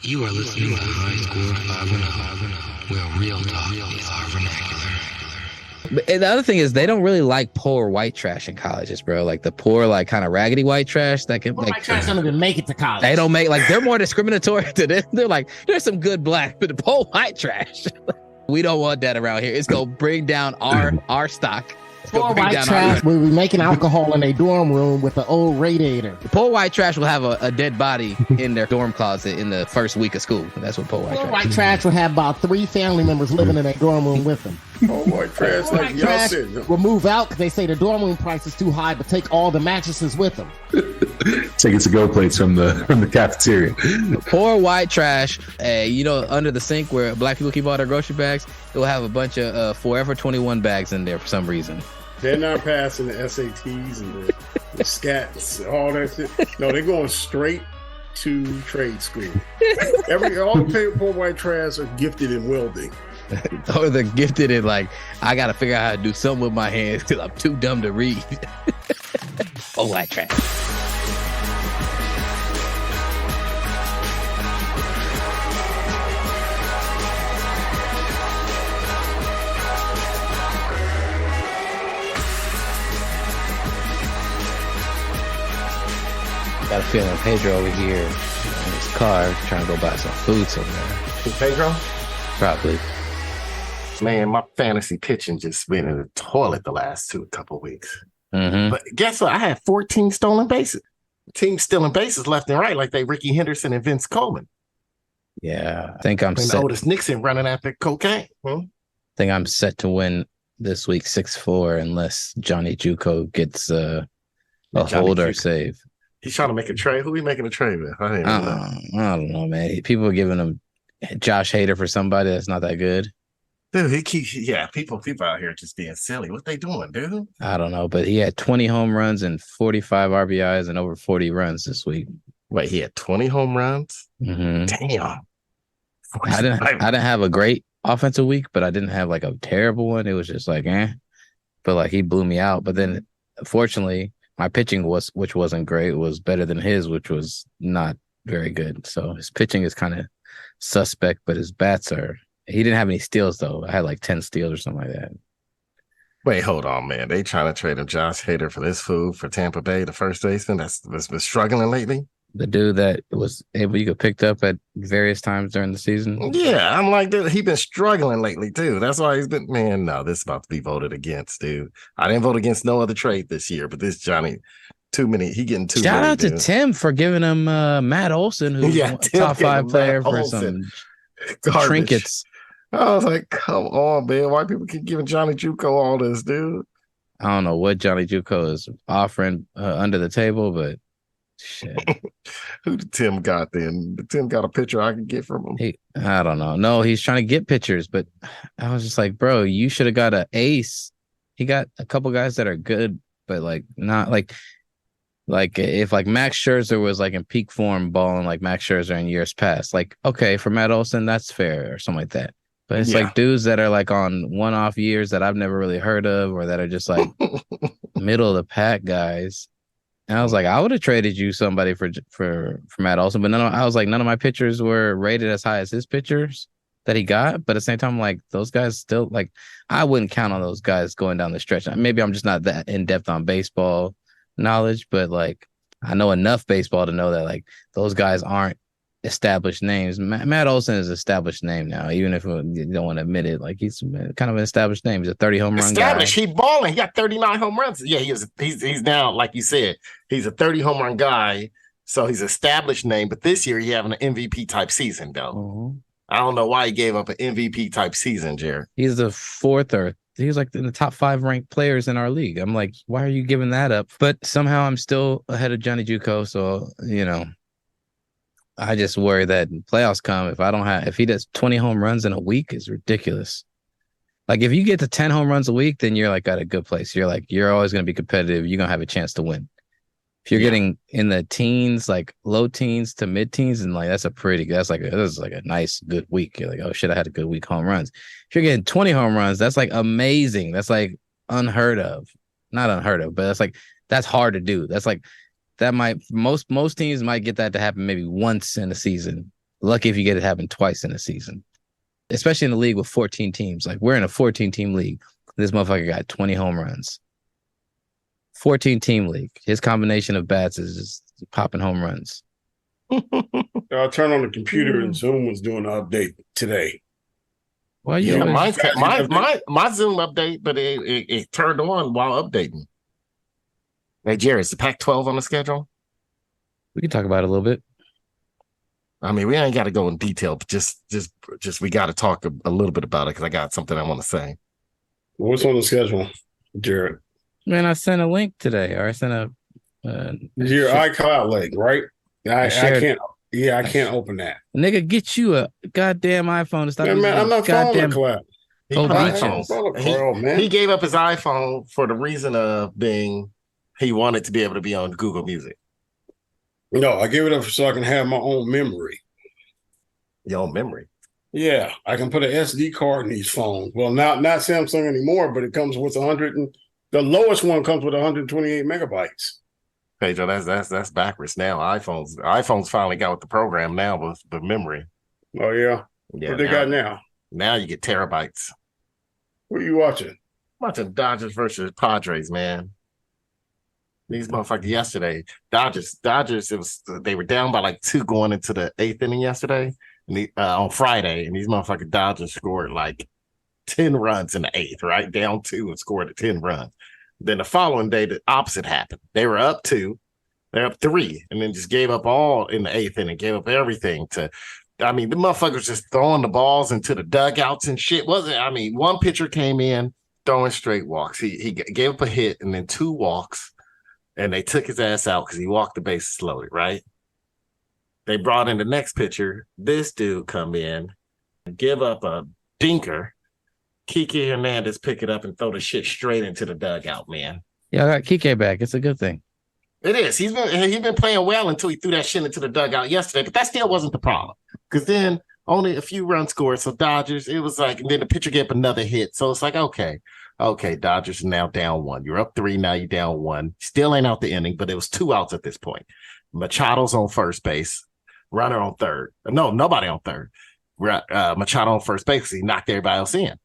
You are listening to High Score 510, where real talk is our vernacular. But the other thing is they don't really like poor white trash in colleges, bro. Like the poor, like kind of raggedy white trash that can white trash don't even make it to college. They don't make like they're more discriminatory to them. They're like, there's some good black, but the poor white trash. We don't want that around here. It's gonna bring down our stock. Poor white trash will be making alcohol in a dorm room with an old radiator. Poor white trash will have a dead body in their dorm closet in the first week of school. That's what poor white trash will have about 3 family members living in a dorm room with them. Poor white trash, like y'all said. Will move out because they say the dorm room price is too high, but take all the mattresses with them. Take it to go plates from the cafeteria. Poor white trash, under the sink where black people keep all their grocery bags, it will have a bunch of Forever 21 bags in there for some reason. They're not passing the SATs and the scats, all that shit. No, they're going straight to trade school. All the poor white trash are gifted in welding. Or they're gifted in like, I got to figure out how to do something with my hands because I'm too dumb to read. Poor white trash. Got a feeling Pedro over here in his car trying to go buy some food somewhere. Pedro? Probably. Man, my fantasy pitching just went in the toilet the last couple of weeks. Mm-hmm. But guess what? I had 14 stolen bases. Teams stealing bases left and right like they Ricky Henderson and Vince Coleman. Yeah, I think I'm and set. Otis Nixon running after cocaine. I think I'm set to win this week 6-4 unless Johnny Juco gets a hold or save. He's trying to make a trade. Who are we making a trade with? I don't know, man. People are giving him Josh Hader for somebody that's not that good. Dude, people out here just being silly. What they doing, dude? I don't know, but he had 20 home runs and 45 RBIs and over 40 runs this week. Wait, he had 20 home runs? Mm-hmm. Damn. I didn't have a great offensive week, but I didn't have like a terrible one. It was just like, but like he blew me out. But then, fortunately, my pitching which wasn't great, was better than his, which was not very good. So his pitching is kind of suspect, but his bats are. He didn't have any steals though. I had like 10 steals or something like that. Wait, hold on, man. They trying to trade him Josh Hader for this fool for Tampa Bay, the first baseman that's been struggling lately. The dude that was able you could picked up at various times during the season. Yeah, I'm like, dude, he been struggling lately too. That's why he's been. Man, no, this is about to be voted against, dude. I didn't vote against no other trade this year, but this Johnny, too many. He getting too. Shout out to Tim for giving him Matt Olson, who's a top 5 player for some trinkets. I was like, come on, man. Why people keep giving Johnny Juco all this, dude? I don't know what Johnny Juco is offering under the table, but shit. Who did Tim got then? Tim got a pitcher I could get from him. I don't know. No, he's trying to get pitchers, but I was just like, bro, you should have got an ace. He got a couple guys that are good, but like not like if like Max Scherzer was like in peak form balling like Max Scherzer in years past, like, okay, for Matt Olson, that's fair or something like that. But it's like dudes that are like on one-off years that I've never really heard of or that are just like middle of the pack guys. And I was like, I would have traded you somebody for Matt Olson, but none of my pitchers were rated as high as his pitchers that he got. But at the same time, like those guys still like I wouldn't count on those guys going down the stretch. Maybe I'm just not that in depth on baseball knowledge, but like I know enough baseball to know that like those guys aren't established names. Matt Olson is an established name now, even if you don't want to admit it. Like he's kind of an established name. He's a 30 home run guy. He balling. He got 39 home runs. Yeah, he's now, like you said, he's a 30 home run guy. So he's an established name. But this year he having an MVP type season though. Mm-hmm. I don't know why he gave up an MVP type season, Jared. He's the he's like in the top 5 ranked players in our league. I'm like, why are you giving that up? But somehow I'm still ahead of Johnny Juco. So I just worry that playoffs come if he does 20 home runs in a week is ridiculous. Like if you get to 10 home runs a week, then you're like at a good place. You're always going to be competitive. You're going to have a chance to win. If you're getting in the teens, like low teens to mid teens, and like this is like a nice good week. You're like, oh shit, I had a good week home runs. If you're getting 20 home runs, that's like amazing. That's like unheard of. Not unheard of, but that's hard to do. That's like that might most teams might get that to happen maybe once in a season. Lucky if you get it happen twice in a season, especially in a league with 14 teams. Like we're in a 14-team league. This motherfucker got 20 home runs. 14-team league. His combination of bats is just popping home runs. I turned on the computer and Zoom was doing an update today. Well, you Yeah, always- my Zoom update, but it turned on while updating. Hey, Jerry, is the Pac-12 on the schedule? we can talk about it a little bit. I mean, we ain't got to go in detail, but just we got to talk a little bit about it because I got something I want to say. What's on the schedule, Jared? Man, I sent a link today, or I sent a. Your iCloud link, right? I shared- can't. Yeah, I can't open that. Nigga, get you a goddamn iPhone to stop Man, using I'm not following goddamn. the cloud. He, Oh, put beaches. iPhones. Follow Carl, man. He gave up his iPhone for the reason of being he wanted to be able to be on Google Music. No, I give it up so I can have my own memory. Your own memory. Yeah, I can put an SD card in these phones. Well, not Samsung anymore, but it comes with 100 and the lowest one comes with 128 megabytes. Pedro, that's backwards now. iPhones finally got with the program now with the memory. Oh yeah, Yeah, what they got now? now you get terabytes. What are you watching? Watching Dodgers versus Padres, man. These motherfuckers yesterday. Dodgers. They were down by like 2 going into the 8th inning yesterday, and on Friday, and these motherfucking Dodgers scored like 10 runs in the 8th, right? Down 2 and scored 10 runs. Then the following day, the opposite happened. They were up 2, they're up 3, and then just gave up all in the 8th inning, gave up everything to. I mean, the motherfuckers just throwing the balls into the dugouts and shit. One pitcher came in throwing straight walks. He gave up a hit and then 2 walks, and they took his ass out because he walked the bases slowly, right? They brought in the next pitcher. This dude come in, give up a dinker. Kike Hernandez pick it up and throw the shit straight into the dugout, man. Yeah, I got Kike back. It's a good thing. It is. He's been playing well until he threw that shit into the dugout yesterday, but that still wasn't the problem. Because then only a few runs scored. So Dodgers, it was like, and then the pitcher gave up another hit. So it's like, okay, Dodgers are now down 1. You're up 3, now you're down 1. Still ain't out the inning, but it was 2 outs at this point. Machado's on first base, runner on third. No, nobody on third. Machado on first base because he knocked everybody else in.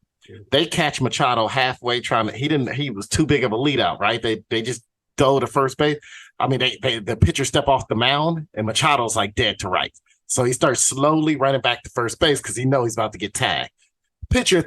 They catch Machado halfway he was too big of a lead out, right? They just throw to first base. I mean, the pitcher step off the mound and Machado's like dead to right. So he starts slowly running back to first base because he knows he's about to get tagged. Pitchers,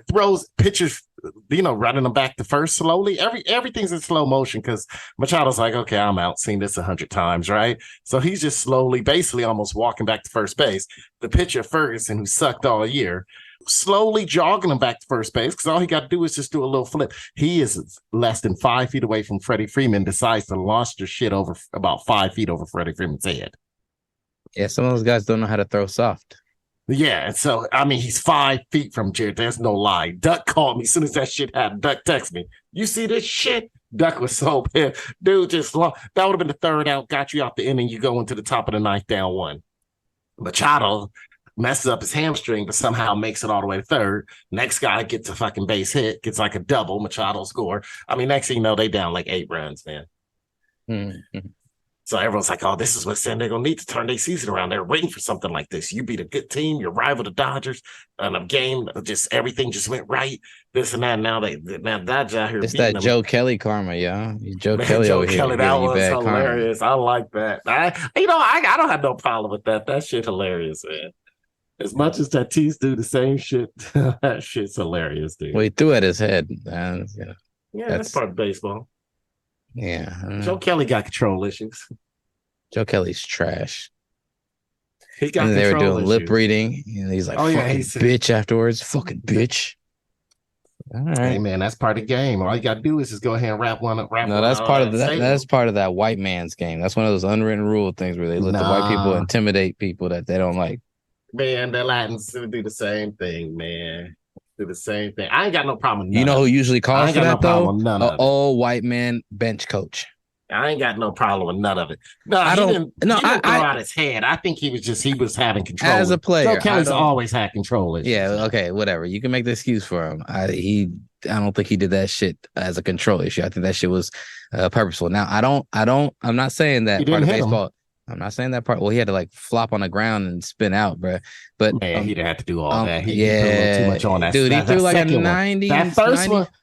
running him back to first slowly. Everything's in slow motion because Machado's like, okay, I'm out. Seen this 100 times, right? So he's just slowly, basically almost walking back to first base. The pitcher, Ferguson, who sucked all year, slowly jogging him back to first base because all he got to do is just do a little flip. He is less than 5 feet away from Freddie Freeman, decides to launch the shit over about 5 feet over Freddie Freeman's head. Yeah, some of those guys don't know how to throw soft. Yeah, and so, I mean, he's 5 feet from Jared. There's no lie. Duck called me as soon as that shit happened. Duck texted me. You see this shit? Duck was so pissed. Dude, that would have been the 3rd out, got you out the inning. You go into the top of the 9th down 1. Machado messes up his hamstring, but somehow makes it all the way to 3rd. Next guy gets a fucking base hit, gets like a double. Machado score. I mean, next thing you know, they down like 8 runs, man. Mm-hmm. So everyone's like, oh, this is what San Diego need to turn their season around. They're waiting for something like this. You beat a good team, your rival, the Dodgers, and a game, just everything just went right. This and that. Now Dodgers out here. It's that them. Joe Kelly karma, yeah. Joe Man, Kelly Joe over Kelly, here. that giving you was bad hilarious. I like that. I don't have no problem with that. That shit hilarious, man. As much as Tatis do the same shit, that shit's hilarious, dude. Well, he threw at his head. Yeah, that's part of baseball. Yeah. Joe Kelly got control issues. Joe Kelly's trash. He got and they were control doing issues. lip reading. And he's like, Oh, yeah, fucking bitch afterwards. Fucking bitch. All right. Hey man, that's part of the game. All you gotta do is just go ahead and wrap one up. No, that's part of that. That's part of that white man's game. That's one of those unwritten rule things where they let the white people intimidate people that they don't like. Man, the Latins do the same thing, man. Do the same thing. I ain't got no problem with You know who usually calls for that though? An old white man bench coach. I ain't got no problem with none of it. No, I he don't. didn't throw out his head. I think he was having control as a player. Joe Kelly's always had control issues. Yeah, okay, whatever. You can make the excuse for him. I don't think he did that shit as a control issue. I think that shit was purposeful. Now, I'm not saying that part of baseball. I'm not saying that part. Well, he had to like flop on the ground and spin out, bro. But man, he didn't have to do all that. He yeah, threw a little too much on that. Dude, he threw like a 90. 90.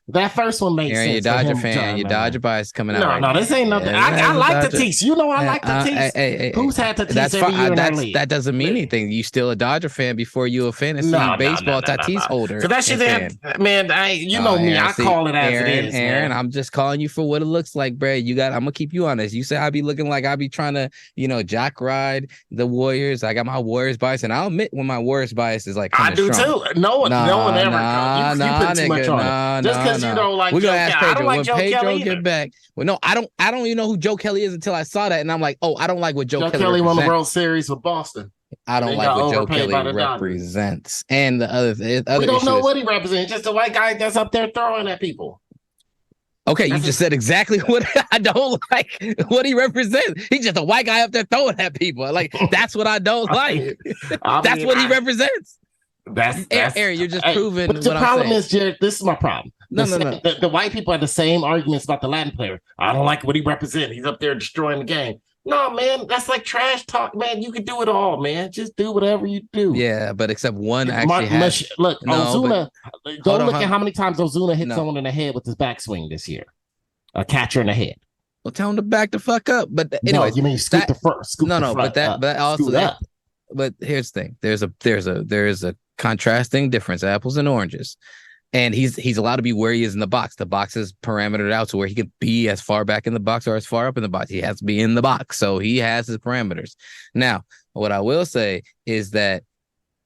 That first one makes Aaron, sense. you're Dodger fan. Your Dodger bias coming out. No, right no, now. this ain't nothing. I like Tatis. You know, I like Tatis. Who's had Tatis every year in that league? That doesn't mean anything. You still a Dodger fan before you a fantasy baseball Tatis holder. So that shit, man. You know me. I call it as Aaron, it is. Aaron, I'm just calling you for what it looks like, bro. I'm gonna keep you honest. You say I be looking like I be trying to, jock ride the Warriors. I got my Warriors bias, and I'll admit when my Warriors bias is like I do strong. too. No one ever. You put too much on it. Just because you don't like. We're gonna ask Pedro like when Joe Pedro Kelly get back. Well, no, I don't even know who Joe Kelly is until I saw that, and I'm like, oh, I don't like what Joe Kelly won the World Series with Boston. I don't like what Joe Kelly represents, and the other we don't know what he represents. Just a white guy that's up there throwing at people. Okay, you just said exactly what I don't like. What he represents. He's just a white guy up there throwing at people. Like that's what I don't like. That's what he represents. That's Aaron, you're just proving. But the problem is, Jared, this is my problem. No. The white people have the same arguments about the Latin player. I don't like what he represents. He's up there destroying the game. No, man, that's like trash talk, man. You can do it all, man. Just do whatever you do. Yeah, but except one actually has. Look, Ozuna. Go look at how many times Ozuna hit someone in the head with his backswing this year. A catcher in the head. Well, tell him to back the fuck up. But anyway, you mean scoot the first? But here's the thing. There's a contrasting difference, apples and oranges. And he's allowed to be where he is in the box. The box is parametered out to where he could be as far back in the box or as far up in the box. He has to be in the box. So he has his parameters. Now, what I will say is that,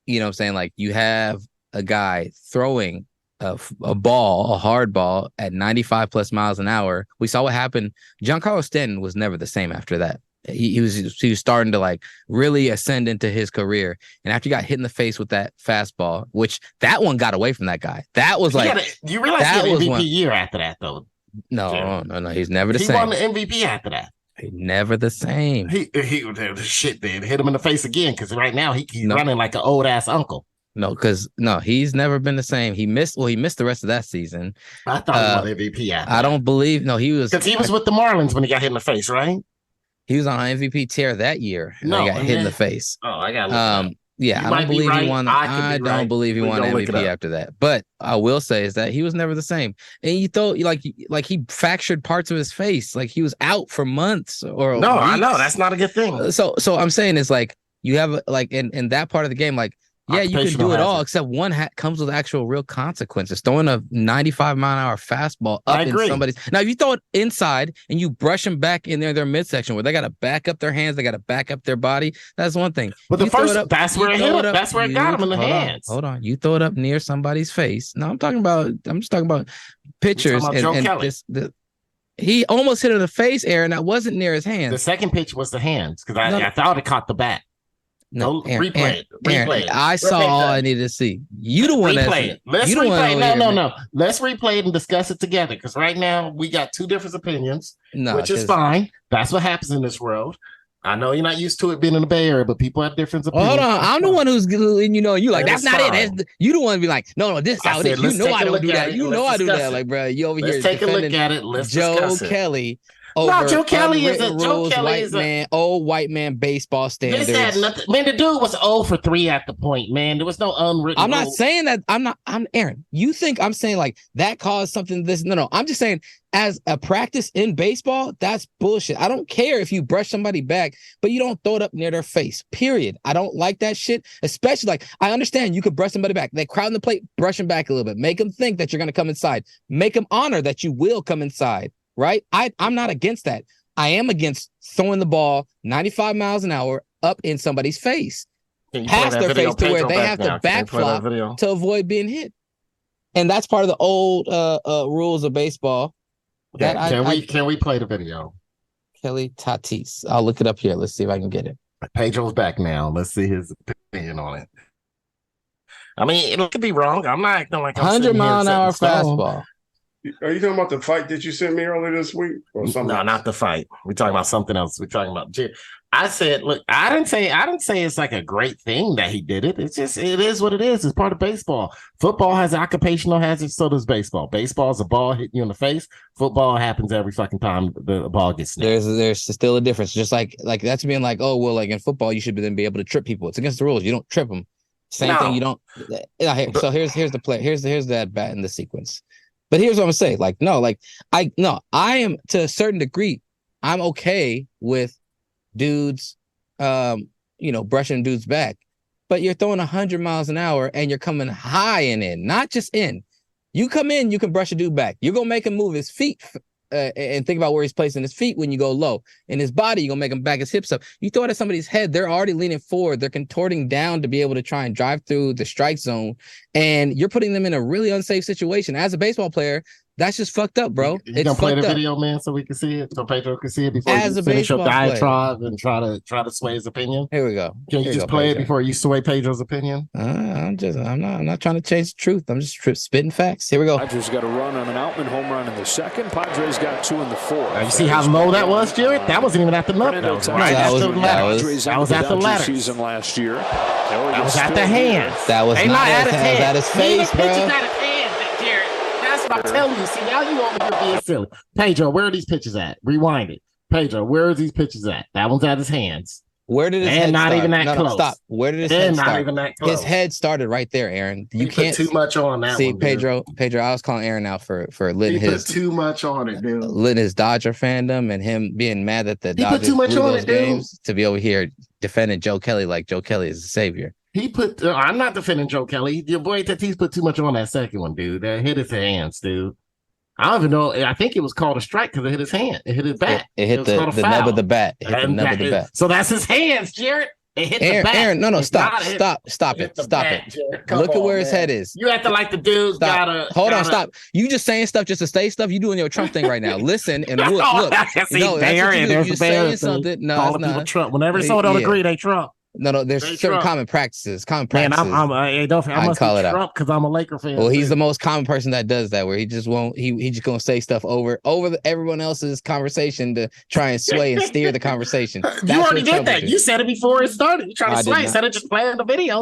I'm saying, like, you have a guy throwing a hard ball at 95 plus miles an hour. We saw what happened. Giancarlo Stanton was never the same after that. He was starting to like really ascend into his career, and after he got hit in the face with that fastball, which that one got away from that guy. That was like you realize that he had an MVP year after that though. No, he's never the same. He won the MVP after that. He's never the same. He shit did hit him in the face again because right now he's running like an old ass uncle. He's never been the same. He missed the rest of that season. I thought he won MVP after I don't believe he was because he was with the Marlins when he got hit in the face, right? He was on an MVP tear that year. And he got hit in the face. Oh, I got yeah, I don't believe he won. I don't believe he won MVP after that. But I will say is that he was never the same. And you thought like he fractured parts of his face. Like he was out for months or weeks. I know that's not a good thing. So I'm saying is like you have like in that part of the game, like yeah, you can do it all, except one comes with actual real consequences. Throwing a 95-mile-an-hour fastball up in somebody's. Now, if you throw it inside and you brush them back in their midsection where they got to back up their hands, they got to back up their body, that's one thing. But that's where it hit him. That's where it got him in the hands. Hold on. You throw it up near somebody's face. No, I'm just talking about pitchers. He almost hit him in the face, Aaron. That wasn't near his hands. The second pitch was the hands because I thought it caught the bat. No, Aaron, replay it. I saw all I needed to see. You the one replay it. Let's replay it. No. Let's replay it and discuss it together because right now we got two different opinions, which is fine. That's what happens in this world. I know you're not used to it being in the Bay Area, but people have different opinions. Hold on, I'm the one who's you like that's not fine. It. You the one to be like, no, this is how it is. You know I don't do that. You know I do that. Like, bro, you over here. Let's take a look at it. Let's Joe Kelly. Joe Kelly is old white man baseball standards. This had nothing. Man, the dude was 0 for 3 at the point. Man, there was no unwritten. I'm not saying that. I'm Aaron. You think I'm saying like that caused something? No. I'm just saying as a practice in baseball, that's bullshit. I don't care if you brush somebody back, but you don't throw it up near their face. Period. I don't like that shit. Especially like I understand you could brush somebody back. They crowd the plate, brush them back a little bit. Make them think that you're gonna come inside. Make them honor that you will come inside. Right? I'm not against that. I am against throwing the ball 95 miles an hour up in somebody's face, past their face to where they have to backflop to avoid being hit. And that's part of the old rules of baseball. Can we play the video? Kelly Tatis. I'll look it up here. Let's see if I can get it. Pedro's back now. Let's see his opinion on it. I mean, it could be wrong. I'm not acting like I'm 100-mile-an-hour fastball. Are you talking about the fight that you sent me earlier this week or something? No, not the fight. We're talking about something else. We're talking about I said, look, I didn't say it's like a great thing that he did it. It's just, it is what it is. It's part of baseball. Football has occupational hazards, so does baseball. Baseball is a ball hitting you in the face. Football happens every fucking time the ball gets snapped. There's still a difference. Just like that's being like, oh well, like in football, you should then be able to trip people. It's against the rules. You don't trip them. Same thing. You don't. So here's the play. Here's that bat in the sequence. But here's what I'm gonna say. I am to a certain degree. I'm okay with dudes, brushing dudes back, but you're throwing 100 miles an hour and you're coming high and in, not just in. You come in, you can brush a dude back. You're gonna make him move his feet and think about where he's placing his feet when you go low. In his body, you're gonna make him back his hips up. You throw it at somebody's head, they're already leaning forward, they're contorting down to be able to try and drive through the strike zone, and you're putting them in a really unsafe situation. As a baseball player, that's just fucked up, bro. You gonna play the video, man, so we can see it, so Pedro can see it before you finish your diatribe and try to sway his opinion. Here we go. Can you just play it before you sway Pedro's opinion? I'm not trying to change the truth. I'm just spitting facts. Here we go. Padres got a run on an Outman home run in the second. Padres got 2 in the fourth. You see how low that was, Jared? That wasn't even at the number. That was at the letter. Season last year. That was at the hands. That was not at his face, bro. I'm telling you, see, now you over here being silly. Pedro, where are these pitches at? Rewind it. Pedro, where are these pitches at? That one's at his hands. Where did his head not start? even that close. No, stop. Where did his head start? Not even that close. His head started right there, Aaron. You can't put too much on that. See, one, Pedro, I was calling Aaron out for letting put too much on it, dude. Letting his Dodger fandom and him being mad that the Dodgers put too much on it, games to be over here defending Joe Kelly like Joe Kelly is the savior. He put. I'm not defending Joe Kelly. Your boy Tatis put too much on that second one, dude. That hit his hands, dude. I don't even know. I think it was called a strike because it hit his hand. It hit his bat. It hit the nub of the bat. It hit the nub of the bat. So that's his hands, Jared. It hit the bat. Aaron, no, stop it. Look at where his head is. You acting like the dude's Hold on, stop. You just saying stuff just to say stuff. You doing your Trump thing right now. Listen and look. No, that's what you do. You're saying something. No, it's not. Trump. Whenever someone don't agree, they Trump. No, there's certain common practices. Man, I must be Trump because I'm a Laker fan. Well, he's the most common person that does that, where he just won't. He just gonna say stuff over everyone else's conversation to try and sway and steer the conversation. You already did that. You said it before it started. You trying to sway instead of just playing the video.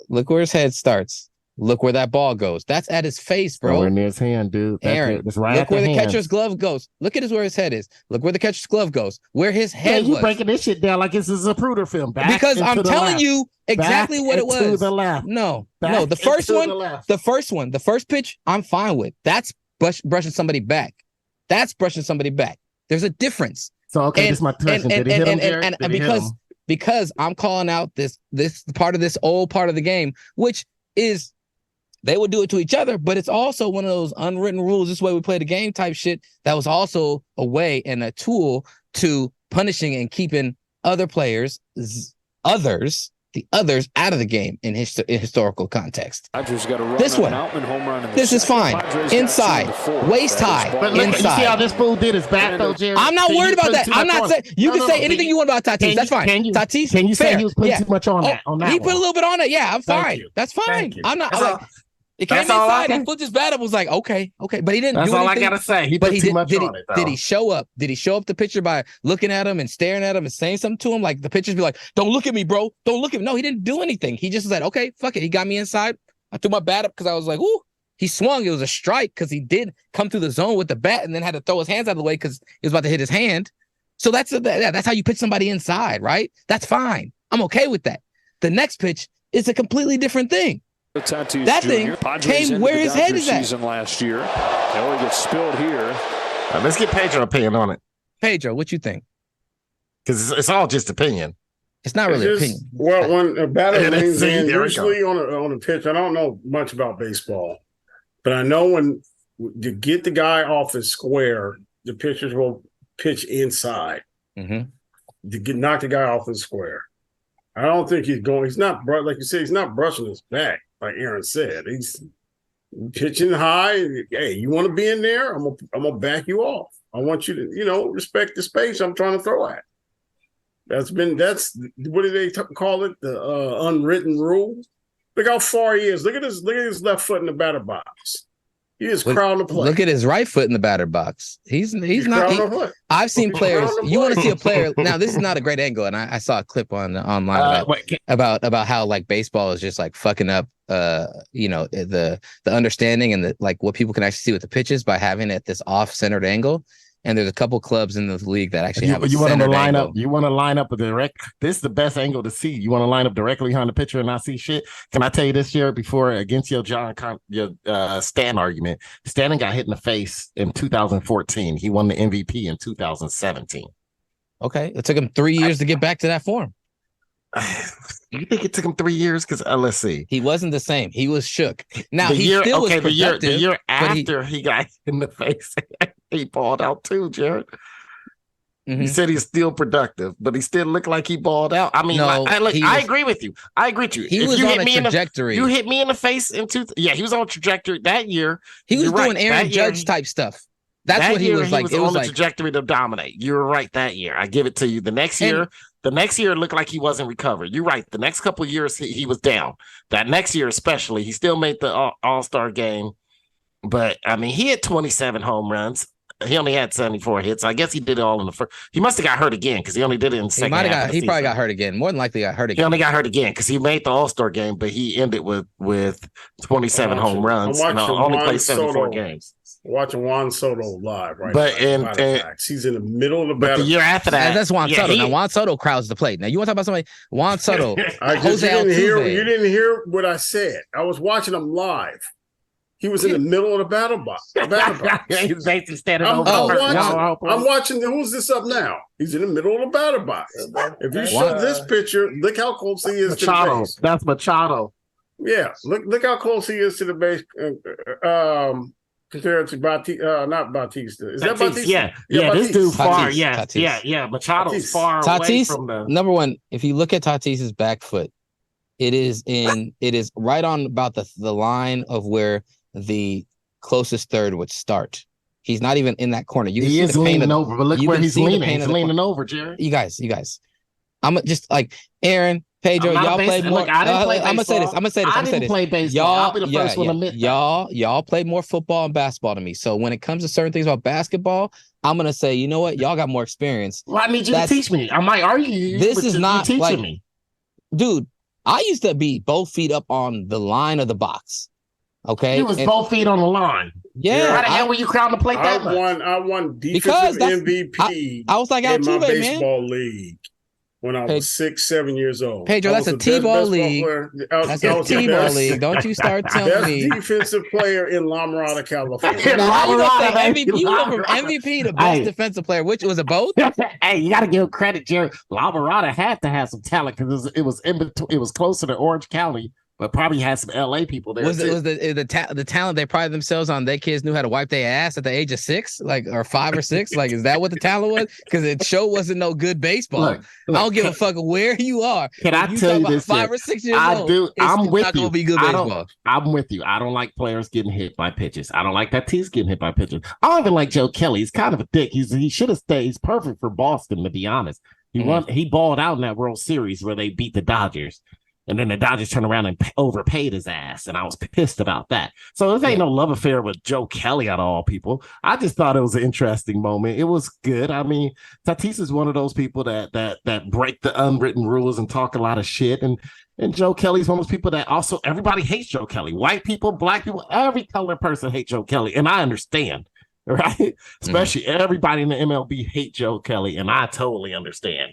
Look where his head starts. Look where that ball goes. That's at his face, bro. Nowhere near his hand, dude. Aaron, look where the catcher's glove goes. Look at where his head is. Look where the catcher's glove goes. Where his head was. You breaking this shit down like this is a Zapruder film. Because I'm telling you exactly what it was. To the left. No. The first one, the first pitch, I'm fine with. That's brushing somebody back. There's a difference. So, okay, this is my question. Did he hit him, Jared? And because I'm calling out this part of this old part of the game, which is they would do it to each other, but it's also one of those unwritten rules. This way we play the game type shit. That was also a way and a tool to punishing and keeping other players, the others out of the game in historical context. This one, this is fine. Inside, waist high, but look, inside. You see how this fool did his back though, Jerry? I'm not worried about that. I'm not saying you can say anything you want about Tatis. That's fine. Tatis, can you say he was putting too much on that? He put a little bit on it. Yeah, I'm fine. That's fine. I'm not. It came inside. He flipped his bat up. Was like, okay, but he didn't. That's do all anything. I gotta say. He put too much on it. Did he show up? Did he show up the pitcher by looking at him and staring at him and saying something to him? Like the pitchers be like, "Don't look at me, bro. Don't look at me." No, he didn't do anything. He just said, "Okay, fuck it." He got me inside. I threw my bat up because I was like, "Ooh." He swung. It was a strike because he did come through the zone with the bat and then had to throw his hands out of the way because he was about to hit his hand. So that's how you pitch somebody inside, right? That's fine. I'm okay with that. The next pitch is a completely different thing. Tatis that Jr. thing Padres came where his head is at. Season last year. They only get spilled here. Let's get Pedro's opinion on it. Pedro, what you think? Because it's all just opinion. It's not really opinion. Well, when a batter leans in, usually on a pitch, I don't know much about baseball, but I know when to get the guy off his square, the pitchers will pitch inside to knock the guy off his square. I don't think he's going. He's not, like you said, he's not brushing his back, like Aaron said. He's pitching high. Hey, you want to be in there? I'm gonna back you off. I want you to, respect the space I'm trying to throw at. That's what do they call it? The unwritten rule. Look how far he is. Look at his left foot in the batter box. He is crowned to play. Look at his right foot in the batter box. He's not. I've seen players. You want to see a player. Now, this is not a great angle, and I saw a clip online about how like baseball is just like fucking up. The understanding and the like what people can actually see with the pitches by having it this off-centered angle. And there's a couple clubs in the league that actually have you want them to line angle. up. You want to line up a direct. This is the best angle to see. You want to line up directly behind the pitcher and not see shit. Can I tell you this year before against your Stan argument? Stanton got hit in the face in 2014. He won the MVP in 2017. Okay, it took him 3 years to get back to that form. You think it took him 3 years? Because let's see, he wasn't the same. He was shook. Now the he year, still okay, was productive. The year after he got hit in the face, he balled out too, Jared. Mm-hmm. He said he's still productive, but he still looked like he balled out. I mean, I agree with you. I agree with you. He was on a trajectory. You hit me in the face in he was on a trajectory that year. He was doing Aaron Judge type stuff. That's what he was like. It was on the trajectory to dominate. You were right that year. I give it to you. The next year it looked like he wasn't recovered. You're right. The next couple of years he was down. That next year especially, he still made the All-Star game. But I mean, he had 27 home runs. He only had 74 hits. I guess he did it all in the first. He must have got hurt again because he only did it in the second half. He probably got hurt again. More than likely got hurt again. He only got hurt again because he made the All-Star game, but he ended with 27 home runs. Only played 74 games. Watching Juan Soto live, right? But he's in the middle of the battle. The year after that, that's Juan Soto. Now Juan Soto crowds the plate. Now you want to talk about somebody? Juan Soto. Jose Altuve. You didn't hear what I said. I was watching him live. He was in the middle of the battle box. He was basically standing I'm over. watching. Who's this up now? He's in the middle of the battle box. If you show this picture, look how close he is to the base. That's Machado. Yeah, look how close he is to the base. Compared to not Bautista. Is that Bautista? Yeah, this dude far. Tatis. Yeah. Machado's far away from the. Number one, if you look at Tatis's back foot, it is right on about the line of where the closest third would start. He's not even in that corner. He is leaning over, but look where he's leaning. He's leaning over, Jerry. You guys. I'm just like Aaron, Pedro. Y'all played more. I'm gonna say this. I didn't play baseball. I'll be the first one to admit that. Y'all played more football and basketball to me. So when it comes to certain things about basketball, I'm gonna say, you know what? Y'all got more experience. Well, I need you to teach me. I might argue. This is not teaching like me, dude. I used to be both feet up on the line of the box. Okay, you was both feet on the line. Yeah, how the hell were you crowding the plate that much? I won defensive MVP. I was like in my Altuve, baseball league when I was 6-7 years old. Pedro, that's a T-ball league. That's a T-ball league. Don't you start telling me. Best defensive player in La Mirada, California. You went from MVP to best defensive player, which was a both. Hey, you got to give him credit, Jerry. La Mirada had to have some talent because it was in between. It was closer to Orange County. But probably had some LA people there. Was the talent they pride themselves on? Their kids knew how to wipe their ass at the age of 6, like or 5 or 6. Like, is that what the talent was? Because it sure wasn't no good baseball. Look, I don't give a fuck where you are. Can I tell you this? 5 or 6 years old. I do. I'm with you. Gonna be good baseball. I'm with you. I don't like players getting hit by pitches. I don't like that T's getting hit by pitches. I don't even like Joe Kelly. He's kind of a dick. He should have stayed. He's perfect for Boston, to be honest. He balled out in that World Series where they beat the Dodgers. And then the Dodgers turned around and overpaid his ass. And I was pissed about that. So this ain't no love affair with Joe Kelly out of all people. I just thought it was an interesting moment. It was good. I mean, Tatis is one of those people that break the unwritten rules and talk a lot of shit. And Joe Kelly's one of those people that also everybody hates Joe Kelly. White people, black people, every color person hates Joe Kelly. And I understand, right? Especially everybody in the MLB hate Joe Kelly. And I totally understand.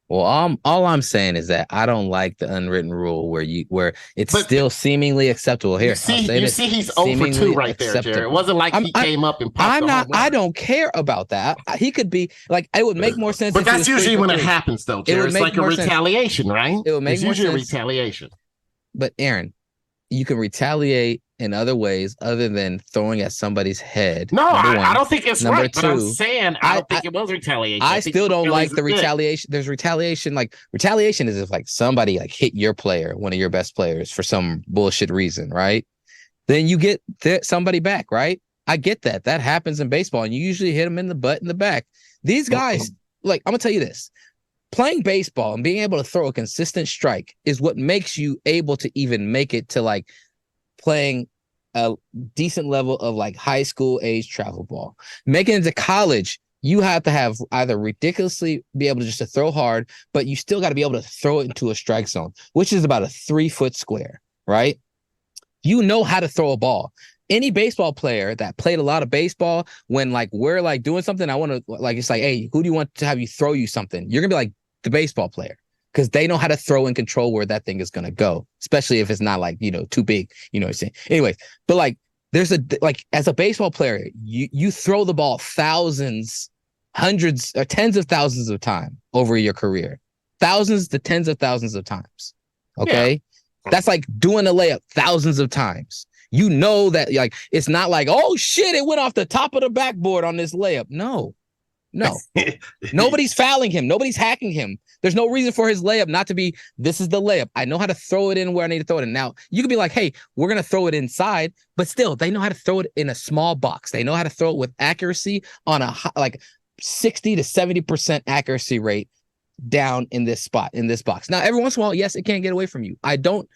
Well, all I'm saying is that I don't like the unwritten rule where it's still seemingly acceptable. Here, you see, he's 0 for 2 right there, Jared. It wasn't like he came up and popped. I don't care about that. He could be like, it would make more sense. But that's usually when it happens, though, Jared. It's like a retaliation, right? It would make more sense. Usually a retaliation. But Aaron, you can retaliate in other ways other than throwing at somebody's head. No, I don't think it's right. But I'm saying I don't think it was retaliation. I still don't like the retaliation. There's retaliation. Like retaliation is if like somebody like hit your player, one of your best players, for some bullshit reason, right? Then you get somebody back, right? I get that. That happens in baseball, and you usually hit them in the butt and the back. These guys, like, I'm gonna tell you this. Playing baseball and being able to throw a consistent strike is what makes you able to even make it to like playing a decent level of like high school age travel ball. Making it to college, you have to have either ridiculously be able to just to throw hard, but you still got to be able to throw it into a strike zone, which is about a 3-foot square, right? You know how to throw a ball. Any baseball player that played a lot of baseball, when like we're like doing something, I want to like, it's like, hey, who do you want to have you throw you something? You're gonna be like the baseball player, because they know how to throw and control where that thing is gonna go, especially if it's not like, you know, too big, you know what I'm saying? Anyways, but like there's like as a baseball player, you throw the ball thousands, hundreds or tens of thousands of times over your career. Thousands to tens of thousands of times. Okay. Yeah. That's like doing a layup thousands of times. You know that like it's not like, oh shit, it went off the top of the backboard on this layup. No. Nobody's fouling him. Nobody's hacking him. There's no reason for his layup not to be, this is the layup. I know how to throw it in where I need to throw it in. Now, you could be like, hey, we're going to throw it inside, but still, they know how to throw it in a small box. They know how to throw it with accuracy on a like 60 to 70% accuracy rate down in this spot, in this box. Now, every once in a while, yes, it can't get away from you. I don't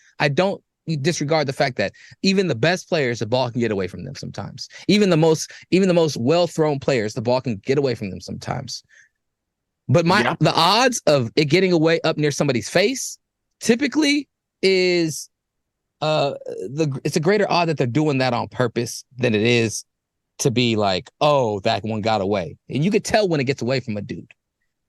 disregard the fact that even the best players, the ball can get away from them sometimes. Even the most well-thrown players, the ball can get away from them sometimes. But the odds of it getting away up near somebody's face typically is it's a greater odd that they're doing that on purpose than it is to be like, oh, that one got away. And you could tell when it gets away from a dude.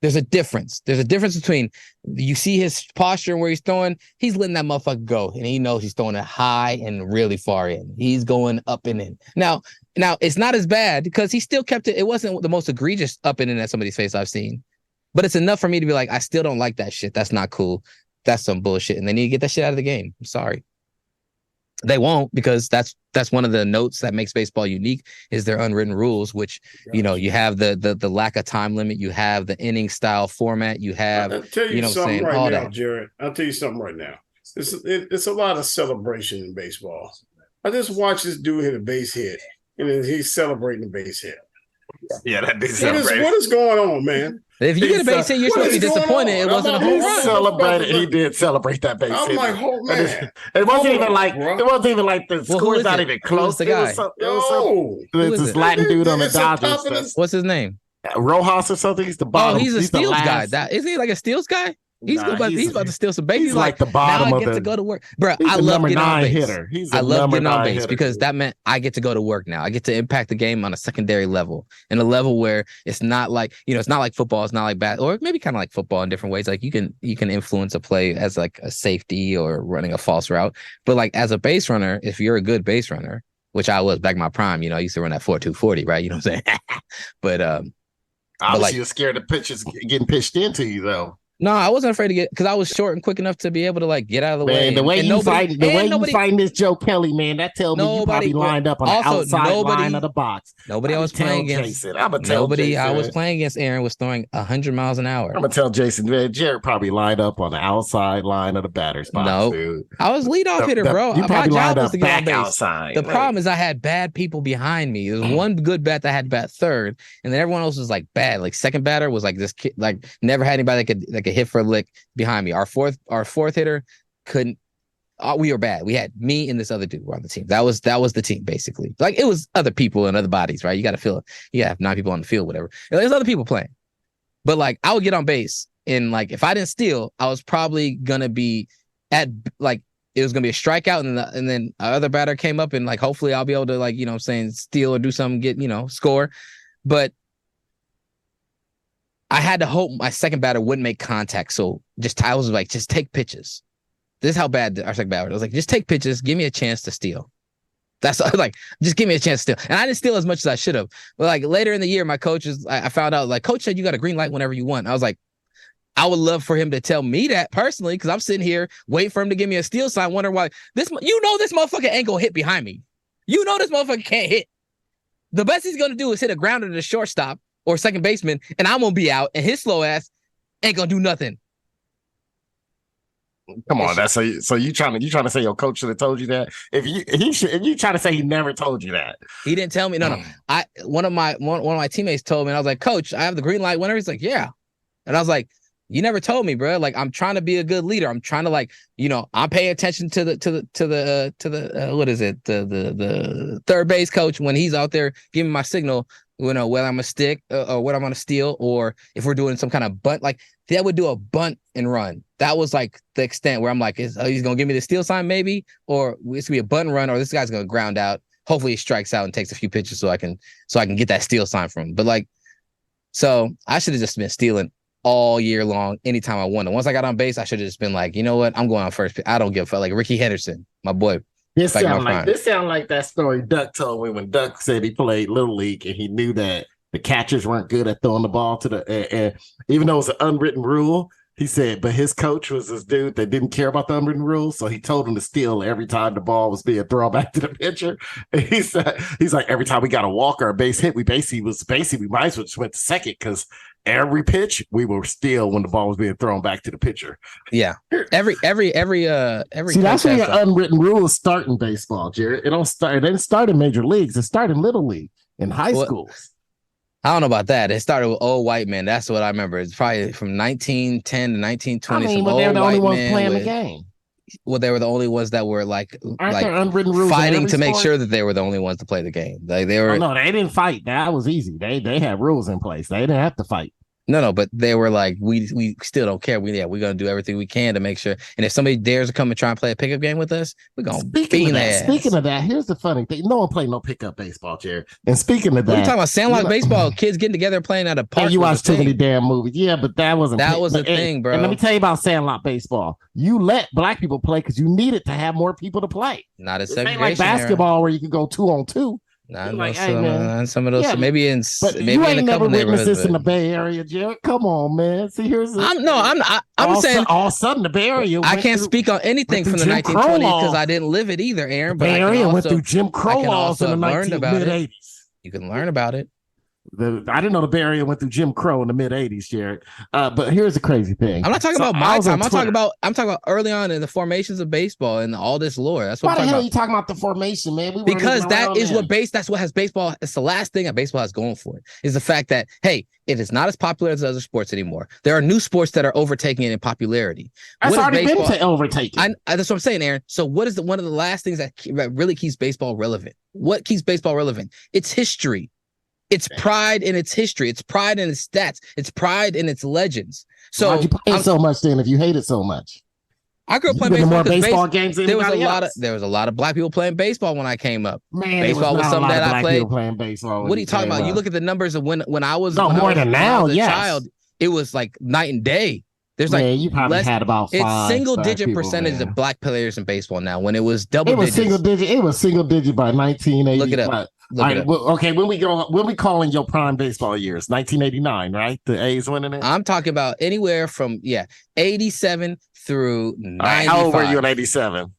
There's a difference. There's a difference between you see his posture and where he's throwing. He's letting that motherfucker go, and he knows he's throwing it high and really far in. He's going up and in. Now it's not as bad because he still kept it. It wasn't the most egregious up and in at somebody's face I've seen, but it's enough for me to be like, I still don't like that shit. That's not cool. That's some bullshit, and they need to get that shit out of the game. I'm sorry. They won't, because that's one of the notes that makes baseball unique is their unwritten rules, which, you know, you have the lack of time limit, you have the inning style format, you have, I'll tell you, something right now, Jared. I'll tell you something right now. It's a lot of celebration in baseball. I just watched this dude hit a base hit, and then he's celebrating the base hit. Yeah, that big what is going on, man? If you get a base hit, you're supposed to be disappointed. It wasn't a home run. He did celebrate that base hit. I'm like, oh man, it wasn't even like the score's not even close. The guy? It's this Latin dude on the Dodgers. What's his name? Rojas or something. He's the bottom. Oh, he's a steals guy. Isn't he like a steals guy? He's about to steal some base. He's like the bottom now of I get to go to work, bro. I love getting on base. Hitter. I love getting on base because that meant I get to go to work now. I get to impact the game on a secondary level, and a level where it's not like, you know, it's not like football, it's not like bat, or maybe kind of like football in different ways. Like you can influence a play as like a safety or running a false route, but like as a base runner, if you're a good base runner, which I was back in my prime, you know, I used to run that 4.240, right? You know what I'm saying? But obviously you're scared of pitches getting pitched into you though. No, I wasn't afraid to get, because I was short and quick enough to be able to like get out of the way. The way you fighting this Joe Kelly, man, that tells me you probably lined up on the outside line of the box. Nobody I was playing against. I was playing against Aaron was throwing 100 miles an hour. I'm gonna tell Jason, man, Jared probably lined up on the outside line of the batter's box. Dude. I was leadoff hitter, bro. My job was to get on base. Outside. The problem is I had bad people behind me. There was one good bat that had to bat third, and then everyone else was like bad. Like second batter was like this kid, like never had anybody that could hit for a lick behind me. Our fourth hitter couldn't. We were bad. We had me and this other dude were on the team. That was the team basically. Like it was other people and other bodies, right? You got to feel it. You have 9 people on the field, whatever. There's other people playing, but like I would get on base, and like if I didn't steal, I was probably gonna be at like it was gonna be a strikeout, and then other batter came up, and like hopefully I'll be able to like, you know what I'm saying, steal or do something, get, you know, score, but I had to hope my second batter wouldn't make contact. So I was like, just take pitches. This is how bad our second batter was. Like, just take pitches. Give me a chance to steal. That's like, just give me a chance to steal. And I didn't steal as much as I should have. But like later in the year, my I found out like, coach said you got a green light whenever you want. I was like, I would love for him to tell me that personally, because I'm sitting here waiting for him to give me a steal sign, wondering why this motherfucker ain't gonna hit behind me. You know this motherfucker can't hit. The best he's gonna do is hit a grounder to the shortstop or second baseman, and I'm gonna be out, and his slow ass ain't gonna do nothing. Come on, that's so you trying to say your coach should have told you that? If you trying to say he never told you that? He didn't tell me. No. One of my teammates told me, and I was like, Coach, I have the green light whenever. He's like, yeah. And I was like, You never told me, bro. Like, I'm trying to be a good leader. I'm trying to, like, I'm paying attention to the what is it? The third base coach when he's out there giving my signal, whether I'm gonna stick or what I'm gonna steal, or if we're doing some kind of bunt. Like, that would do a bunt and run. That was like the extent where I'm like, he's gonna give me the steal sign maybe, or it's gonna be a bunt and run, or this guy's gonna ground out. Hopefully he strikes out and takes a few pitches so I can get that steal sign from him. But like, so I should have just been stealing all year long, anytime I wanted. Once I got on base, I should have just been like, you know what? I'm going on first. I don't give a fuck. Like Ricky Henderson, my boy. This sound like that story Duck told me when Duck said he played Little League and he knew that the catchers weren't good at throwing the ball to and even though it was an unwritten rule, he said, but his coach was this dude that didn't care about the unwritten rules, so he told him to steal every time the ball was being thrown back to the pitcher. And he's like, every time we got a walk or a base hit, we might as well just went to second because every pitch we were steal when the ball was being thrown back to the pitcher. Yeah, every. See, that's where your unwritten rules start in baseball, Jared. It didn't start in major leagues. It started in little league in high schools. I don't know about that. It started with old white men. That's what I remember. It's probably from 1910 to 1920. But they were the only ones playing the game. Well, they were the only ones that were like unwritten rules fighting to make sure that they were the only ones to play the game. Like they were. Oh, no, they didn't fight. That was easy. They had rules in place. They didn't have to fight. No, but they were like, we still don't care. We're gonna do everything we can to make sure. And if somebody dares to come and try and play a pickup game with us, we're gonna beat their ass. Speaking of that, here's the funny thing: no one played no pickup baseball, Jared. And speaking of that, we're talking about sandlot baseball, kids getting together and playing at a park. And you watch too many damn movies, yeah, but that wasn't. That was the thing, bro. And let me tell you about sandlot baseball. You let black people play because you needed to have more people to play. Not a segregation. Like basketball where you could go 2-on-2. Like, some of those, maybe in you ain't never witnessed this in the Bay Area, Jared. Come on, man. See, I'm saying all of a sudden the Bay Area. I can't speak on anything from the 1920s because I didn't live it either, Aaron. But Bay Area went through Jim Crow laws in the mid-80s. You can learn about it. I didn't know the Bay Area went through Jim Crow in the mid-80s, Jared. But here's the crazy thing. I'm not talking about my time. I'm talking about early on in the formations of baseball and all this lore. That's what. Why the hell are you talking about the formation, man? Because that is that's what has baseball. It's the last thing that baseball has going for it is the fact that, hey, it is not as popular as other sports anymore. There are new sports that are overtaking it in popularity. That's already been to overtaking. That's what I'm saying, Aaron. So what is one of the last things that really keeps baseball relevant? What keeps baseball relevant? It's history. It's pride in its history. It's pride in its stats. It's pride in its legends. So why'd you play so much then if you hate it so much? I grew up playing baseball games than there was a lot of black people playing baseball when I came up. Man, baseball was something that I played. Playing baseball. What are you talking about? You look at the numbers of when I was more than now. Yes, child, it was like night and day. There's you probably had about 5. It's single-digit percentage of black players in baseball now. When it was double digits. It was single digit by 1980. Look it up. Okay, when we calling your prime baseball years? 1989, right? The A's winning it. I'm talking about anywhere from 87 through 95. How old were you in 87?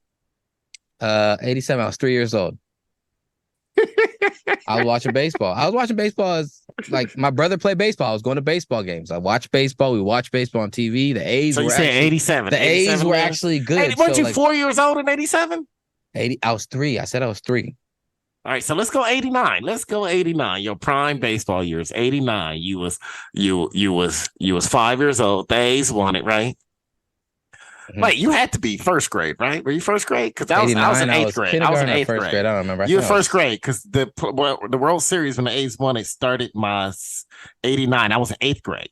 87. I was 3 years old. I was watching baseball. As like my brother played baseball. I was going to baseball games. I watched baseball. We watched baseball on TV. The A's. So you said 87. The A's were actually good. Weren't you 4 years old in 87? 80. I was 3. I said I was 3. All right, so let's go 89. Let's go 89. Your prime baseball years, 89. You was 5 years old. The A's won it, right? Mm-hmm. Wait, you had to be first grade, right? Were you first grade? Because I was in eighth grade. I was in eighth grade. I don't remember. You were first grade because the World Series when the A's won it started my 89. I was in eighth grade.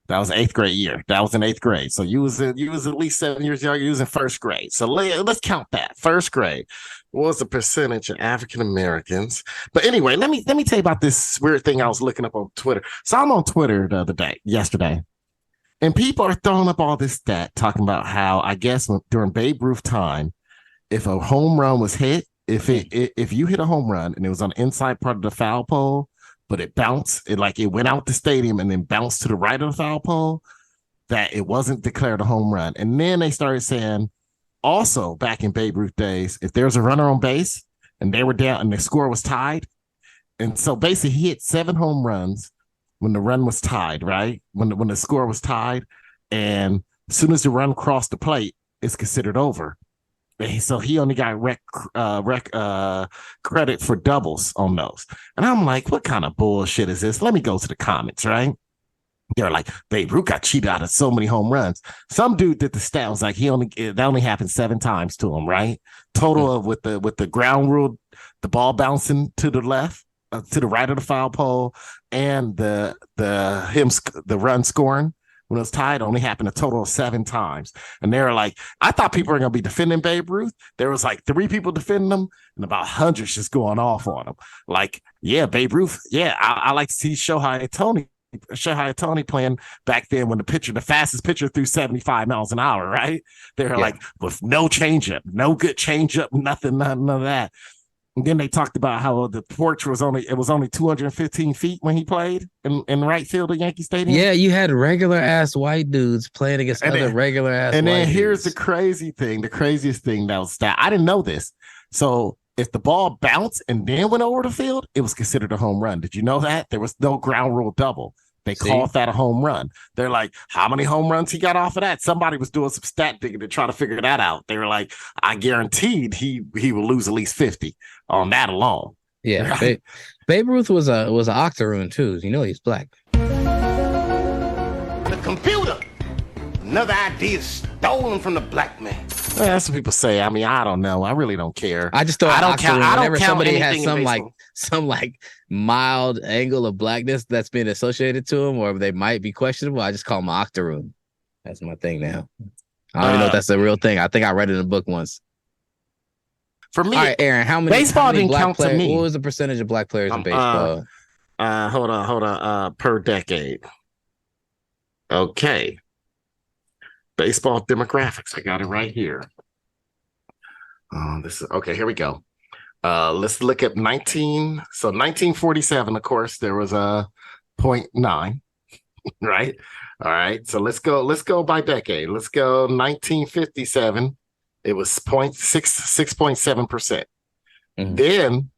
That was an eighth grade year. That was in eighth grade. So you was at least 7 years younger. You was in first grade. So let's count that. First grade. What was the percentage of African Americans? But anyway, let me tell you about this weird thing I was looking up on Twitter. So I'm on Twitter yesterday, and people are throwing up all this stat talking about how I guess during Babe Ruth time, if a home run was hit, if you hit a home run and it was on the inside part of the foul pole, but it bounced, it went out the stadium and then bounced to the right of the foul pole, that it wasn't declared a home run. And then they started saying, also back in Babe Ruth days, if there was a runner on base and they were down and the score was tied, and so basically he hit 7 home runs when the run was tied, right? When the score was tied, and as soon as the run crossed the plate, it's considered over. And so he only got credit for doubles on those. And I'm like, what kind of bullshit is this? Let me go to the comments, right? They're like, Babe Ruth got cheated out of so many home runs. Some dude did the stat, was like that only happened 7 times to him, right? Total of with the ground rule, the ball bouncing to the left, to the right of the foul pole, and the run scoring when it was tied only happened a total of 7 times. And they were like, I thought people were gonna be defending Babe Ruth. There was like 3 people defending him, and about hundreds just going off on him. Like, yeah, Babe Ruth. Yeah, I like to see Shohei Ohtani playing back then when the fastest pitcher threw 75 miles an hour, right? They're like, with no changeup, no good changeup, nothing, none of that. And then they talked about how the porch was only 215 feet when he played in right field at Yankee Stadium. Yeah, you had regular ass white dudes playing against other regular ass white dudes. And then here's the crazy thing, the craziest thing that was that I didn't know this. So if the ball bounced and then went over the field, it was considered a home run. Did you know that? There was no ground rule double. They called that a home run. They're like, how many home runs he got off of that? Somebody was doing some stat digging to try to figure that out. They were like, I guaranteed he will lose at least 50 on that alone. Yeah, right? Babe Ruth was an octoroon too. You know he's black. The computer, another idea stolen from the black man. Well, that's what people say. I mean, I don't know. I really don't care. I just thought I don't count. Whenever somebody has some mild angle of blackness that's been associated to them, or they might be questionable, I just call them octoroon. That's my thing now. I don't even know if that's a real thing. I think I read it in a book once. For me, all right, Aaron, how many didn't black count players? to me. What was the percentage of black players in baseball? Hold on. Per decade. Okay. Baseball demographics. I got it right here. This is okay. Here we go. Let's look at 1947. Of course, there was a 0.9, right? All right. So let's go by decade. Let's go 1957. It was 6.7%. Mm-hmm. Then,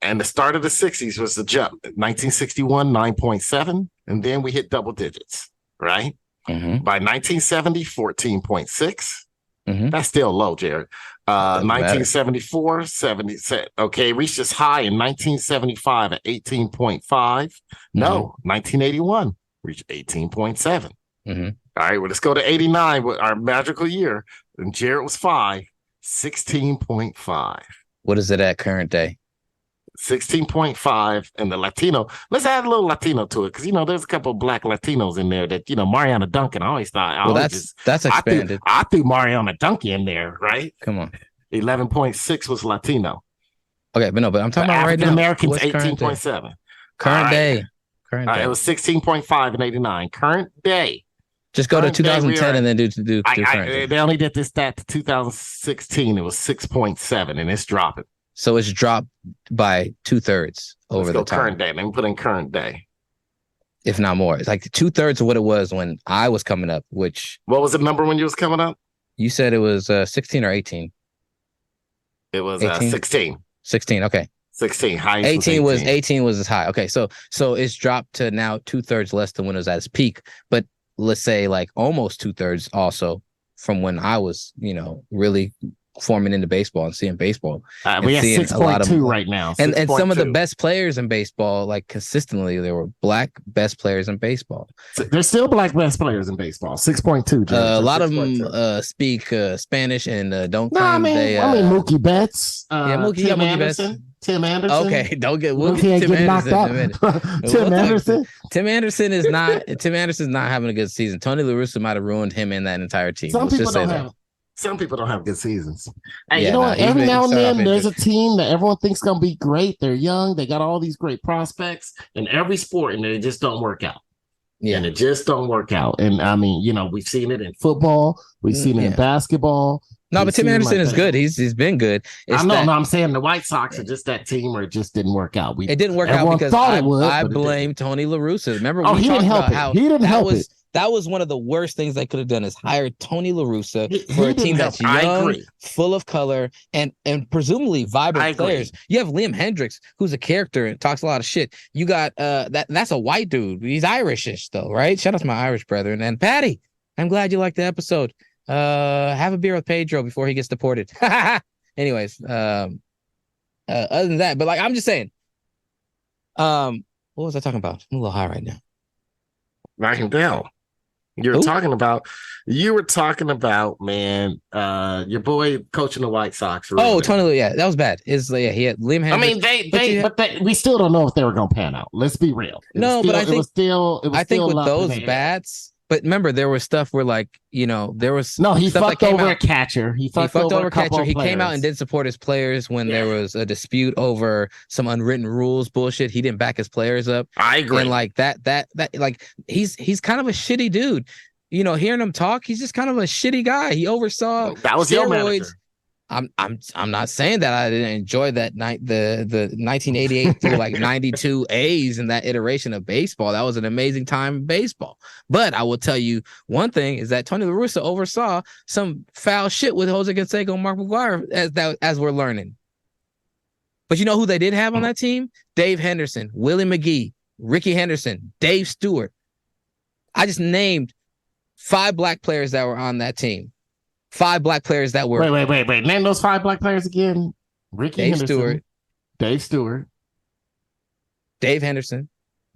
and the start of the 60s was the jump. 1961, 9.7, and then we hit double digits, right? Mm-hmm. By 1970, 14.6. Mm-hmm. That's still low, Jared. 1974, 70. Okay, reached its high in 1975 at 18.5. No, 1981 reached 18.7. Mm-hmm. All right, well, let's go to 89, our magical year. And Jared was 16.5. What is it at current day? 16.5, and the Latino. Let's add a little Latino to it, because there's a couple of black Latinos in there that Mariana Duncan. I always thought. Well, that's expanded. I threw Mariana Duncan in there, right? Come on. 11.6 was Latino. Okay, but I'm talking about right now. Americans 18.7. Current day. It was 16.5 in 89. Current day. Just go to 2010 and then do current. They only did this stat to 2016. It was 6.7, and it's dropping. So it's dropped by 2/3 over the time. Current day. Let me put in current day. If not more. It's like 2/3 of what it was when I was coming up, which... What was the number when you was coming up? You said it was 16 or 18? It was 16. 16, okay. 16. Highest 18 was as high. Okay, so it's dropped to now 2/3 less than when it was at its peak. But let's say like almost 2/3 also from when I was, really forming into baseball and seeing baseball. We have 6.2 right now. And some of the best players in baseball, like consistently, there were black best players in baseball. There's still black best players in baseball. 6.2. A lot of them speak Spanish and don't claim they. Mookie Betts. Mookie Betts. Tim Anderson. Okay, don't get Tim Anderson. Tim Anderson. Tim Anderson is not. Tim Anderson's not having a good season. Tony La Russa might have ruined him and that entire team. Some people don't have good seasons. Hey, yeah, every now and then there's a team that everyone thinks gonna be great. They're young. They got all these great prospects in every sport, and they just don't work out. Yeah, and it just don't work out. And I mean, we've seen it in football. We've seen it in basketball. No, but Tim Anderson is good. He's been good. I'm saying the White Sox are just that team where it just didn't work out. It didn't work out because I blame Tony La Russa. Remember, he didn't help it. He didn't help it. That was one of the worst things they could have done is hire Tony La Russa for a team that's young, full of color, and presumably vibrant players. You have Liam Hendricks, who's a character and talks a lot of shit. You got that's a white dude. He's Irishish though, right? Shout out to my Irish brethren. And Patty, I'm glad you liked the episode. Have a beer with Pedro before he gets deported. Anyways, other than that, but I'm just saying. What was I talking about? I'm a little high right now. I can tell. You were talking about, man, your boy coaching the White Sox. Oh, Tony, yeah, that was bad. He had Liam Hendricks. I mean, we still don't know if they were going to pan out. Let's be real. I think with those bats. But remember, there was stuff where, like, there was he stuff fucked over a catcher. He fucked over a catcher. He came out and didn't support his players when there was a dispute over some unwritten rules bullshit. He didn't back his players up. I agree. And like that, like he's kind of a shitty dude. Hearing him talk, he's just kind of a shitty guy. He oversaw that was steroids. Your manager. I'm not saying that I didn't enjoy that night the 1988 through like 92 A's in that iteration of baseball. That was an amazing time in baseball. But I will tell you one thing is that Tony La Russa oversaw some foul shit with Jose Canseco and Mark McGwire as we're learning. But you know who they did have on that team? Dave Henderson, Willie McGee, Ricky Henderson, Dave Stewart. I just named 5 black players that were on that team. 5 black players that were. Wait. Name those 5 black players again. Ricky Henderson. Dave Stewart. Dave Henderson.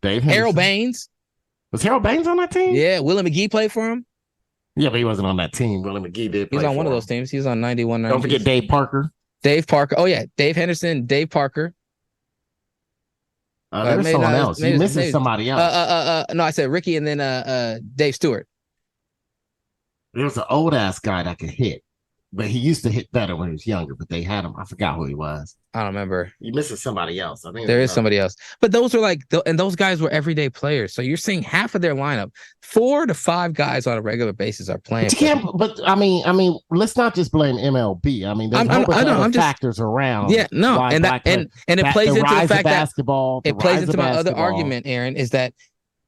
Harold Baines. Was Harold Baines on that team? Yeah. Willie McGee played for him. Yeah, but he wasn't on that team. Willie McGee did. He was on one of those teams. He was on 91. Don't forget Dave Parker. Oh, yeah. Dave Henderson, Dave Parker. There's someone else. You missing somebody else. No, I said Ricky and then Dave Stewart. There was an old ass guy that could hit, but he used to hit better when he was younger. But they had him. I forgot who he was. I don't remember. You missing somebody else. I think there is somebody else. But those are and those guys were everyday players. So you're seeing half of their lineup, 4 to 5 guys on a regular basis are playing. But you can't. But I mean, let's not just blame MLB. I mean, there's other factors around. Yeah, no, and it plays into the fact basketball. It plays into my other argument, Aaron, is that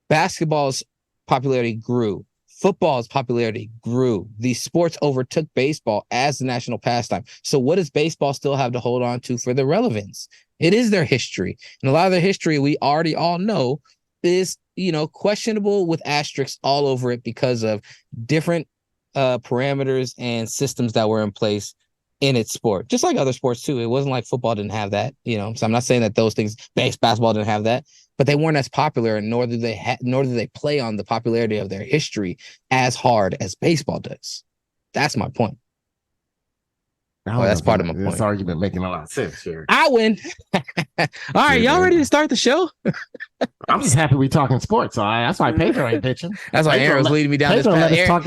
basketball's popularity grew. Football's popularity grew. These sports overtook baseball as the national pastime. So what does baseball still have to hold on to for their relevance? It is their history. And a lot of their history, we already all know, is, questionable with asterisks all over it because of different parameters and systems that were in place in its sport. Just like other sports, too. It wasn't like football didn't have that, So I'm not saying that those things, basketball didn't have that. But they weren't as popular, and nor did they play on the popularity of their history as hard as baseball does. That's my point. That's part of my point. This argument making a lot of sense here. I win. All right, y'all ready to start the show? I'm just happy we're talking sports. So that's why Patron ain't pitching. That's why Aaron was leading me down this path. Aaron's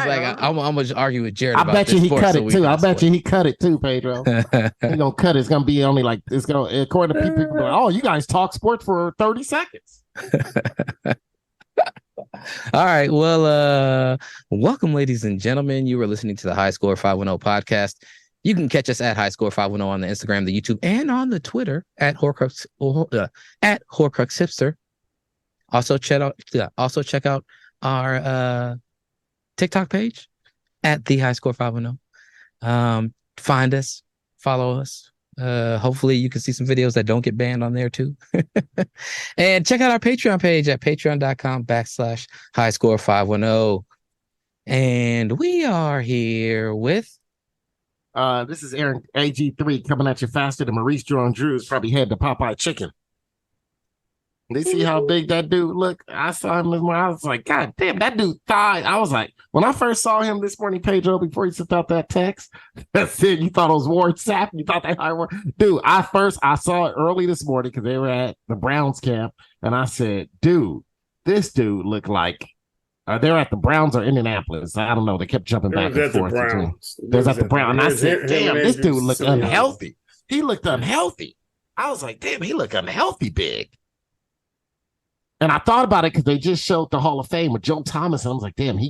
like, I'm gonna argue with Jared. I bet you he cut it too. I bet you he cut it too, Pedro. He's gonna cut it. It's gonna be only like it's gonna. According to people, like, oh, you guys talk sports for 30 seconds. All right. Well, welcome, ladies and gentlemen. You are listening to the High Score 510 podcast. You can catch us at High Score 510 on the Instagram, the YouTube, and on the Twitter at Horcrux Hipster. Also check out our TikTok page at the High Score 510. Find us, follow us. Hopefully you can see some videos that don't get banned on there too. And check out our Patreon page at patreon.com/High Score 510. And we are here with this is Aaron AG3 coming at you faster than Maurice Jones-Drew's probably had the Popeye chicken. They see how big that dude look. I saw him this morning. I was like, God damn, that dude thigh. I was like, when I first saw him this morning, Pedro, before he sent out that text that said you thought it was Ward Sapp, you thought they hired Ward. Dude, I saw it early this morning because they were at the Browns camp, and I said, dude, this dude looked like they're at the Browns or Indianapolis. I don't know. They kept jumping back and forth. There's at the Browns. And I said, damn, this dude looked unhealthy. He looked unhealthy. I was like, damn, he looked unhealthy big. And I thought about it because they just showed the Hall of Fame with Joe Thomas. And I was like, damn, he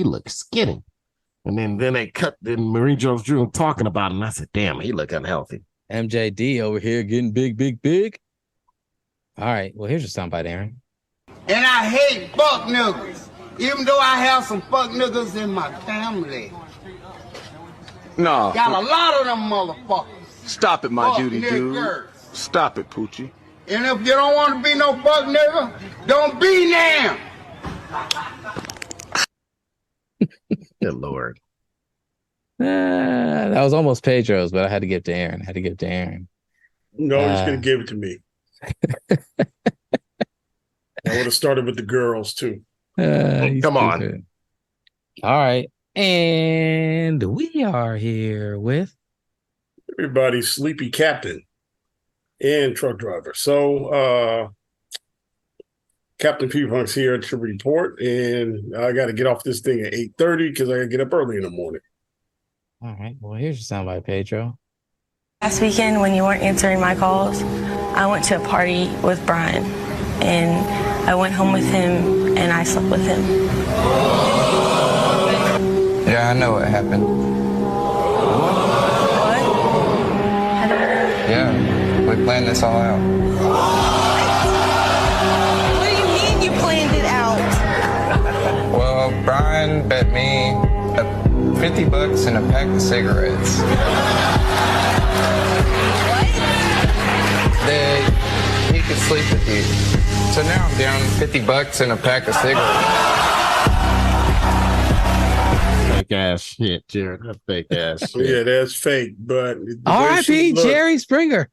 looked skinny. And then they cut Marie Jones-Drew talking about him. And I said, damn, he looked unhealthy. MJD over here getting big. All right. Well, here's your soundbite, Aaron. And I hate fuck niggas. Even though I have some fuck niggas in my family. No. Got a lot of them motherfuckers. Stop it, my fuck duty, dude. Stop it, Poochie. And if you don't want to be no fuck nigga, don't be now. Good Lord. That was almost Pedro's, but I had to give it to Aaron. No, he's going to give it to me. I would have started with the girls too. Come on. Stupid. All right. And we are here with Everybody's sleepy captain and truck driver. So Captain P-Punk's here to report, and I got to get off this thing at 8:30 because I got to get up early in the morning. All right. Well, here's your soundbite, Pedro. Last weekend, when you weren't answering my calls, I went to a party with Brian, and I went home with him, and I slept with him. Yeah, I know what happened. What? Yeah, we planned this all out. What do you mean you planned it out? Well, Brian bet me $50 and a pack of cigarettes. What? That he could sleep with you. So now I'm down $50 and a pack of cigarettes. Fake ass shit, Jared. That's fake ass shit. Yeah, that's fake. But R.I.P. Jerry Springer.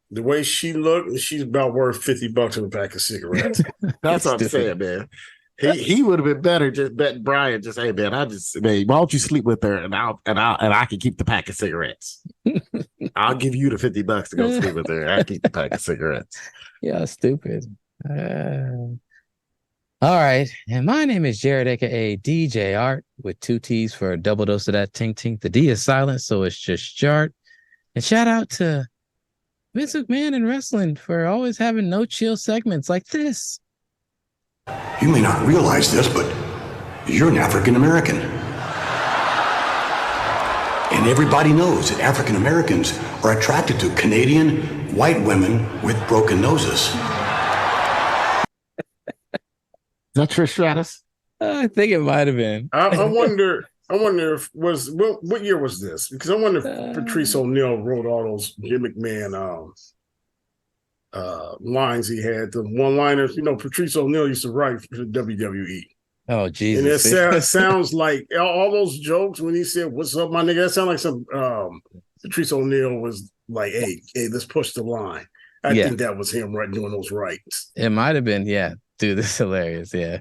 The way she looked, she's about worth $50 in a pack of cigarettes. That's what I'm saying, man. He would have been better just betting Brian. Just, hey man, why don't you sleep with her and I can keep the pack of cigarettes. I'll give you the $50 to go sleep with her. I keep the pack of cigarettes. Yeah, stupid. All right. And my name is Jared, aka DJarTT, with 2 T's for a double dose of that tink tink. The D is silent, so it's just Jart. And shout out to Vince McMahon in wrestling for always having no chill segments like this. You may not realize this, but you're an African American. And everybody knows that African Americans are attracted to Canadian white women with broken noses. Is that Trish Stratus? I think it might have been. I wonder if what year was this? Because I wonder if Patrice O'Neal wrote all those Jim McMahon lines he had, the one-liners. You know, Patrice O'Neal used to write for the WWE. Oh, Jesus. And it sounds like all those jokes when he said, "What's up, my nigga?" That sounds like some Patrice O'Neal was like, hey, let's push the line. I think that was him doing those rights. It might have been, yeah. Dude, this is hilarious, yeah.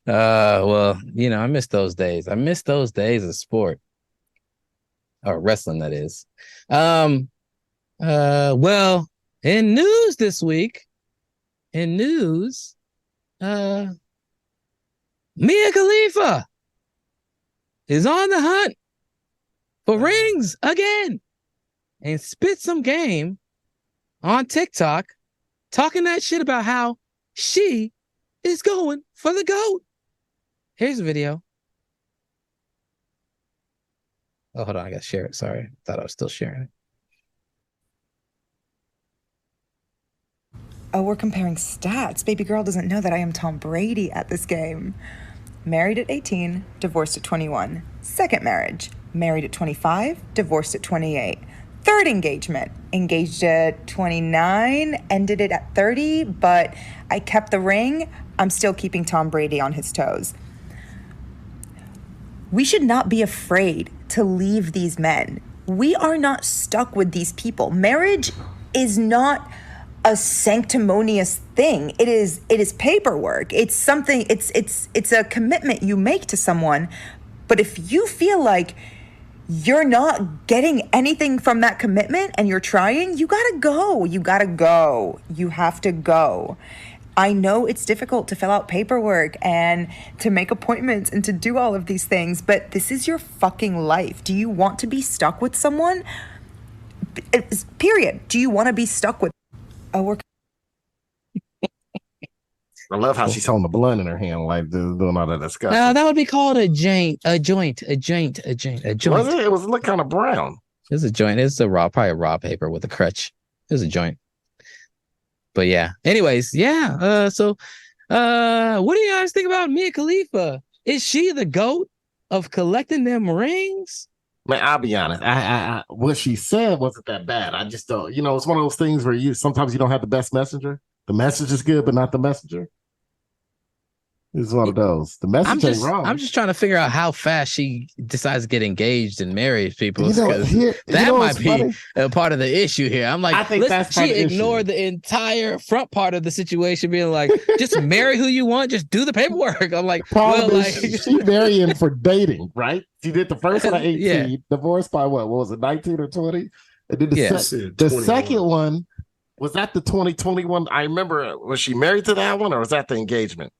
Well, you know, I miss those days. I miss those days of sport. Or wrestling, that is. Well, in news this week, Mia Khalifa is on the hunt for rings again and spit some game on TikTok talking that shit about how she is going for the GOAT. Here's a video. Oh, hold on. I got to share it. Sorry. Thought I was still sharing it. Oh, we're comparing stats. Baby girl doesn't know that I am Tom Brady at this game. Married at 18, divorced at 21. Second marriage, married at 25, divorced at 28. Third engagement, engaged at 29, ended it at 30, but I kept the ring. I'm still keeping Tom Brady on his toes. We should not be afraid to leave these men. We are not stuck with these people. Marriage is not a sanctimonious thing. It is paperwork. It's something, it's a commitment you make to someone. But if you feel like you're not getting anything from that commitment and you're trying, you gotta go. You gotta go. You have to go. I know it's difficult to fill out paperwork and to make appointments and to do all of these things, but this is your fucking life. Do you want to be stuck with someone? Period. Do you want to be stuck with? Oh, I love how she's holding the blunt in her hand, like doing all that discussion. No, that would be called a joint. Was it? It was look kind of brown. It's a joint. It's probably a raw paper with a crutch. It was a joint. But yeah. Anyways, yeah. So, what do you guys think about Mia Khalifa? Is she the GOAT of collecting them rings? Man, I'll be honest. I what she said wasn't that bad. I just don't. You know, it's one of those things where sometimes you don't have the best messenger. The message is good, but not the messenger. It's one of those. The message ain't wrong. I'm just trying to figure out how fast she decides to get engaged and marry people. That might be a part of the issue here. I'm like, I think that's she ignored the entire front part of the situation, being like, just marry who you want, just do the paperwork. I'm like, she marrying for dating, right? She did the first one at 18, divorced by what was it, 19 or 20? And then the second one, was that the 2021? I remember, was she married to that one, or was that the engagement?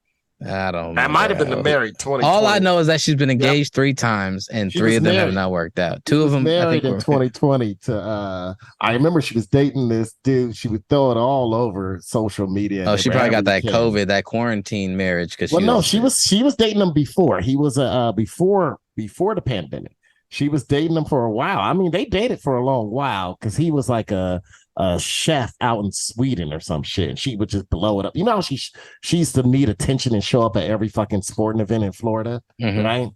I don't know. That might have been the married 2020. All I know is that she's been engaged 3 times, and 3 of them have not worked out. 2 of them married in 2020 to I remember she was dating this dude. She would throw it all over social media. Oh, she probably got that COVID, that quarantine marriage. She was dating him before. He was before the pandemic. She was dating him for a while. I mean, they dated for a long while because he was like a chef out in Sweden or some shit, and she would just blow it up. You know how she used to need attention and show up at every fucking sporting event in Florida, right?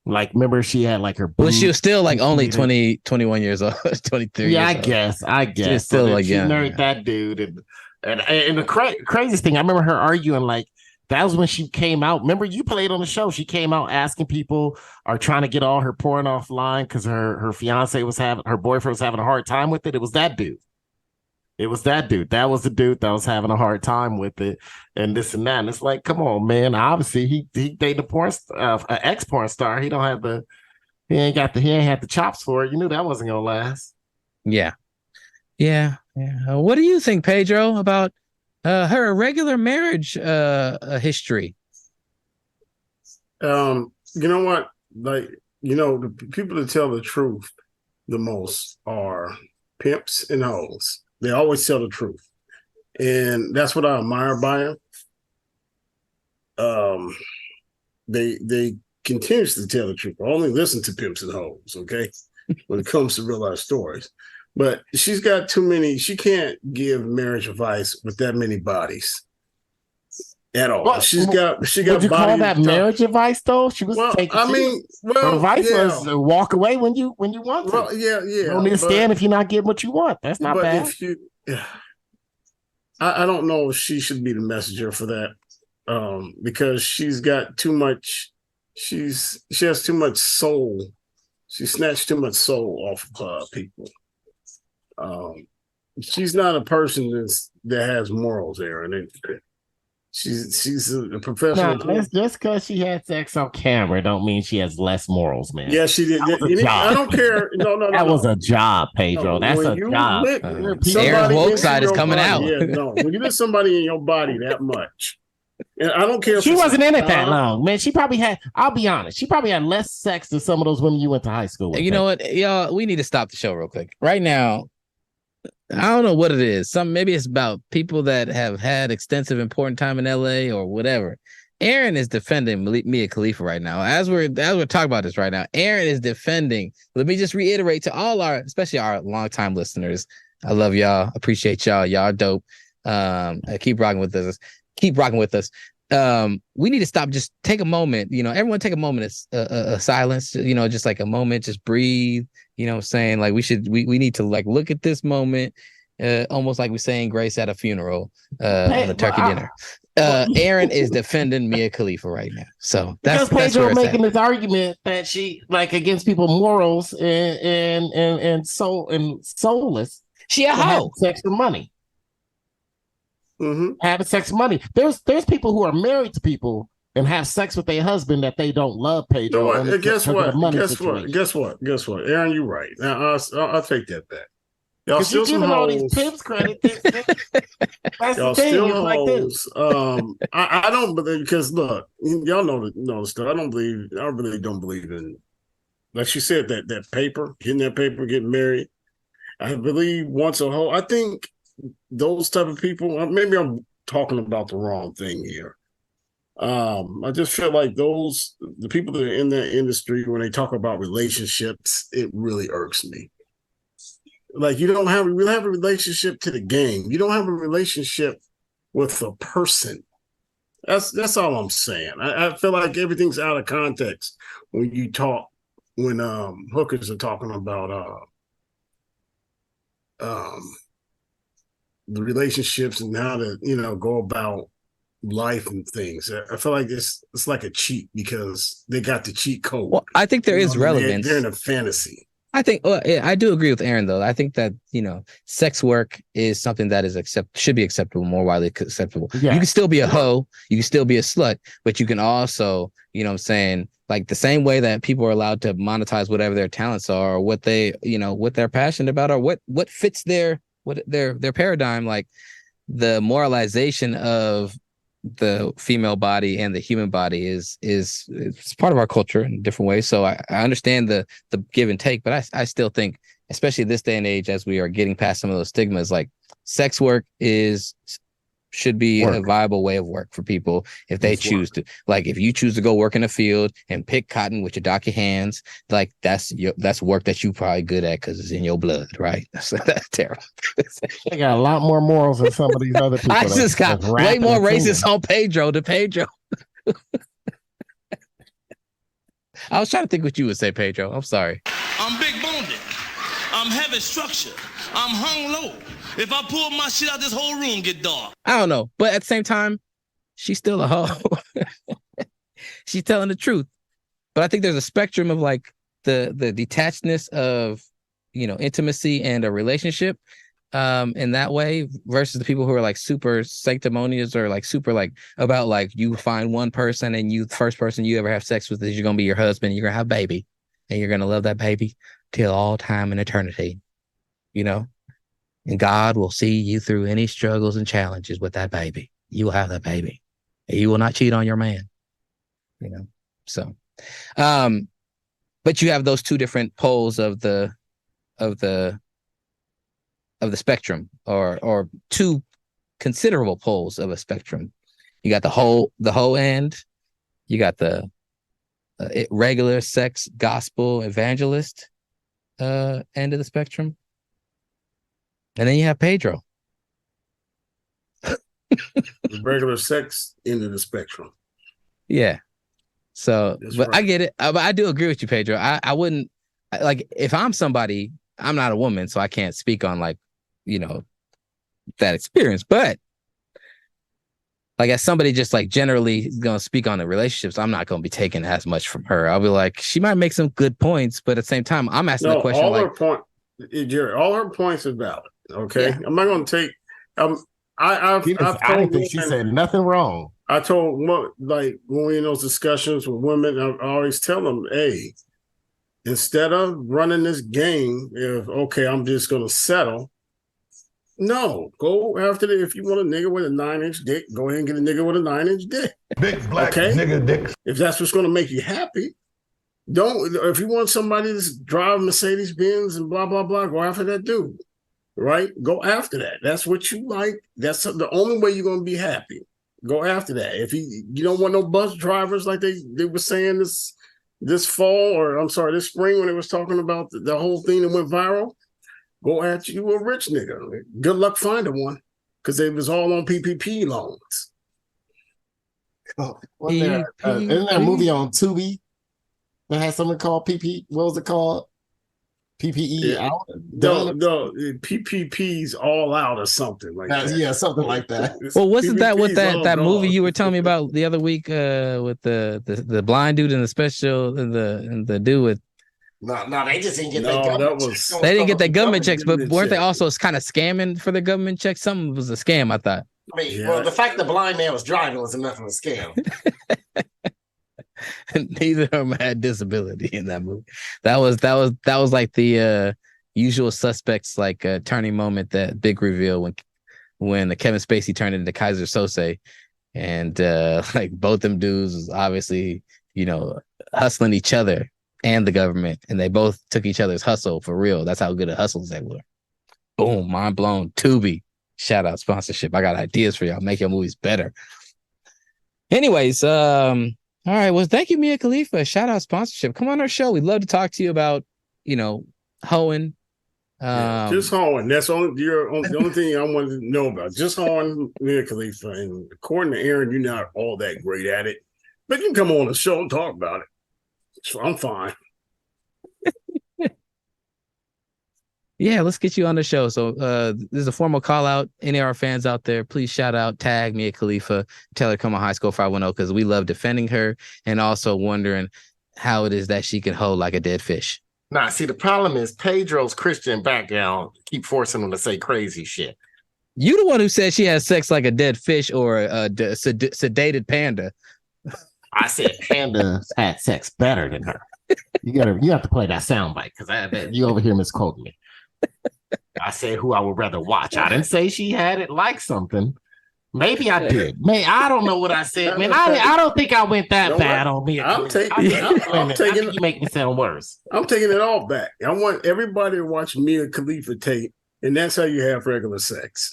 Like, remember she had like her. Well, she was still like only 21 years old, 23. Yeah, years I guess. She was still like she married that dude, and the craziest thing, I remember her arguing like. That was when she came out. Remember, you played on the show. She came out asking people are trying to get all her porn offline because her fiance her boyfriend was having a hard time with it. It was that dude. That was the dude that was having a hard time with it, and this and that. And it's like, come on, man. Obviously, he dated an ex porn star. He ain't had the chops for it. You knew that wasn't gonna last. Yeah. What do you think, Pedro, about her irregular marriage history? You know what? Like, the people that tell the truth the most are pimps and hoes. They always tell the truth. And that's what I admire by them. They continuously tell the truth. I only listen to pimps and hoes, okay? When it comes to real life stories. But she's got too many. She can't give marriage advice with that many bodies at all. Would you call that marriage advice though? She was taking. Her advice was walk away when you want to. Well, yeah. You don't need to stand if you're not getting what you want. That's not bad. I don't know if she should be the messenger for that, because she's got too much. She has too much soul. She snatched too much soul off of people. She's not a person that has morals there, and she's a professional. Just because she had sex on camera don't mean she has less morals, man. Yeah, she did. I don't care. No. That was a job, Pedro. That's a job. Aaron's woke side is coming out. Yeah, no. When you let somebody in your body that much, and I don't care. She wasn't in it that long, man. She probably had. I'll be honest. She probably had less sex than some of those women you went to high school with. You know what, y'all? We need to stop the show real quick right now. I don't know what it is. Maybe it's about people that have had extensive important time in LA or whatever. Aaron is defending Mia Khalifa right now. As we're talking about this right now, Aaron is defending. Let me just reiterate to all especially our longtime listeners. I love y'all. Appreciate y'all. Y'all are dope. Keep rocking with us. We need to stop. Just take a moment. Everyone take a moment of silence. Just like a moment. Just breathe. Saying like we need to like look at this moment, almost like we're saying grace at a funeral, on the turkey dinner. Aaron is defending Mia Khalifa right now, so that's Pedro making this argument that she like against people morals and soulless. She a hoe. Sex for money. Having sex for money. There's people who are married to people and have sex with their husband that they don't love, Pedro. Guess what? Aaron, you're right. Now I'll take that back. Y'all still some all hoes. these pimps credit. That's Y'all the thing. still It's like hoes. I don't believe, because look, y'all know the stuff. I really don't believe in, like she said, that paper, getting married. I believe once a hoe. I think those type of people. Maybe I'm talking about the wrong thing here. I just feel like the people that are in that industry, when they talk about relationships, it really irks me. Like, you don't have a relationship to the game. You don't have a relationship with a person. That's all I'm saying. I feel like everything's out of context when hookers are talking about the relationships and how to go about life and things. I feel like it's like a cheat because they got the cheat code. Well, I think there is relevance. They're in a fantasy. I think I do agree with Aaron though. I think that sex work is something that is should be acceptable, more widely acceptable. Yeah. You can still be a hoe, you can still be a slut, but you can also, what I'm saying, like the same way that people are allowed to monetize whatever their talents are, or what they, what they're passionate about, or what fits their paradigm. Like the moralization of the female body and the human body is part of our culture in different ways. So I understand the give and take, but I still think, especially this day and age, as we are getting past some of those stigmas, like sex work should be a viable way of work for people if they choose to. Like if you choose to go work in a field and pick cotton with your docky hands, like that's work that you probably good at because it's in your blood, right? So that's terrible. They got a lot more morals than some of these other people. I just got way more racist on Pedro than Pedro. I was trying to think what you would say, Pedro. I'm sorry. I'm big boned. I'm heavy structure. I'm hung low. If I pull my shit out, this whole room get dark. I don't know, but at the same time, she's still a hoe. She's telling the truth. But I think there's a spectrum of like the detachedness of intimacy and a relationship in that way versus the people who are like super sanctimonious or like super like about like you find one person and the first person you ever have sex with is you're gonna be your husband and you're gonna have a baby and you're gonna love that baby till all time and eternity, and God will see you through any struggles and challenges with that baby. You will have that baby. You will not cheat on your man. So, but you have those two different poles of the spectrum, or two considerable poles of a spectrum. You got the whole end. You got the regular sex gospel evangelist end of the spectrum. And then you have Pedro. The regular sex end of the spectrum. Yeah. So, That's but right. I get it. But I do agree with you, Pedro. I wouldn't like if I'm somebody. I'm not a woman, so I can't speak on like that experience. But like as somebody just like generally gonna speak on the relationships, I'm not gonna be taking as much from her. I'll be like, she might make some good points, but at the same time, I'm asking the question like, all her points are valid. Okay, yeah. I'm not going to take. I didn't think she said nothing wrong. I told like when we're in those discussions with women, I always tell them, hey, instead of running this game, I'm just going to settle. No, go after it. If you want a nigga with a 9-inch dick, go ahead and get a nigga with a 9-inch dick. Big black nigga dick. If that's what's going to make you happy. If you want somebody to drive Mercedes Benz and blah blah blah, go after that dude, right? Go after that. That's what you like. That's the only way you're gonna be happy. Go after that. If you don't want no bus drivers like they were saying this fall, or I'm sorry, this spring when they was talking about the whole thing that went viral, go after you a rich nigga. Good luck finding one, because it was all on PPP loans. Oh, isn't that a movie on Tubi? That has something called PP. What was it called? PPE out? No, PPP's all out or something like that. Yeah, something like that. Well, wasn't that what that movie you were telling me about the other week with the blind dude and the special and the dude with? No, they just didn't get their government checks. They didn't get their government checks, but weren't they also kind of scamming for the government checks? Something was a scam, I thought. I mean, well, the fact the blind man was driving was enough of a scam. Neither of them had disability in that movie. That was like the Usual Suspects like turning moment, that big reveal when the Kevin Spacey turned into Kaiser Sose, and like both them dudes was obviously hustling each other and the government, and they both took each other's hustle for real. That's how good of hustles they were. Boom, mind blown. Tubi, shout out sponsorship. I got ideas for y'all. Make your movies better. Anyways, all right. Well, thank you, Mia Khalifa. Shout out sponsorship. Come on our show. We'd love to talk to you about, hoeing. Just hoeing. That's the only thing I wanted to know about. Just hoeing, Mia Khalifa. And according to Aaron, you're not all that great at it. But you can come on the show and talk about it. So I'm fine. Yeah, let's get you on the show. So this is a formal call out. Any of our fans out there, please shout out, tag me at Khalifa, tell her to come on High School 510 because we love defending her and also wondering how it is that she can hold like a dead fish. Nah, see, the problem is Pedro's Christian background keep forcing him to say crazy shit. You the one who said she has sex like a dead fish or a sedated panda. I said Panda had sex better than her. You have to play that soundbite because you over here misquoting me. I said who I would rather watch. I didn't say she had it like something. Maybe I did. Man, I don't know what I said. Man, I don't think I went that bad on me. I'm taking you make me sound worse. I'm taking it all back. I want everybody to watch Mia Khalifa tape, and that's how you have regular sex.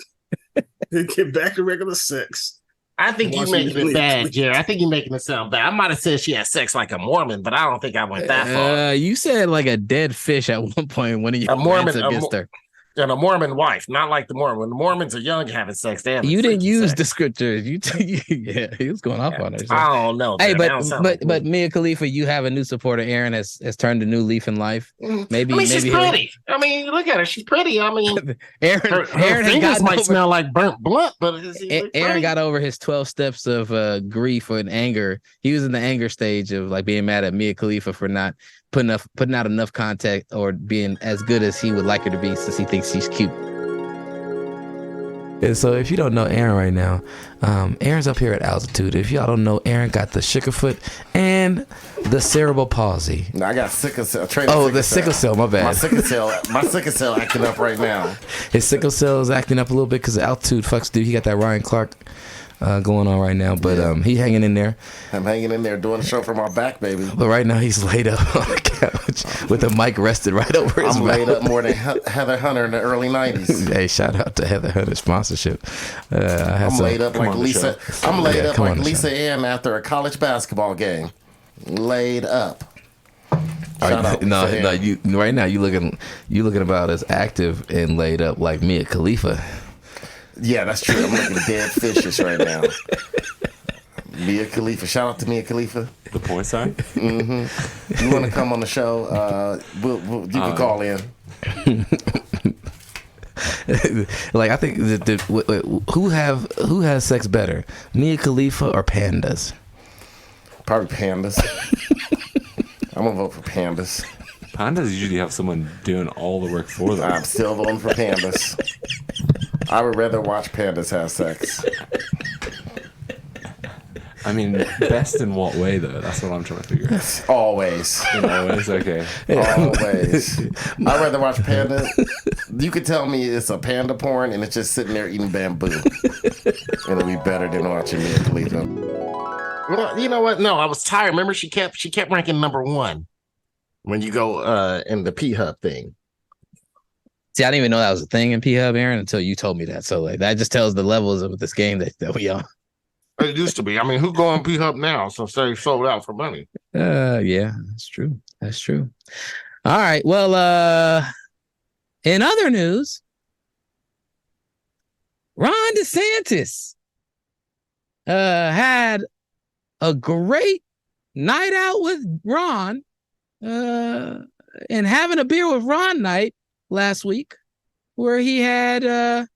Get back to regular sex. I think you making it bad, Jerry. I think you're making it sound bad. I might have said she had sex like a Mormon, but I don't think I went that far. You said like a dead fish at one point when you rants against her. And a Mormon wife, not like the Mormon. When the Mormons are young having sex, they have. You didn't use the scriptures. Yeah, he was going off on her. So. I don't know. Hey, but Mia Khalifa, you have a new supporter. Aaron has turned a new leaf in life. Maybe she's pretty. I mean, look at her. She's pretty. I mean, Aaron fingers might smell like burnt blunt, but Aaron got over his 12 steps of grief and anger. He was in the anger stage of like being mad at Mia Khalifa for not putting out enough content or being as good as he would like her to be since he thinks she's cute. And so if you don't know Aaron right now, Aaron's up here at altitude. If y'all don't know, Aaron got the sugarfoot and the cerebral palsy. No, I got sickle cell. The sickle cell, my bad. My sickle cell acting up right now. His sickle cell is acting up a little bit because the altitude fucks dude. He got that Ryan Clark going on right now, but he hanging in there. I'm hanging in there doing a show for my back, baby. But right now he's laid up on the couch with the mic rested right over his mouth. I'm laid up more than Heather Hunter in the early 90s. Hey, shout out to Heather Hunter sponsorship. I'm laid up like Lisa. I'm laid up like Lisa Ann after a college basketball game. Laid up. No, you right now you looking about as active and laid up like Mia Khalifa. Yeah, that's true. I'm looking dead fishes right now. Mia Khalifa. Shout out to Mia Khalifa. The porn star? Mm-hmm. You want to come on the show? You can call in. Like I think who has sex better, Mia Khalifa or pandas? Probably pandas. I'm gonna vote for pandas. Pandas usually have someone doing all the work for them. I'm still voting for pandas. I would rather watch pandas have sex. I mean, best in what way, though? That's what I'm trying to figure out. Always. Always? Okay. Always. I'd rather watch panda. You could tell me it's a panda porn and it's just sitting there eating bamboo. It'll be better than watching Mia Khalifa. Well, you know what? No, I was tired. Remember, she kept ranking number 1 when you go in the P-Hub thing. See, I didn't even know that was a thing in P-Hub, Aaron, until you told me that. So like that just tells the levels of this game that we on. It used to be. I mean, who go on P-Hub now? So they sold out for money. Yeah, that's true. That's true. All right. Well, in other news, Ron DeSantis had a great night out with Ron and having a beer with Ron night last week, where he had 30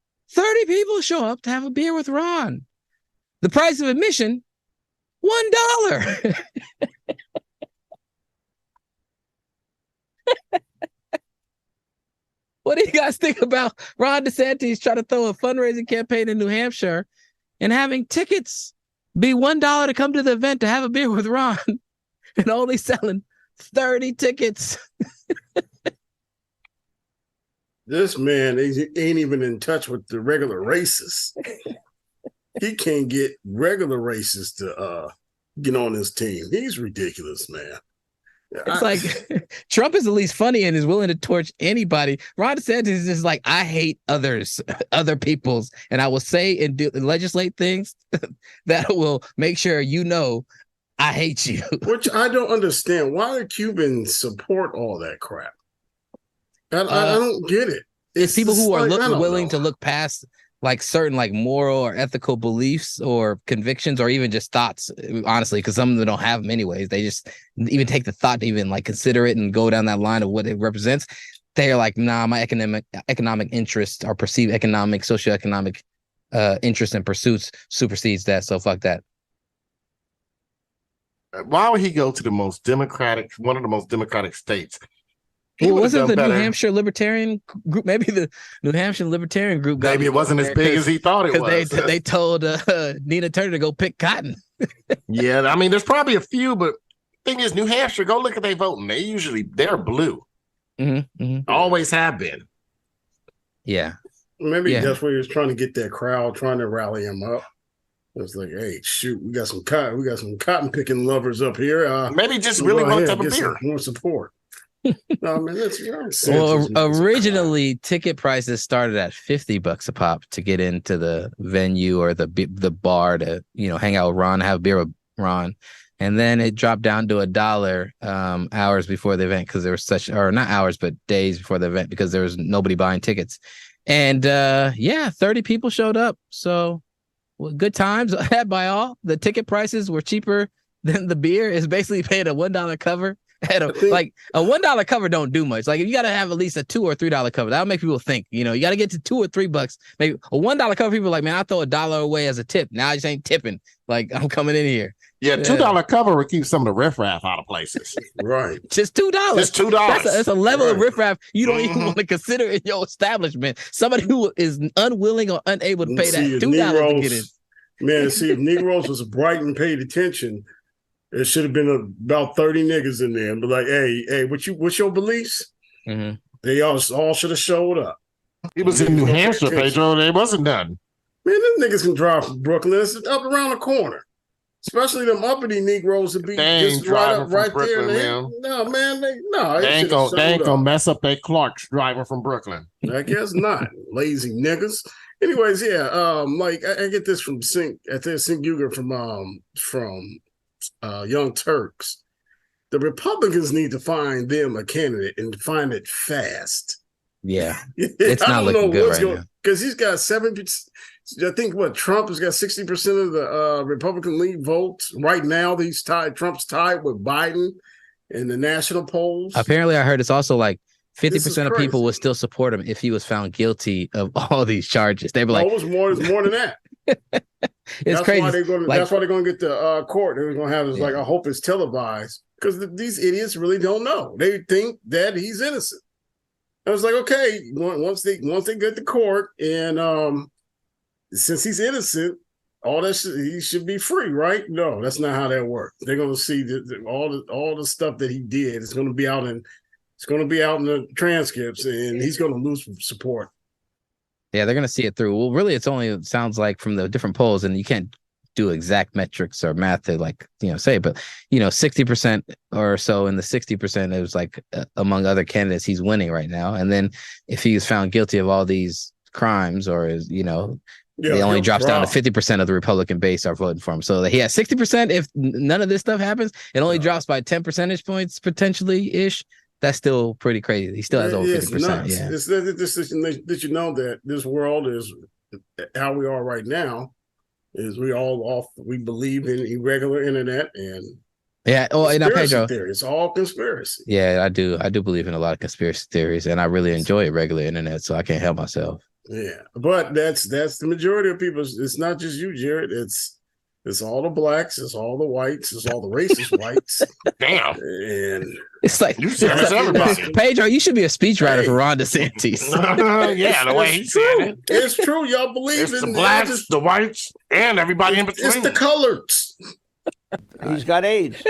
people show up to have a beer with Ron. The price of admission, $1. What do you guys think about Ron DeSantis trying to throw a fundraising campaign in New Hampshire and having tickets be $1 to come to the event to have a beer with Ron and only selling 30 tickets? This man ain't even in touch with the regular racists. He can't get regular racists to get on his team. He's ridiculous, man. It's like Trump is at least funny and is willing to torch anybody. Ron DeSantis is just like, I hate other people's, and I will say and do legislate things that will make sure you know I hate you. Which I don't understand. Why do Cubans support all that crap? I don't get it. It's people who are willing to look past like certain like moral or ethical beliefs or convictions or even just thoughts, honestly, because some of them don't have them anyways. They just even take the thought to even like consider it and go down that line of what it represents. they're like, nah, my economic interests or perceived socioeconomic interests and pursuits supersedes that. So fuck that. Why would he go to one of the most democratic states? Well, wasn't the New Hampshire Libertarian group? Maybe the New Hampshire Libertarian group. Maybe it wasn't as big as he thought it was. They told Nina Turner to go pick cotton. Yeah, I mean, there's probably a few, but the thing is, New Hampshire, go look at their voting. They're blue. Always have been. Yeah. Maybe that's where he was trying to get that crowd, trying to rally him up. It was like, hey, shoot, we got some cotton picking lovers up here. Maybe just really want to have a beer. More support. No, man, that's well, originally ticket prices started at $50 a pop to get into the venue or the bar to, hang out with Ron, have a beer with Ron. And then it dropped down to $1 hours before the event because there was not hours, but days before the event because there was nobody buying tickets. And 30 people showed up. So good times had by all. The ticket prices were cheaper than the beer. It's basically paying a $1 cover. Like a $1 cover don't do much. Like if you got to have at least a $2 or $3 cover, that'll make people think. You got to get to $2 or $3. Maybe a $1 cover. People are like, man, I throw $1 away as a tip. Now I just ain't tipping. Like I'm coming in here. Yeah, $2 cover will keep some of the riffraff out of places. Right. Just $2. Just $2. That's a level of riffraff you don't even want to consider in your establishment. Somebody who is unwilling or unable to pay that $2 to get in. Man, see, if Negroes was bright and paid attention, there should have been about 30 niggas in there and be like, hey, what's your beliefs? Mm-hmm. They all should have showed up. It was in New Hampshire, Pedro. They wasn't done. Man, them niggas can drive from Brooklyn. It's up around the corner. Especially them uppity Negroes to be just right there. No, man, they ain't gonna mess up their Clarks driving from Brooklyn. I guess not. Lazy niggas. Anyways, I get this from Sink Uger from Young Turks. The Republicans need to find them a candidate and find it fast. Yeah, it's not looking good right now because he's got 7%. I think Trump has got 60% of the Republican league votes right now. Trump's tied with Biden in the national polls. Apparently, I heard it's also like 50% of people would still support him if he was found guilty of all these charges. They'd be like, it's more than that. It's crazy. That's why they're going to get the court. They're going to have this I hope it's televised because these idiots really don't know. They think that he's innocent. I was like, okay, once they get to court and since he's innocent, he should be free, right? No, that's not how that works. They're going to see all the stuff that he did. It's going to be out in the transcripts, and he's going to lose support. Yeah, they're going to see it through. Well, really, it sounds like from the different polls, and you can't do exact metrics or math to say, but 60% or so in the 60%, it was like among other candidates, he's winning right now. And then if he is found guilty of all these crimes or is, it only drops down to 50% of the Republican base are voting for him. So he has 60%. If none of this stuff happens, it only drops by 10 percentage points potentially ish. That's still pretty crazy. He still has over 50%. Yeah. It's that you know that this world is how we are right now. Is we believe in irregular internet and Pedro, theory. It's all conspiracy. Yeah, I do believe in a lot of conspiracy theories, and I really enjoy regular internet, so I can't help myself. Yeah, but that's the majority of people. It's not just you, Jared. It's all the blacks. It's all the whites. It's all the racist whites. Damn. And it's like everybody. Pedro, you should be a speechwriter for Ron DeSantis. Yeah, the way he's saying it. It's true. Y'all believe it's the blacks, the whites, and everybody in between. It's the coloreds. He's got AIDS.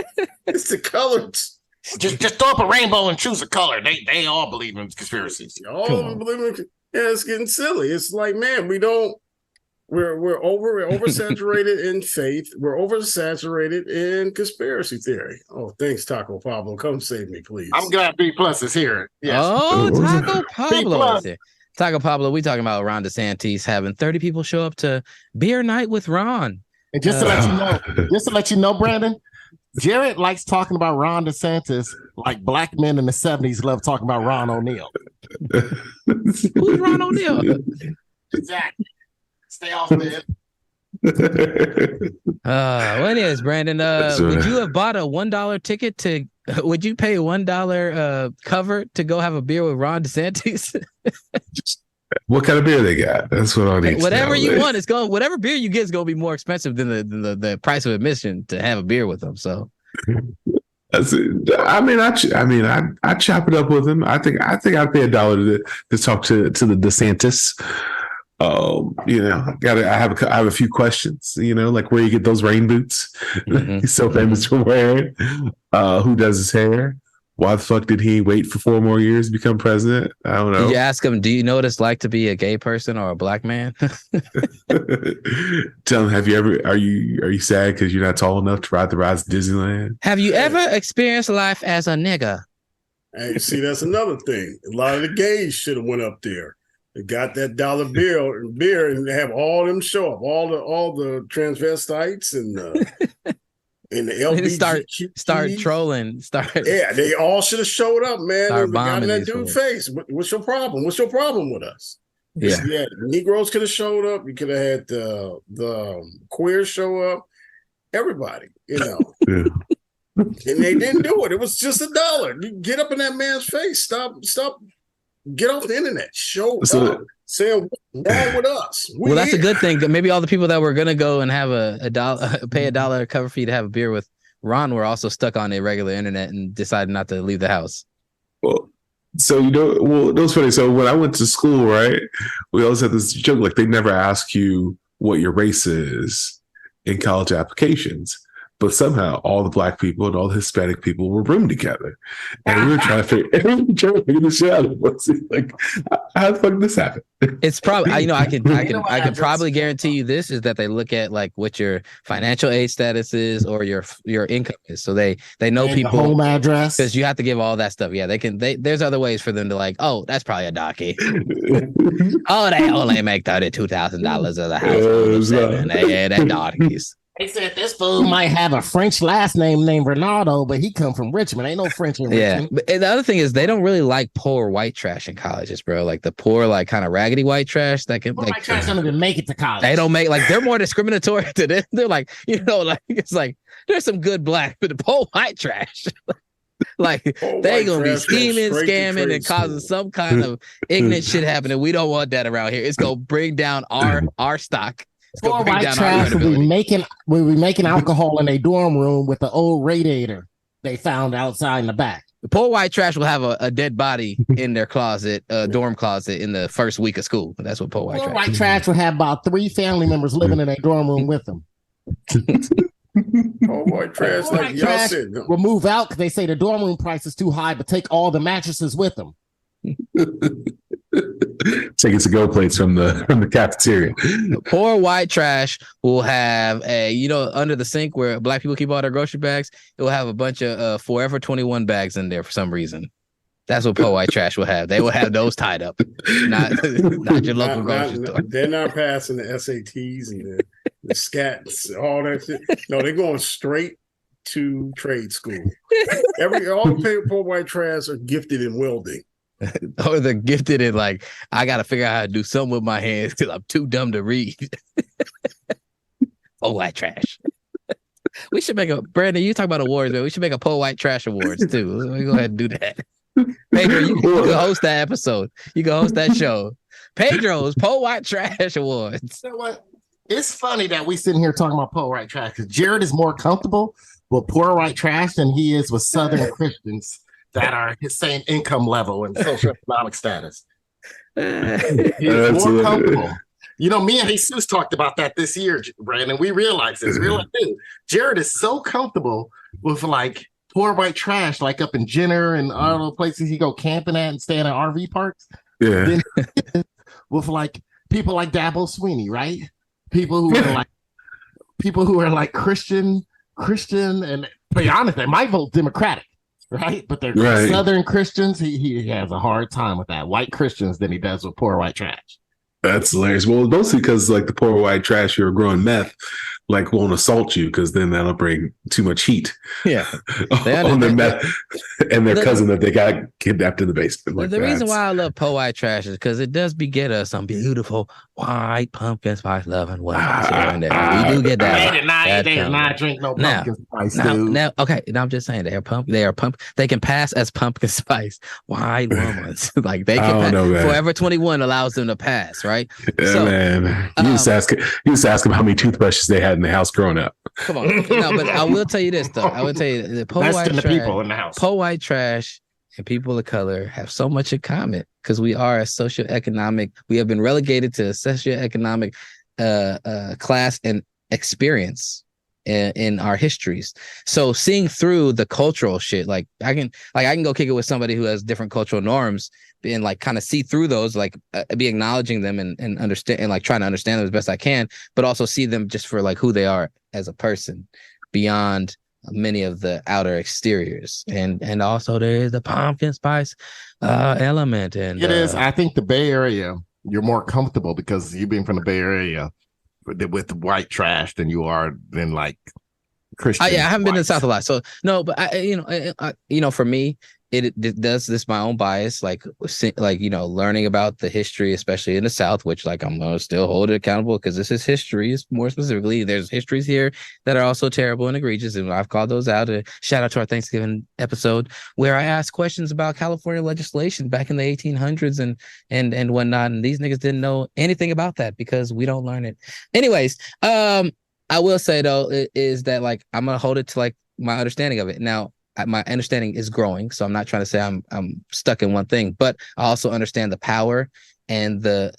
It's the coloreds. Just throw up a rainbow and choose a color. They all believe in conspiracies. All believe in. Yeah, it's getting silly. It's like, man, we're oversaturated in faith. We're oversaturated in conspiracy theory. Oh, thanks, Taco Pablo. Come save me, please. I'm glad B+ is here. Yes. Oh, Taco Pablo is here. Taco Pablo, we talking about Ron DeSantis having 30 people show up to beer night with Ron. And just to let you know, Brandon, Jared likes talking about Ron DeSantis like black men in the 70s love talking about Ron O'Neal. Who's Ron O'Neal? Exactly. Stay off there. Anyways, Brandon, would you have bought a $1 ticket to Would you pay $1 cover to go have a beer with Ron DeSantis? What kind of beer they got? That's what I need. Whatever you want, it's going. Whatever beer you get is going to be more expensive than the price of admission to have a beer with them. So, that's it. I chop it up with him. I think I'd pay $1 to talk to the DeSantis. I have a few questions. Like where you get those rain boots he's so famous for wearing. Who does his hair? Why the fuck did he wait for 4 more years to become president? I don't know. Did you ask him, do you know what it's like to be a gay person or a black man? Tell him, are you sad because you're not tall enough to ride the rides at Disneyland? Have you ever experienced life as a nigga? Hey, see, that's another thing. A lot of the gays should have went up there. They got that $1 beer and they have all them show up, all the transvestites and the LGBTQ. Start trolling. Yeah, they all should have showed up, man. Start They got in bombing that these dude's fools. face. What's your problem? What's your problem with us? Yeah. Negroes could have showed up. You could have had the queers show up. Everybody, Yeah. And they didn't do it. It was just $1. You get up in that man's face. Stop. Get off the internet. Show up. Saying what's wrong with us. Well, that's a good thing. Maybe all the people that were gonna go and have a $1, pay $1 cover fee to have a beer with Ron were also stuck on the regular internet and decided not to leave the house. Well, so that was funny. So when I went to school, right, we always had this joke like they never ask you what your race is in college applications. But somehow all the black people and all the Hispanic people were roomed together. And we were trying to figure this shit out. Like, how the fuck did this happen? It's probably, I can probably guarantee you this is that they look at like what your financial aid status is or your income is. So they know people, the home address, because you have to give all that stuff. Yeah, there's other ways for them to like, oh, that's probably a donkey. Oh, they only make $32,000 as a household. They're donkeys. They said this fool might have a French last name named Ronaldo, but he come from Richmond. Ain't no French in Richmond. But the other thing is they don't really like poor white trash in colleges, bro. Like the poor, like kind of raggedy white trash that can white trash don't even make it to college. They don't make they're more discriminatory to them. They're like, like it's like there's some good black, but the poor white trash. Like they gonna be scheming, scamming, and causing some kind of ignorant shit happening. We don't want that around here. It's gonna bring down our stock. Poor white trash will be making alcohol in a dorm room with the old radiator they found outside in the back. The poor white trash will have a dead body in their closet, dorm closet, in the first week of school. That's what poor white trash. White trash will have about 3 family members living in a dorm room with them. White trash, like y'all said, will move out because they say the dorm room price is too high, but take all the mattresses with them. Taking to-go plates from the cafeteria. Poor white trash will have under the sink where black people keep all their grocery bags, it will have a bunch of Forever 21 bags in there for some reason. That's what poor white trash will have. They will have those tied up, not your local grocery store. They're not passing the SATs and the scats, all that shit. No, they're going straight to trade school. All the poor white trash are gifted in welding. Or they're gifted in like, I got to figure out how to do something with my hands because I'm too dumb to read. Oh, white trash. We should make Brandon, you talk about awards, man. We should make a poor white trash awards too. Let me go ahead and do that. Pedro, you can host that episode. You can host that show. Pedro's Poor White Trash Awards. You know what? It's funny that we sitting here talking about poor white trash because Jared is more comfortable with poor white trash than he is with Southern Christians that are his same income level and socioeconomic status. He's more comfortable. Me and Jesus talked about that this year, Brandon. We realized this. We're like, dude, Jared is so comfortable with like poor white trash, like up in Jenner and all the places he go camping at and staying at RV parks. Yeah. With like people like Dabo Sweeney, right? People who are like Christian, and to be honest, they might vote Democratic. Right, but they're Southern Christians. He has a hard time with that. White Christians than he does with poor white trash. That's hilarious. Well, mostly because like the poor white trash who are growing meth, like won't assault you because then that'll bring too much heat. Yeah, on and their cousin that they got kidnapped in the basement. Like the reason why I love white trash is because it does beget us some beautiful white pumpkin spice loving women. We do get that. They did not drink no pumpkin spice, dude. Now, okay, now I'm just saying they can pass as pumpkin spice white women. Like they can pass. Forever 21 allows them to pass, right? Yeah, so, man. You used to ask them how many toothbrushes they had in the house growing up. Come on. No, but I will tell you this though. I will tell you the people in the house. White trash and people of color have so much in common because we are a socioeconomic. We have been relegated to a socioeconomic class and experience in our histories. So seeing through the cultural shit, like I can go kick it with somebody who has different cultural norms and like kind of see through those, like be acknowledging them and understand and like trying to understand them as best I can, but also see them just for like who they are as a person beyond many of the outer exteriors. And also there is the pumpkin spice element. And it is. I think the Bay Area, you're more comfortable because you being from the Bay Area with white trash than you are than like Christian. I haven't been in the South a lot, so no. But I for me, it does this my own bias, like learning about the history, especially in the South, which like I'm gonna still hold it accountable because this is history. More specifically, there's histories here that are also terrible and egregious, and I've called those out. Shout out to our Thanksgiving episode where I asked questions about California legislation back in the 1800s and whatnot, and these niggas didn't know anything about that because we don't learn it. Anyways, I will say though is that like I'm gonna hold it to like my understanding of it now. My understanding is growing, so I'm not trying to say I'm stuck in one thing, but I also understand the power and the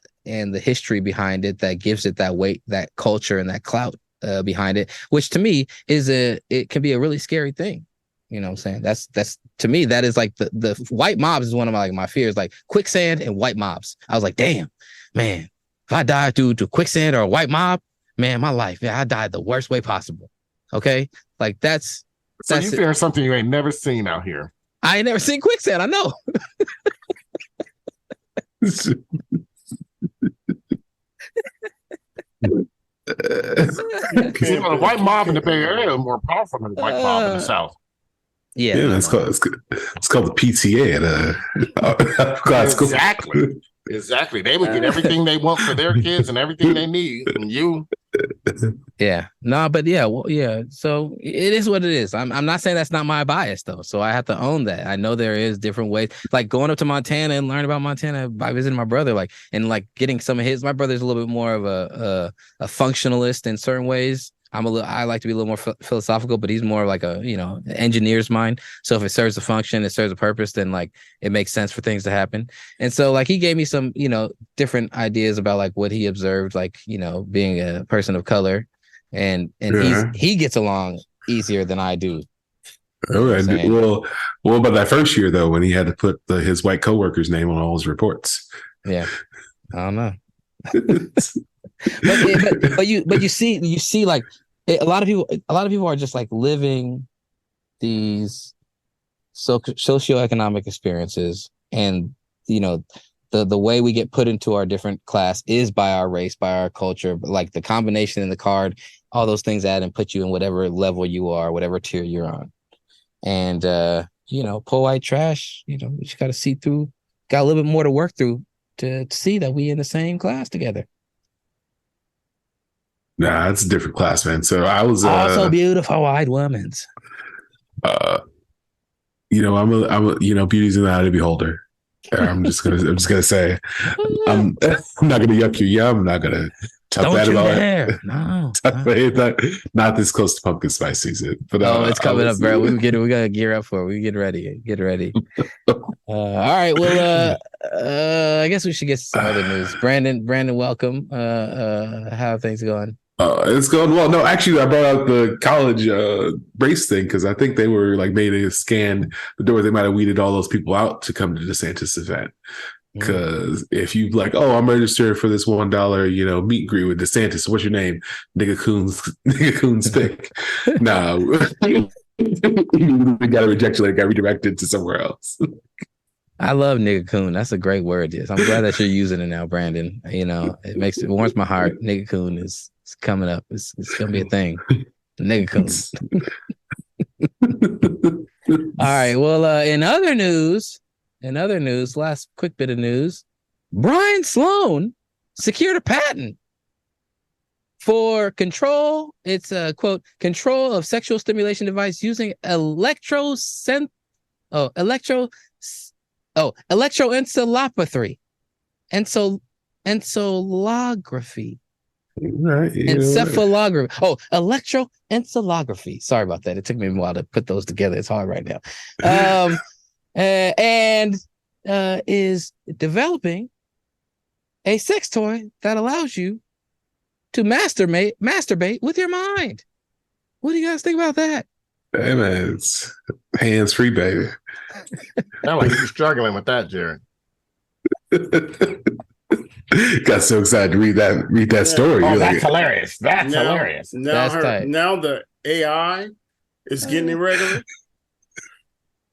history behind it that gives it that weight, that culture, and that clout behind it, which to me it can be a really scary thing. You know what I'm saying? That's to me that is like the white mobs is one of my fears, like quicksand and white mobs. I was like, damn, man, if I die due to quicksand or a white mob, man, my life, I died the worst way possible. Okay, like that's. So you fear something you ain't never seen out here. I ain't never seen quicksand. I know. The white mob in the Bay Area is more powerful than the white mob in the South. Yeah, it's called the PTA at class school. Exactly. They would get everything they want for their kids and everything they need. And you. Yeah. No, but yeah. Well, yeah. So it is what it is. I'm not saying that's not my bias though. So I have to own that. I know there is different ways, like going up to Montana and learning about Montana by visiting my brother, like, and like getting some of his, my brother's a little bit more of a functionalist in certain ways. I like to be a little more philosophical, but he's more like a, engineer's mind. So if it serves a function, it serves a purpose, then like it makes sense for things to happen. And so like he gave me some, different ideas about like what he observed, like, being a person of color and he gets along easier than I do. All right. Well, about that first year though, when he had to put his white coworker's name on all his reports. Yeah. I don't know. but you see like a lot of people are just like living these socioeconomic experiences, and the way we get put into our different class is by our race, by our culture, but like the combination in the card, all those things add and put you in whatever level you are, whatever tier you're on. And poor white trash, you just got to see through, got a little bit more to work through to see that we in the same class together. Nah, it's a different class, man. So I was also beautiful white women. I'm a beauty's in the eye of the beholder. I'm just gonna say, I'm not gonna yuck your yum. I'm not gonna talk bad about it. No, not this close to pumpkin spice season. But it's coming up, bro. We gotta gear up for it. We get ready. All right. Well, I guess we should get some other news. Brandon, welcome. How are things going? It's going well. No, actually, I brought out the college race thing because I think they were like made a scan the door. They might have weeded all those people out to come to the DeSantis event. Because if you like, I'm registered for this $1, meet and greet with DeSantis. What's your name? Nigga Coon's pick. Nah, we got to reject you. Like, got redirected to somewhere else. I love nigga coon. That's a great word. Yes, I'm glad that you're using it now, Brandon. It warms my heart. Nigga coon is It's coming up. It's gonna be a thing. Nigga code. All right. Well, in other news, last quick bit of news. Brian Sloan secured a patent for control. It's a quote, control of sexual stimulation device using electroencephalopathy. Encephalography. Right. Encephalography. Oh, electroencephalography. Sorry about that. It took me a while to put those together. It's hard right now. And is developing a sex toy that allows you to masturbate with your mind. What do you guys think about that? Hey man, it's hands-free, baby. Sound like you're struggling with that, Jared. Got so excited to read that story. Oh, You're that's like, hilarious. That's hilarious. Now, That's now the AI is getting irregular.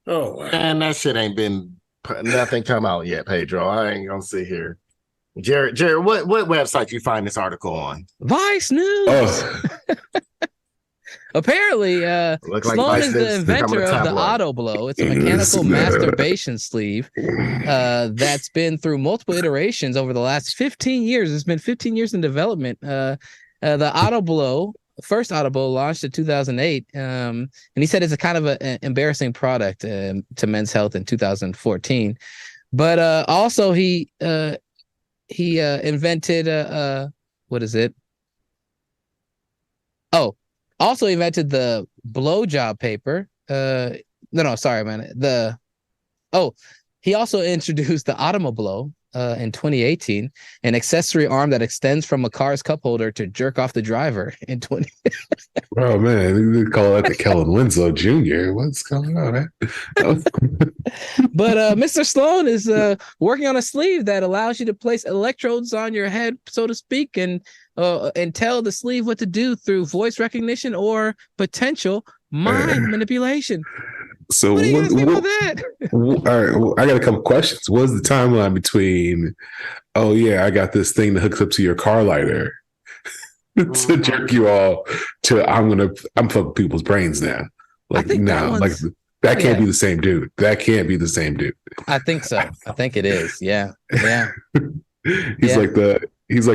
Oh, wow. And that shit ain't been nothing come out yet, Pedro. I ain't gonna sit here. Jared, what website you find this article on? Vice News. oh, Apparently, Sloan is the inventor of the Auto Blow. It's a mechanical masturbation sleeve that's been through multiple iterations over the last 15 years. It's been 15 years in development. The Auto Blow, first Auto Blow, launched in 2008, and he said it's a kind of an embarrassing product to men's health in 2014. But also he invented what is it? Oh. Also invented the blowjob paper. Sorry, man. He also introduced the Automoblow in 2018, an accessory arm that extends from a car's cup holder to jerk off the driver in 20. oh man, they call that the Kellen Winslow Jr. What's going on, man? But Mr. Sloan is working on a sleeve that allows you to place electrodes on your head, so to speak, and tell the sleeve what to do through voice recognition or potential mind manipulation. So what do you guys think about that? All right, well, I got a couple questions. What's the timeline between, oh yeah, I got this thing that hooks up to your car lighter to jerk you all, to I'm fucking people's brains now. Like no, like that can't be the same dude. That can't be the same dude. I think so. I think it is. Yeah. He's like,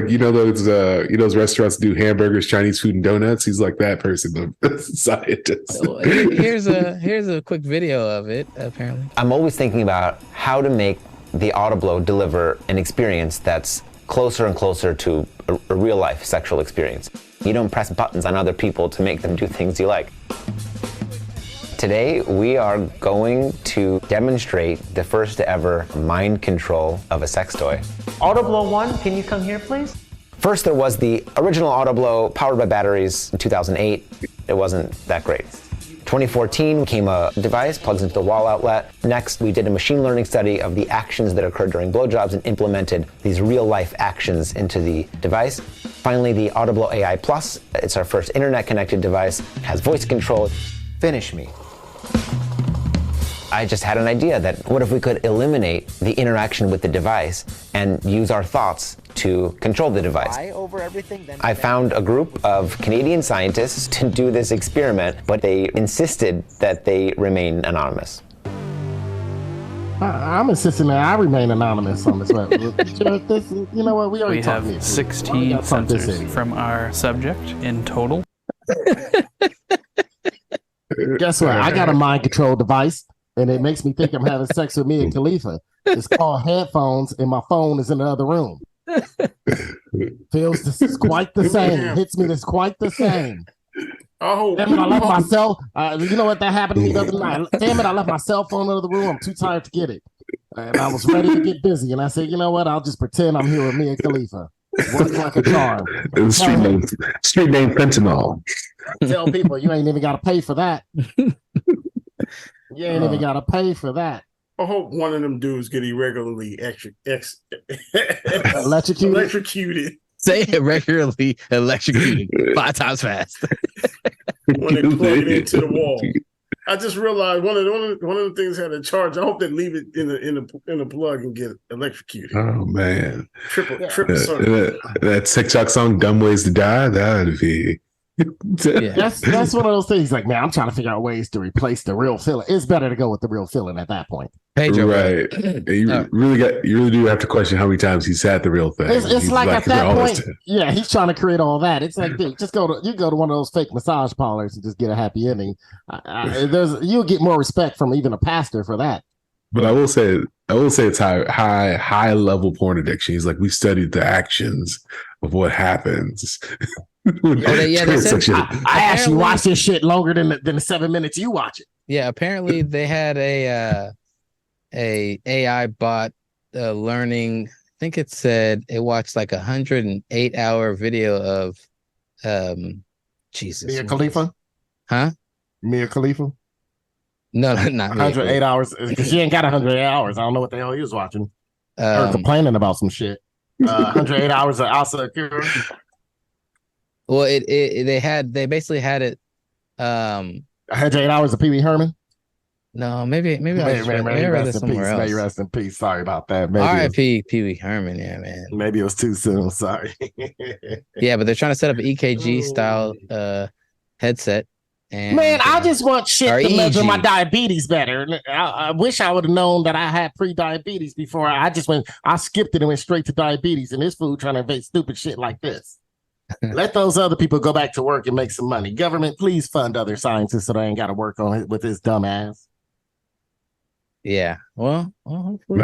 those restaurants do hamburgers, Chinese food, and donuts. He's like that person, the scientist. Here's a quick video of it. Apparently, I'm always thinking about how to make the Autoblow deliver an experience that's closer and closer to a real life sexual experience. You don't press buttons on other people to make them do things you like. Today, we are going to demonstrate the first ever mind control of a sex toy. Autoblow 1, can you come here, please? First, there was the original Autoblow powered by batteries in 2008. It wasn't that great. 2014 came a device, plugs into the wall outlet. Next, we did a machine learning study of the actions that occurred during blowjobs and implemented these real life actions into the device. Finally, the Autoblow AI Plus. It's our first internet connected device, has voice control. Finish me. I just had an idea that what if we could eliminate the interaction with the device and use our thoughts to control the device? I found a group of Canadian scientists to do this experiment, but they insisted that they remain anonymous. I'm insisting that I remain anonymous on this web. You know what? We have 16 sensors from our subject in total. Guess what? I got a mind control device, and it makes me think I'm having sex with me and Khalifa. It's called headphones, and my phone is in the other room. Feels this is quite the same. Hits me this quite the same. Oh, damn it! I left my cell. You know what that happened to me the other night? Damn it! I left my cell phone in the other room. I'm too tired to get it, and I was ready to get busy. And I said, you know what? I'll just pretend I'm here with me and Khalifa. Works like a charm. Street name fentanyl. Tell people you ain't even got to pay for that. You ain't even got to pay for that. I hope one of them dudes get irregularly electrocuted. Say it regularly electrocuted 5 times fast. When they plug it into the wall. I just realized one of the things had a charge. I hope they leave it in a plug and get electrocuted. Oh man, triple circle. That TikTok song "Dumb Ways to Die." That'd be. That's one of those things. Like, man, I'm trying to figure out ways to replace the real feeling. It's better to go with the real feeling at that point. Pedro, right? You really do have to question how many times he's had the real thing. It's like at that point, yeah, he's trying to create all that. It's like, dude, just go to one of those fake massage parlors and just get a happy ending. You'll get more respect from even a pastor for that. But I will say it's high level porn addiction. He's like, we studied the actions of what happens. I actually watched this shit longer than the 7 minutes you watch it. Yeah, apparently they had a AI bot learning. I think it said it watched like 108-hour video of Jesus. Mia Khalifa? Huh? Mia Khalifa? No, not 108 hours. She ain't got 108 hours. I don't know what the hell he was watching. Or complaining about some shit. 108 hours of Asa Akira. Well, they basically had it. 108 hours of Pee Wee Herman. No, maybe I read this somewhere else. May rest in peace. Sorry about that. R.I.P. Pee Wee Herman. Yeah, man. Maybe it was too soon. Sorry. Yeah, but they're trying to set up an EKG style headset. And, man, I just want shit to measure my diabetes better. I wish I would have known that I had pre-diabetes before. I skipped it and went straight to diabetes. And this fool trying to invent stupid shit like this. Let those other people go back to work and make some money. Government, please fund other scientists so they ain't got to work on it with this dumb ass. Yeah. Well hopefully.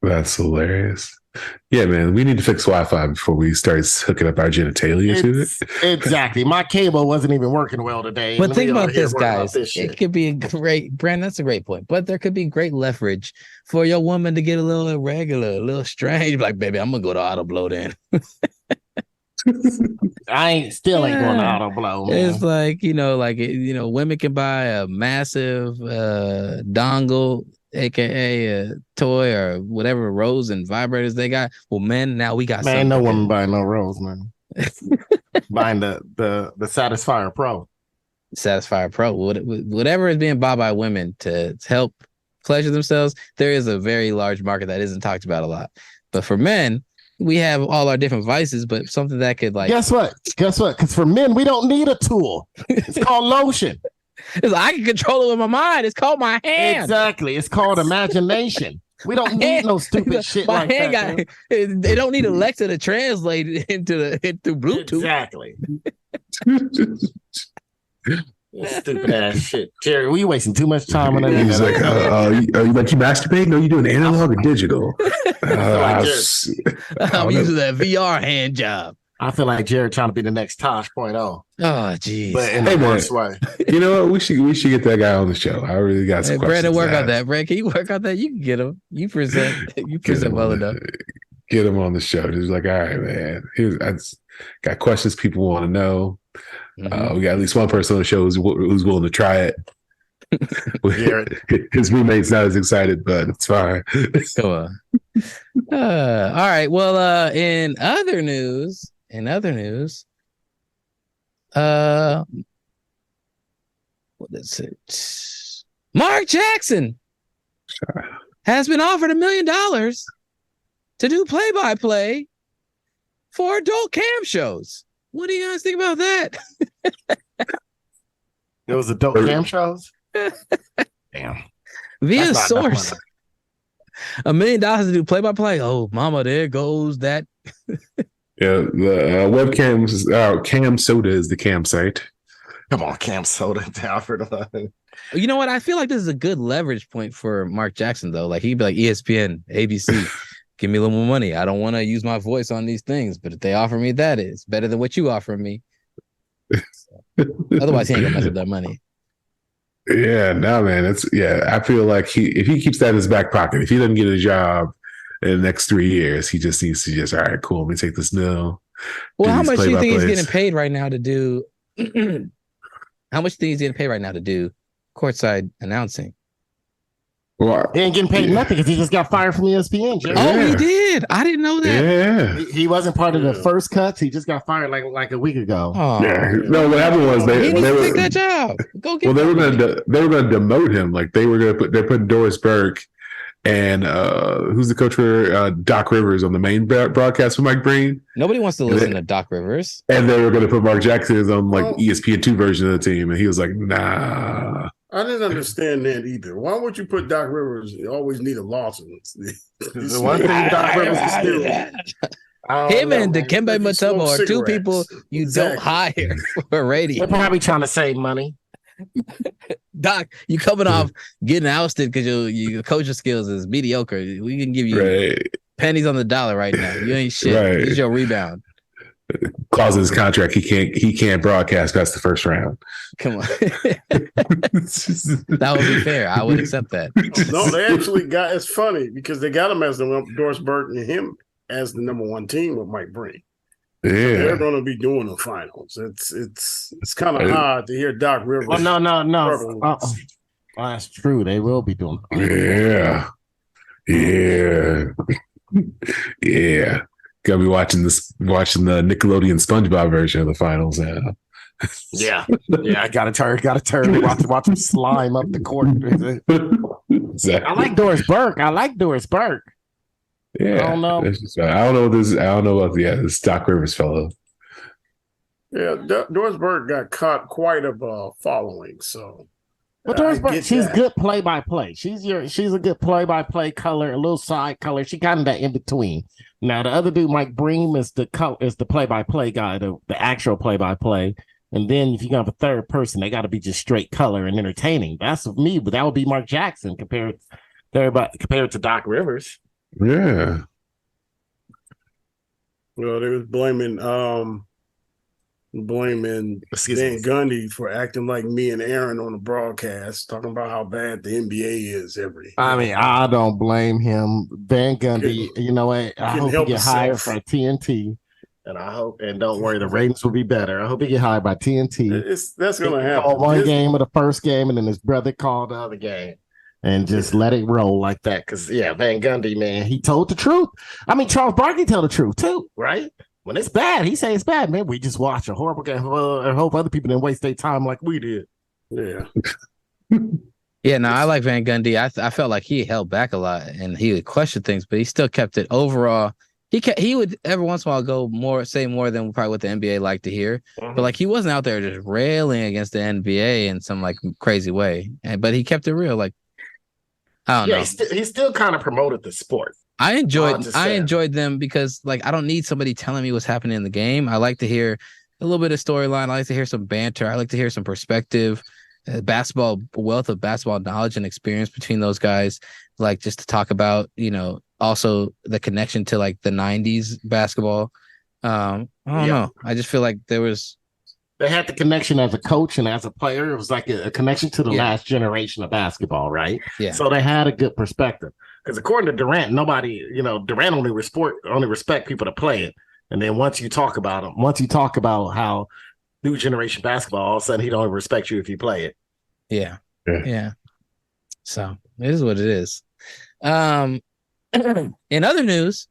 That's hilarious. Yeah, man, we need to fix Wi-Fi before we start hooking up our genitalia to it. Exactly. My cable wasn't even working well today. But think about this, guys. It could be a great, Brand, that's a great point. But there could be great leverage for your woman to get a little irregular, a little strange. Like, baby, I'm going to go to auto blow then. I still ain't going to auto blow, man. It's like, women can buy a massive dongle, aka a toy or whatever rose and vibrators they got. Well, men, now we got man, no woman buying no rose, man. Buying the Satisfyer Pro. Satisfyer Pro. Whatever is being bought by women to help pleasure themselves, there is a very large market that isn't talked about a lot. But for men, we have all our different vices, but something that could guess what? Because for men, we don't need a tool. It's called lotion. It's like I can control it with my mind. It's called my hand. Exactly. It's called imagination. We don't need no stupid shit my like hand that. They don't need Alexa to translate it into Bluetooth. Exactly. Stupid ass shit. Jerry, we wasting too much time on that. He's like, you masturbating? No, you doing analog or digital? I'm using that VR hand job. I feel like Jared trying to be the next Tosh.0. Oh, geez. But in the worst way. You know what? We should get that guy on the show. I really got some questions. Brandon, work on that. Brandon, can you work on that? You can get him. You present well enough. Get him on the show. Just like, all right, man. I got questions people want to know. Mm-hmm. We got at least one person on the show who's willing to try it. His roommate's not as excited, but it's fine. Come on. All right. Well, in other news, what is it? Mark Jackson has been offered $1 million to do play-by-play for adult cam shows. What do you guys think about that? It was adult cam shows? Damn. Via source. $1 million to do play-by-play. Oh, mama, there goes that. Yeah, the webcams, Cam Soda is the cam site. Come on, Cam Soda. You know what? I feel like this is a good leverage point for Mark Jackson, though. Like, he'd be like, ESPN, ABC, give me a little more money. I don't want to use my voice on these things, but if they offer me that, it's better than what you offer me. Otherwise, he ain't gonna mess with that money. Yeah, no, man. I feel like if he keeps that in his back pocket, if he doesn't get a job in the next 3 years, he just needs to all right, cool, let me take this now. Well, how much do you think he's getting paid right now to do? How much do you think he's getting paid right now to do courtside announcing? Well, He ain't getting paid nothing because he just got fired from ESPN. Jay. Oh, he did. I didn't know that. Yeah. He wasn't part of the first cuts. He just got fired like a week ago. Oh, Yeah. No, what happened was he needs they to were take that job. Go get. well, they were gonna demote him. Like they're putting Doris Burke and who's the coach for Doc Rivers on the main broadcast for Mike Breen. Nobody wants to listen to Doc Rivers. And they were going to put Mark Jackson on like ESPN2 version of the team, and he was like, "Nah." I didn't understand that either. Why would you put Doc Rivers? You always need a Lawson. The one thing Doc Rivers is still. Him and Dikembe Mutombo are two people you don't hire for radio. They're probably trying to save money. Doc, you coming off getting ousted because your coaching skills is mediocre. We can give you pennies on the dollar right now. You ain't shit. Right. Here's your rebound. Clause in his contract, he can't broadcast past the first round. Come on. That would be fair. I would accept that. No, they actually got. It's funny because they got him as Doris Burke and him as the number one team with Mike Breen. Yeah, they're going to be doing the finals. It's kind of odd to hear Doc Rivers. Well, no. That's true. They will be doing. Yeah. Gonna be watching the Nickelodeon SpongeBob version of the finals now. Yeah, I gotta turn. Watch him slime up the court. Exactly. I like Doris Burke. Yeah, I don't know. I don't know about this Doc Rivers fellow. Yeah, Doris Burke got caught quite a following. So, but Doris Burke, she's good play-by-play. She's a good play-by-play color, a little side color. She kind of that in between. Now the other dude, Mike Breen, is the play-by-play guy, the actual play-by-play. And then if you got a third person, they got to be just straight color and entertaining. That's me, but that would be Mark Jackson compared to Doc Rivers. Yeah. Well, they was blaming Van Gundy for acting like me and Aaron on the broadcast, talking about how bad the NBA is I don't blame him. Van Gundy, you know what? I hope he get hired for TNT. And don't worry, the ratings will be better. I hope he get hired by TNT. That's going to happen. Called one game of the first game, and then his brother called the other game. And just let it roll like that. Because, Van Gundy, man, he told the truth. I mean, Charles Barkley tell the truth, too, right? When it's bad, he say it's bad, man. We just watch a horrible game and hope other people didn't waste their time like we did. Yeah. Yeah, no, I like Van Gundy. I felt like he held back a lot and he would question things, but he still kept it overall. He would every once in a while say more than probably what the NBA liked to hear. Mm-hmm. But like he wasn't out there just railing against the NBA in some like crazy way. But he kept it real. Like I don't know. He still kind of promoted the sport. I enjoyed them because like I don't need somebody telling me what's happening in the game. I like to hear a little bit of storyline. I like to hear some banter. I like to hear some perspective, wealth of basketball knowledge and experience between those guys. Like just to talk about, also the connection to like the 90s basketball. I don't know. I just feel like they had the connection as a coach and as a player. It was like a connection to the last generation of basketball, right? Yeah. So they had a good perspective. Because according to Durant, Durant only respect people to play it. And then once you talk about how new generation basketball, all of a sudden he don't respect you if you play it. Yeah. So it is what it is. In other news,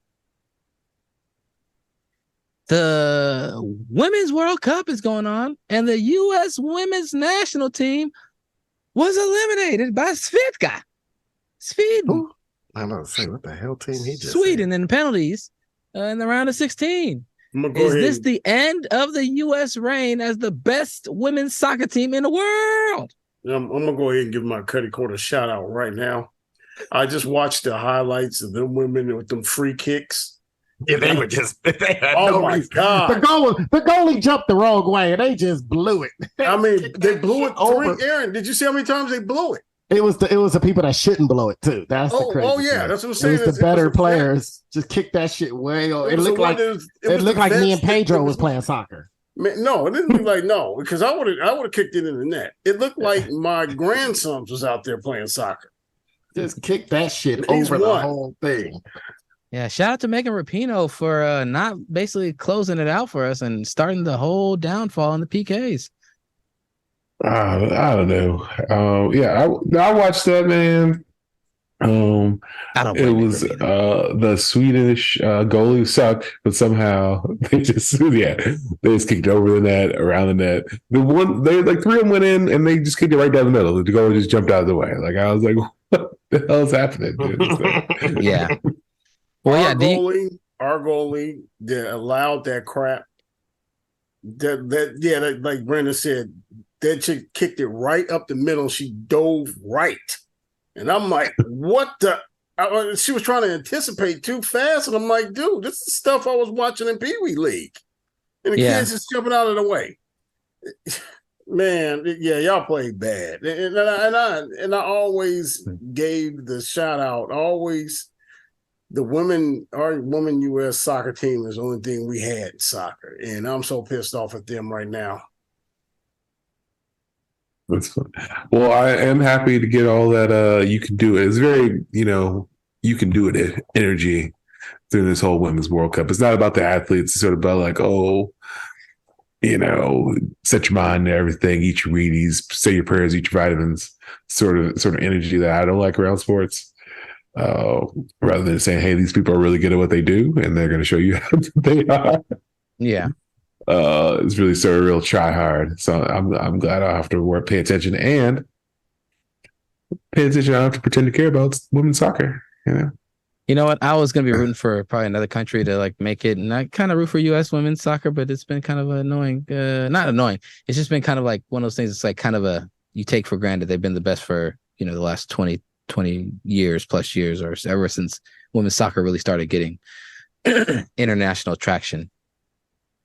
the Women's World Cup is going on, and the U.S. Women's National Team was eliminated by Sweden. Ooh, I'm about to say, what the hell team he just Sweden in penalties in the round of 16. Is this the end of the U.S. reign as the best women's soccer team in the world? I'm going to go ahead and give my Cuddy Court a shout out right now. I just watched the highlights of them women with them free kicks. Yeah, they were just. They had my God! The goalie jumped the wrong way, and they just blew it. I mean, they blew it over. Aaron, did you see how many times they blew it? It was the people that shouldn't blow it too. That's the crazy. Oh yeah, thing. that's what I'm saying. It was the better players just kicked that shit way. It looked like me and Pedro was playing soccer. No, it didn't look like because I would have kicked it in the net. It looked like my grandsons was out there playing soccer. Just kick that shit over the whole thing. Yeah, shout out to Megan Rapinoe for not basically closing it out for us and starting the whole downfall in the PKs. I don't know. I watched that, man. I don't It blame was the Swedish goalie sucked, but somehow they just kicked it over the net, around the net. The one they like three of them went in and they just kicked it right down the middle. The goalie just jumped out of the way. Like I was like, what the hell is happening, dude? Yeah. Well, our goalie that allowed that crap. That like Brandon said, that chick kicked it right up the middle. She dove right. And I'm like, what the? She was trying to anticipate too fast. And I'm like, dude, this is stuff I was watching in Pee Wee League. And the kids just jumping out of the way. Man, yeah, y'all played bad. And I always gave the shout out. Always, our women U.S. soccer team is the only thing we had in soccer. And I'm so pissed off at them right now. That's fun. Well, I am happy to get all that you can do it. It's very, you can do it energy through this whole Women's World Cup. It's not about the athletes. It's sort of about like, set your mind to everything, eat your Wheaties, say your prayers, eat your vitamins, sort of energy that I don't like around sports. Rather than saying, hey, these people are really good at what they do and they're going to show you how good they are. Yeah. It's really sort of real try hard. So I'm glad I have to pay attention and pay attention. I don't have to pretend to care about women's soccer. You know what? I was gonna be rooting for probably another country to like make it, and I kind of root for U.S. women's soccer, but it's been kind of annoying. Not annoying. It's just been kind of like one of those things. It's like kind of you take for granted they've been the best for the last 20 years plus years, or ever since women's soccer really started getting international traction.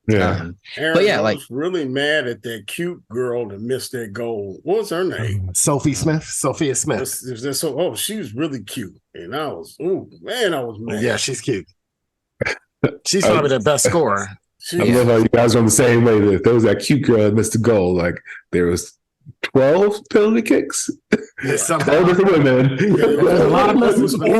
Yeah, but yeah, I was really mad at that cute girl that missed that goal. What was her name? Sophia Smith. She was really cute, and I was mad. Yeah, she's cute. She's probably the best scorer. I love how you guys are on the same way. That there was that cute girl that missed the goal. Like there was 12 penalty kicks. All different women. A lot of misses. Only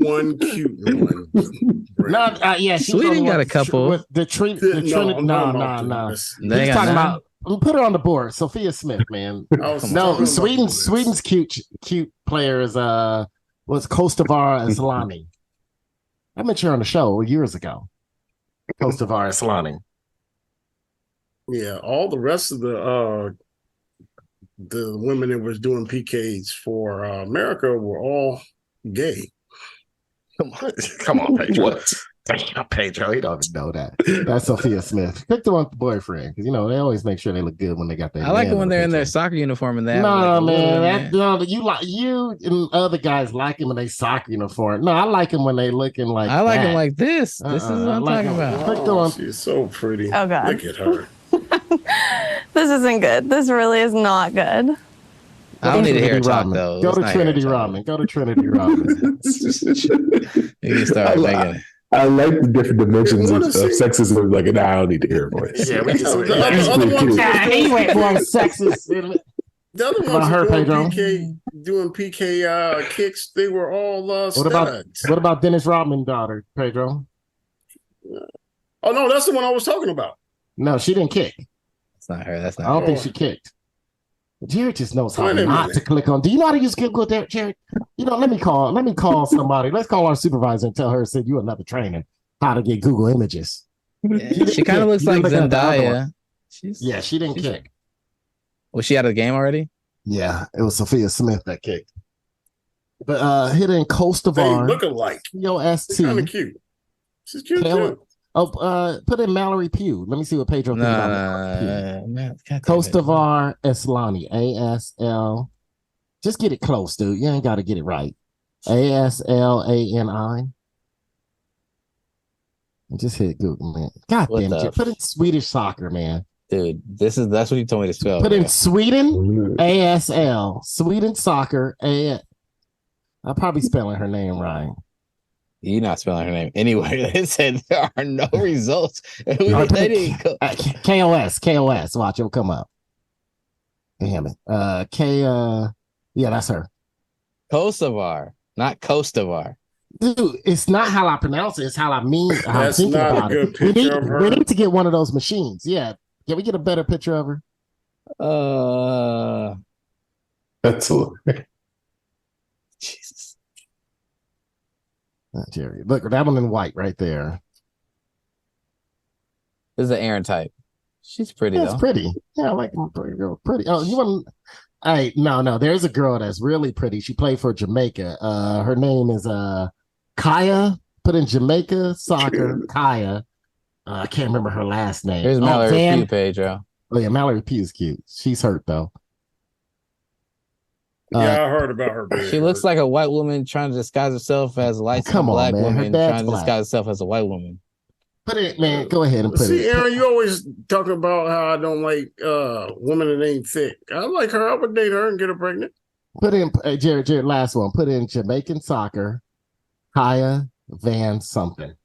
one cute one. Sweden got a couple. The Trinity. No. He's talking about. Put her on the board. Sophia Smith, man. Sweden's cute player is was Kostavar Asllani. I met her on the show years ago. Kostavar Asllani. Yeah, all the rest of the women that was doing PKs for America were all gay. Come on, Pedro. What? Pedro, he don't even know that. That's Sophia Smith. Pick the one boyfriend because they always make sure they look good when they got their. I like it when they're in their soccer uniform and that. No, man, you and other guys like him in their soccer uniform. No, I like him when they looking like. I like him like this. This is what I'm talking about. Pick the one. She's so pretty. Oh God, look at her. This isn't good. This really is not good. I don't need to hear talk though. Go to Trinity Ramen. Go to Trinity Ramen. You can start making it. I like the different dimensions of sexism. Like, and I don't need to hear a voice. Yeah, we just. He went more sexist. The other ones doing PK kicks, they were all studs. What about Dennis Rodman's daughter, Pedro? Oh no, that's the one I was talking about. No, she didn't kick. That's not her. That's not. I don't think she kicked. Jared just knows how not to click on. Do you know how to use Google there, Jared? Let me call somebody. Let's call our supervisor and tell her, send you another training how to get Google images. Yeah, she kind of looks like Zendaya. She didn't kick. Was she out of the game already? Yeah, it was Sophia Smith that kicked. But hitting Kostavar. They look alike. C-O-S-T. Kind of cute. She's cute too. Oh, put in Mallory Pugh. Let me see what Pedro thinks about Kostavar Asllani. A-S-L. Just get it close, dude. You ain't got to get it right. A-S-L-A-N-I. Just hit Google, man. God damn it. Put in Swedish soccer, man. Dude, that's what you told me to spell. Put in Sweden, A-S-L. Sweden soccer, I'm probably spelling her name right. You're not spelling her name anyway. They said there are no results. They didn't go. KOS. Watch, it'll come up. Damn it. Yeah, that's her. Kostavar, not Kostavar. Dude, it's not how I pronounce it. It's how I mean. How I'm thinking about it. We need to get one of those machines. Yeah. Can we get a better picture of her? That's hilarious. Jesus. Jerry, look, that one in white right there. This is an Aaron type. She's pretty That's though. pretty. Yeah, I like pretty. Oh, you want? Hey, no. There's a girl that's really pretty. She played for Jamaica. Her name is Kaya. Put in Jamaica soccer. Kaya. I can't remember her last name. Here's Mallory Pugh, Pedro. Oh yeah, Mallory Pugh is cute. She's hurt though. Yeah, I heard about her. She looks like a white woman trying to disguise herself as a light-skinned black woman trying to disguise herself as a white woman. Put it, man. Go ahead and put it. See, Aaron, you always talk about how I don't like women that ain't thick. I like her. I would date her and get her pregnant. Put in Jared. Last one. Put in Jamaican soccer. Kaya Van something.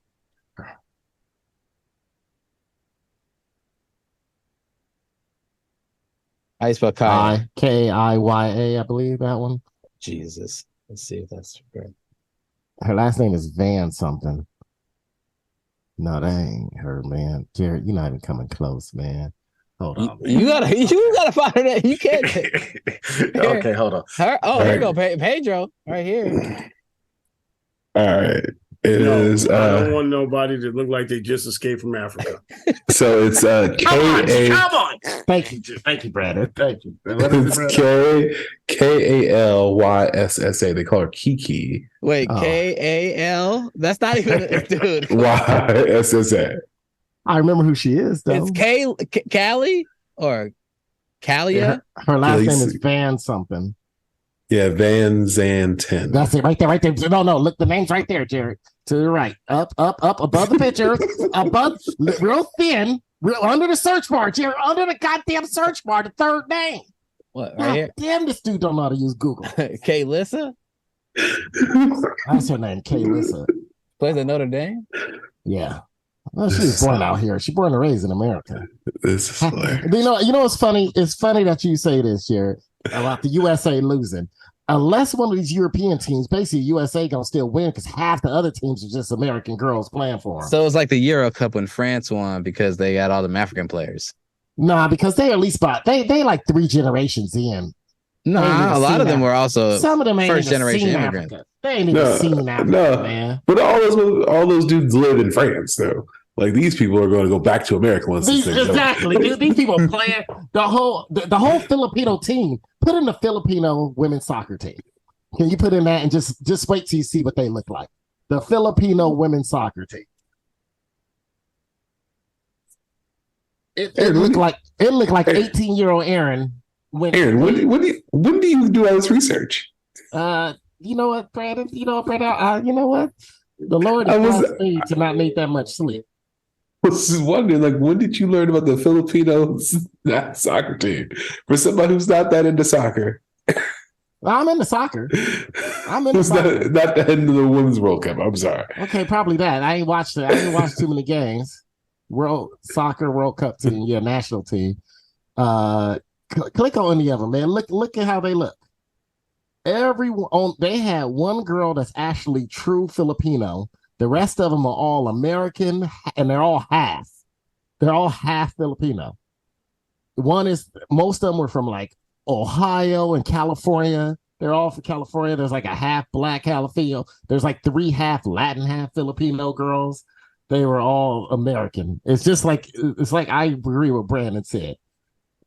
How you spell Kaya? Kiya, I believe that one. Jesus. Let's see if that's correct. Her last name is Van something. No, that ain't her, man. Jared, you're not even coming close, man. Hold on. You gotta find her. You can't. Okay, hold on. Here you go, Pedro, right here. All right. It is. I don't want nobody to look like they just escaped from Africa. So it's Come on. Thank you, Brandon. Thank you. It's Kalyyssa. They call her Kiki. Wait, Kal? That's not even dude. YSSA. I remember who she is, though. It's Callie or Callia. Yeah, her last name is Van something. Yeah, Van Zanten. That's it, right there. No, look, the name's right there, Jared. To the right, up, above the picture, above, real thin, under the search bar, Jared, under the goddamn search bar, the third name. What, right here? Damn, this dude don't know how to use Google. Kalyyssa? That's her name, Kalyyssa. Plays at Notre Dame? Yeah. Well, she was born out here. She born and raised in America. This is hilarious. You know what's funny? It's funny that you say this, Jared, about the USA losing. Unless one of these European teams, basically USA gonna still win because half the other teams are just American girls playing for them. So it's like the Euro Cup when France won because they got all them African players. Nah, because they at least they like 3 generations in. Nah, a lot of them were also some of them ain't first generation seen immigrants. Africa. They ain't even seen Africa, man. But all those dudes live in France, though. Like these people are going to go back to America once exactly. These people playing the whole Filipino team. Put in the Filipino women's soccer team. Can you put in that and just wait till you see what they look like? The Filipino women's soccer team. It looked like 18-year-old Aaron. When do you do all this research? You know what, Brandon? You know what? The Lord has blessed me to not need that much sleep. I was just wondering, like, when did you learn about the Filipino soccer team? For somebody who's not that into soccer. I'm into soccer. Not that into the Women's World Cup. I'm sorry. Okay, probably that. I ain't watched too many games. World Cup team, yeah, national team. Click on any of them, man. Look at how they look. They had one girl that's actually true Filipino. The rest of them are all American, and they're all half. They're all half Filipino. Most of them were from like Ohio and California. They're all from California. There's like a half black Filipino. There's like 3 half Latin, half Filipino girls. They were all American. It's like I agree with Brandon said.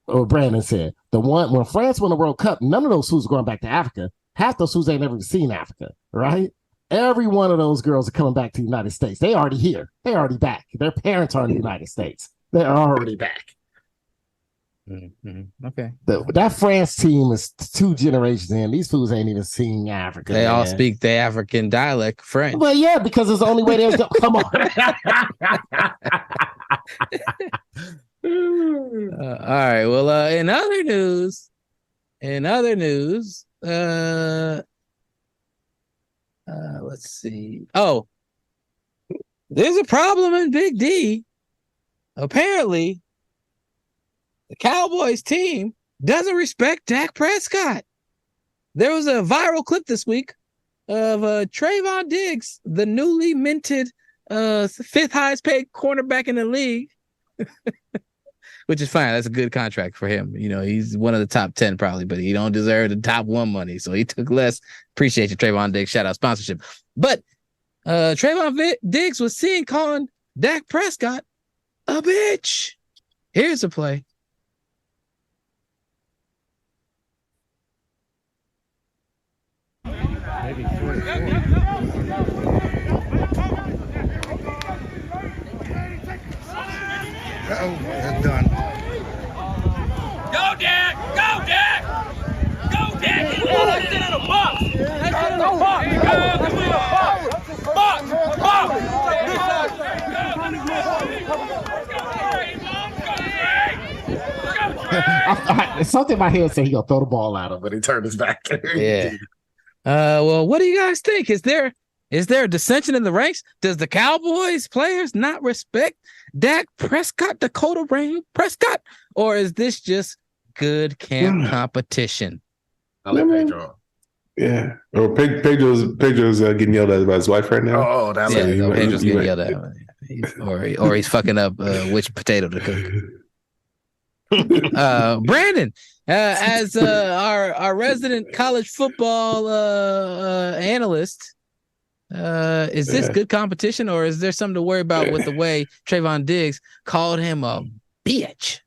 Or Brandon said, when France won the World Cup, none of those fools are going back to Africa. Half those fools ain't never seen Africa, right? Every one of those girls are coming back to the United States. They already here. They already back. Their parents are in the United States. They're already back. Mm-hmm. Okay. That France team is 2 generations in. These fools ain't even seen Africa. They all speak the African dialect French. Well, yeah, because it's the only way they'll come on. All right. Well, in other news, let's see. Oh, there's a problem in Big D. Apparently, the Cowboys team doesn't respect Dak Prescott. There was a viral clip this week of Trayvon Diggs, the newly minted 5th highest paid cornerback in the league. which is fine. That's a good contract for him. You know, he's one of the top 10 probably, but he don't deserve the top 1 money. So he took less. Appreciate you, Trayvon Diggs. Shout out sponsorship. But Trayvon Diggs was seen calling Dak Prescott a bitch. Here's a play. Maybe 44. That's done. Go, Dak! Go, Dak! Go, Dak! That's in the box! That's in the box! That's in the box! Something in my head said he gonna throw the ball at him, but he turned his back. Yeah. Well, what do you guys think? Is there a dissension in the ranks? Does the Cowboys players not respect Dak Prescott, Dakota Rain Prescott, or is this just good camp competition? I like Pedro. Yeah. Or Pedro's getting yelled at by his wife right now. Oh, that's Pedro's getting yelled at. Or he's fucking up which potato to cook. Brandon, as our resident college football analyst, is this good competition, or is there something to worry about with the way Trayvon Diggs called him a bitch?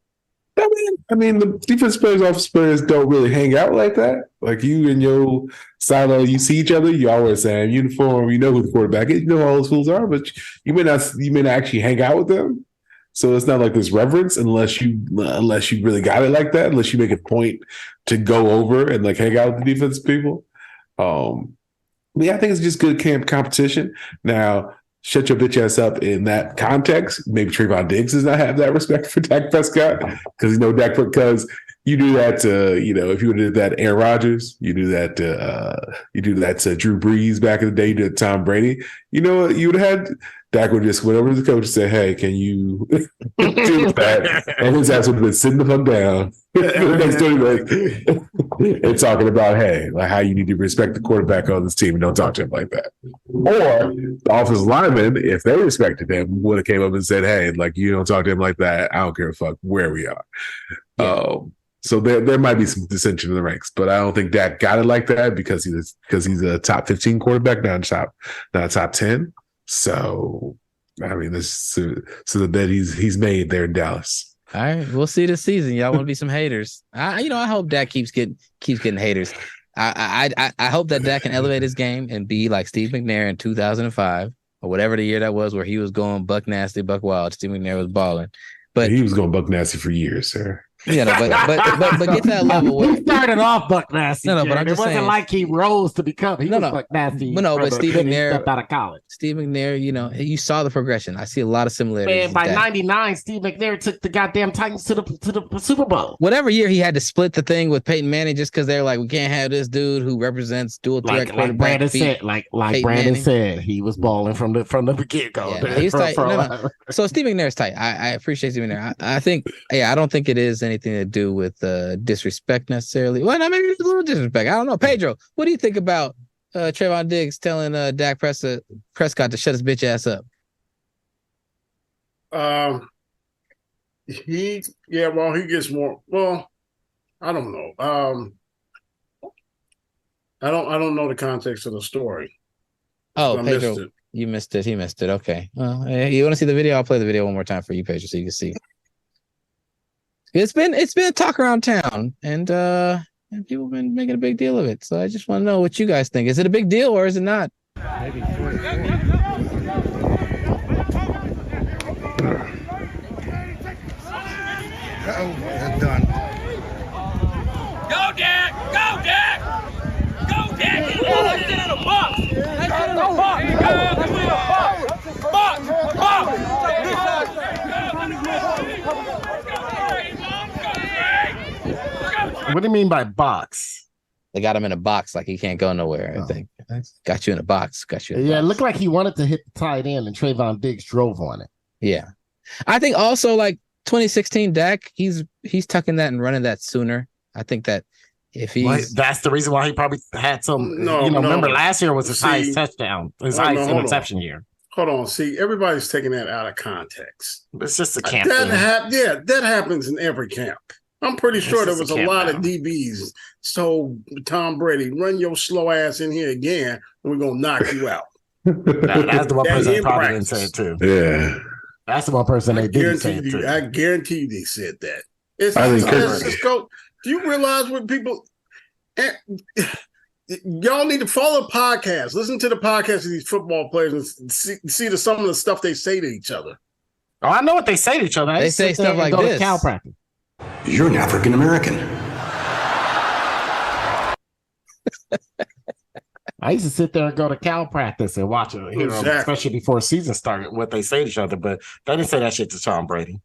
I mean, the defense players, offense players don't really hang out like that. Like you and your silo, you see each other, you always say uniform, you know who the quarterback is, you know who all those fools are, but you may not actually hang out with them. So it's not like this reverence unless you really got it like that, unless you make a point to go over and like hang out with the defense people. Yeah, I think it's just good camp competition. Now, shut your bitch ass up in that context. Maybe Trayvon Diggs does not have that respect for Dak Prescott because because you do that to, if you would have did that Aaron Rodgers, you do that to Drew Brees back in the day, to Tom Brady. You know what? You would have had Dak would just went over to the coach and said, "Hey, can you do that?" And his ass would have been sitting the fuck down for the next 20 minutes and talking about, hey, like how you need to respect the quarterback on this team and don't talk to him like that. Or the offensive lineman, if they respected him, would have came up and said, "Hey, like you don't talk to him like that. I don't care a fuck where we are." Yeah. So there might be some dissension in the ranks, but I don't think Dak got it like that because he's a top 15 quarterback, not a top 10. So, I mean, the bet he's made there in Dallas. All right, we'll see this season. Y'all want to be some haters? I hope Dak keeps getting haters. I hope that Dak can elevate his game and be like Steve McNair in 2005 or whatever the year that was, where he was going buck nasty, buck wild. Steve McNair was balling, but he was going buck nasty for years, sir. Yeah, but get to that level. He started off buck nasty. No, but I'm just saying, it wasn't like he rose to become. He was buck nasty. But Steve McNair stepped out of college. Steve McNair, you saw the progression. I see a lot of similarities. Man, by '99, Steve McNair took the goddamn Titans to the Super Bowl. Whatever year he had to split the thing with Peyton Manning, just because they're like, we can't have this dude who represents dual threat quarterback. Like Brandon said, Brandon said, he was balling from the get go. Yeah, he's tight. No. So Steve McNair's tight. I appreciate Steve McNair. I think, I don't think it is anything to do with disrespect necessarily. Well, no, maybe it's a little disrespect. I don't know. Pedro, what do you think about Trayvon Diggs telling Dak Prescott to shut his bitch ass up? He gets more. Well, I don't know. I don't know the context of the story. Oh, Pedro, you missed it. He missed it. Okay. Well, you want to see the video? I'll play the video one more time for you, Pedro, so you can see. It's been a talk around town, and people have been making a big deal of it. So I just want to know what you guys think. Is it a big deal or is it not? Maybe 44. That's done. Go, Dak! Go, Dak! Go, Dak! That's in the box! That's in the box! That's in the box! What do you mean by box? They got him in a box, like he can't go nowhere. I think got you in a box. It looked like he wanted to hit the tight end, and Trayvon Diggs drove on it. Yeah, I think also like 2016 Dak, he's tucking that and running that sooner. I think that if that's the reason why he probably had some. Remember last year was his highest touchdown, his highest interception year. Hold on. See, everybody's taking that out of context. It's just a camp. That happens in every camp. I'm pretty sure there was a lot of DBs. So Tom Brady, run your slow ass in here again, and we're gonna knock you out. That's the one person that probably didn't say it too. Yeah. That's the one person they didn't say it too. I guarantee you they said that. Do you realize what people? Y'all need to follow the podcast. Listen to the podcast of these football players and see some of the stuff they say to each other. Oh, I know what they say to each other. They say stuff like this. Cow practice. You're an African American. I used to sit there and go to cow practice and watch it, especially before season started, what they say to each other. But they didn't say that shit to Tom Brady.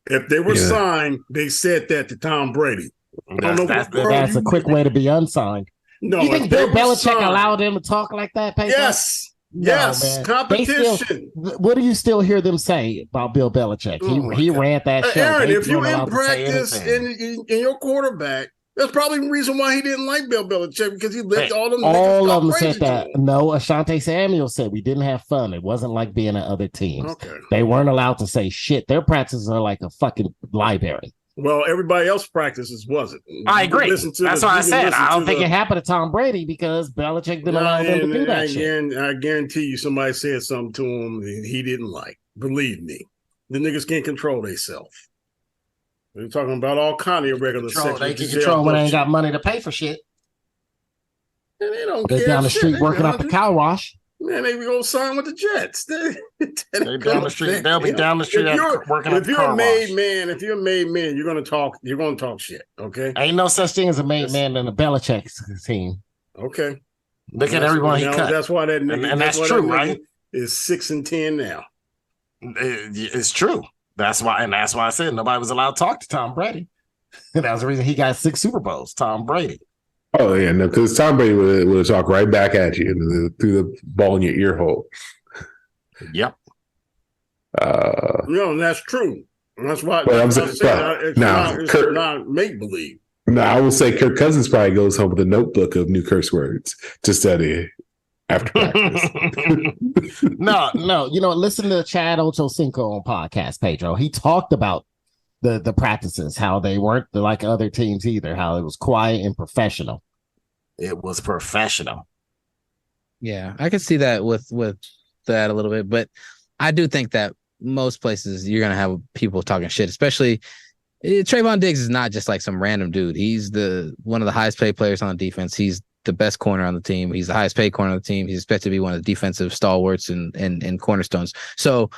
If they were signed, they said that to Tom Brady. That's a quick way to be unsigned. No, you think Bill Belichick allowed them to talk like that, Patron? Yes. Yes, competition. What do you still hear them say about Bill Belichick? He ran that show. Aaron, if you in practice in your quarterback, that's probably the reason why he didn't like Bill Belichick, because he let all them. All of them said that. No, Asante Samuel said we didn't have fun. It wasn't like being at other teams. Okay. They weren't allowed to say shit. Their practices are like a fucking library. Well, everybody else practices wasn't. I agree. That's why I said I don't think it happened to Tom Brady because Belichick didn't allow them to do that shit. I guarantee you somebody said something to him he didn't like. Believe me. The niggas can't control themselves. We're talking about all kind of irregular sex. They can control when they ain't got money to pay for shit. And they don't They're care. down the street working up the cow wash. Man, they go sign with the Jets. They're down the street. They'll be down the street working up the car wash. If you're a made man, you're gonna talk shit. Okay. Ain't no such thing as a made man than a Belichick team. Okay. Look at everyone he cut. That's why that nigga, and that's true, right? Is 6-10 now. It's true. That's why I said nobody was allowed to talk to Tom Brady. That was the reason he got 6 Super Bowls. Tom Brady. Oh yeah, no, because Tom Brady would talk right back at you through the ball in your ear hole. Yep. No, that's true. That's why. It's not make believe. No, I will say Kirk Cousins probably goes home with a notebook of new curse words to study after practice. No. Listen to Chad Ochocinco on podcast, Pedro. He talked about the practices, how they weren't like other teams either, how it was quiet and professional. It was professional. Yeah, I can see that with that a little bit, but I do think that most places you're gonna have people talking shit, especially Trayvon Diggs is not just like some random dude. He's one of the highest paid players on the defense. He's the best corner on the team. He's the highest paid corner on the team. He's expected to be one of the defensive stalwarts and cornerstones. So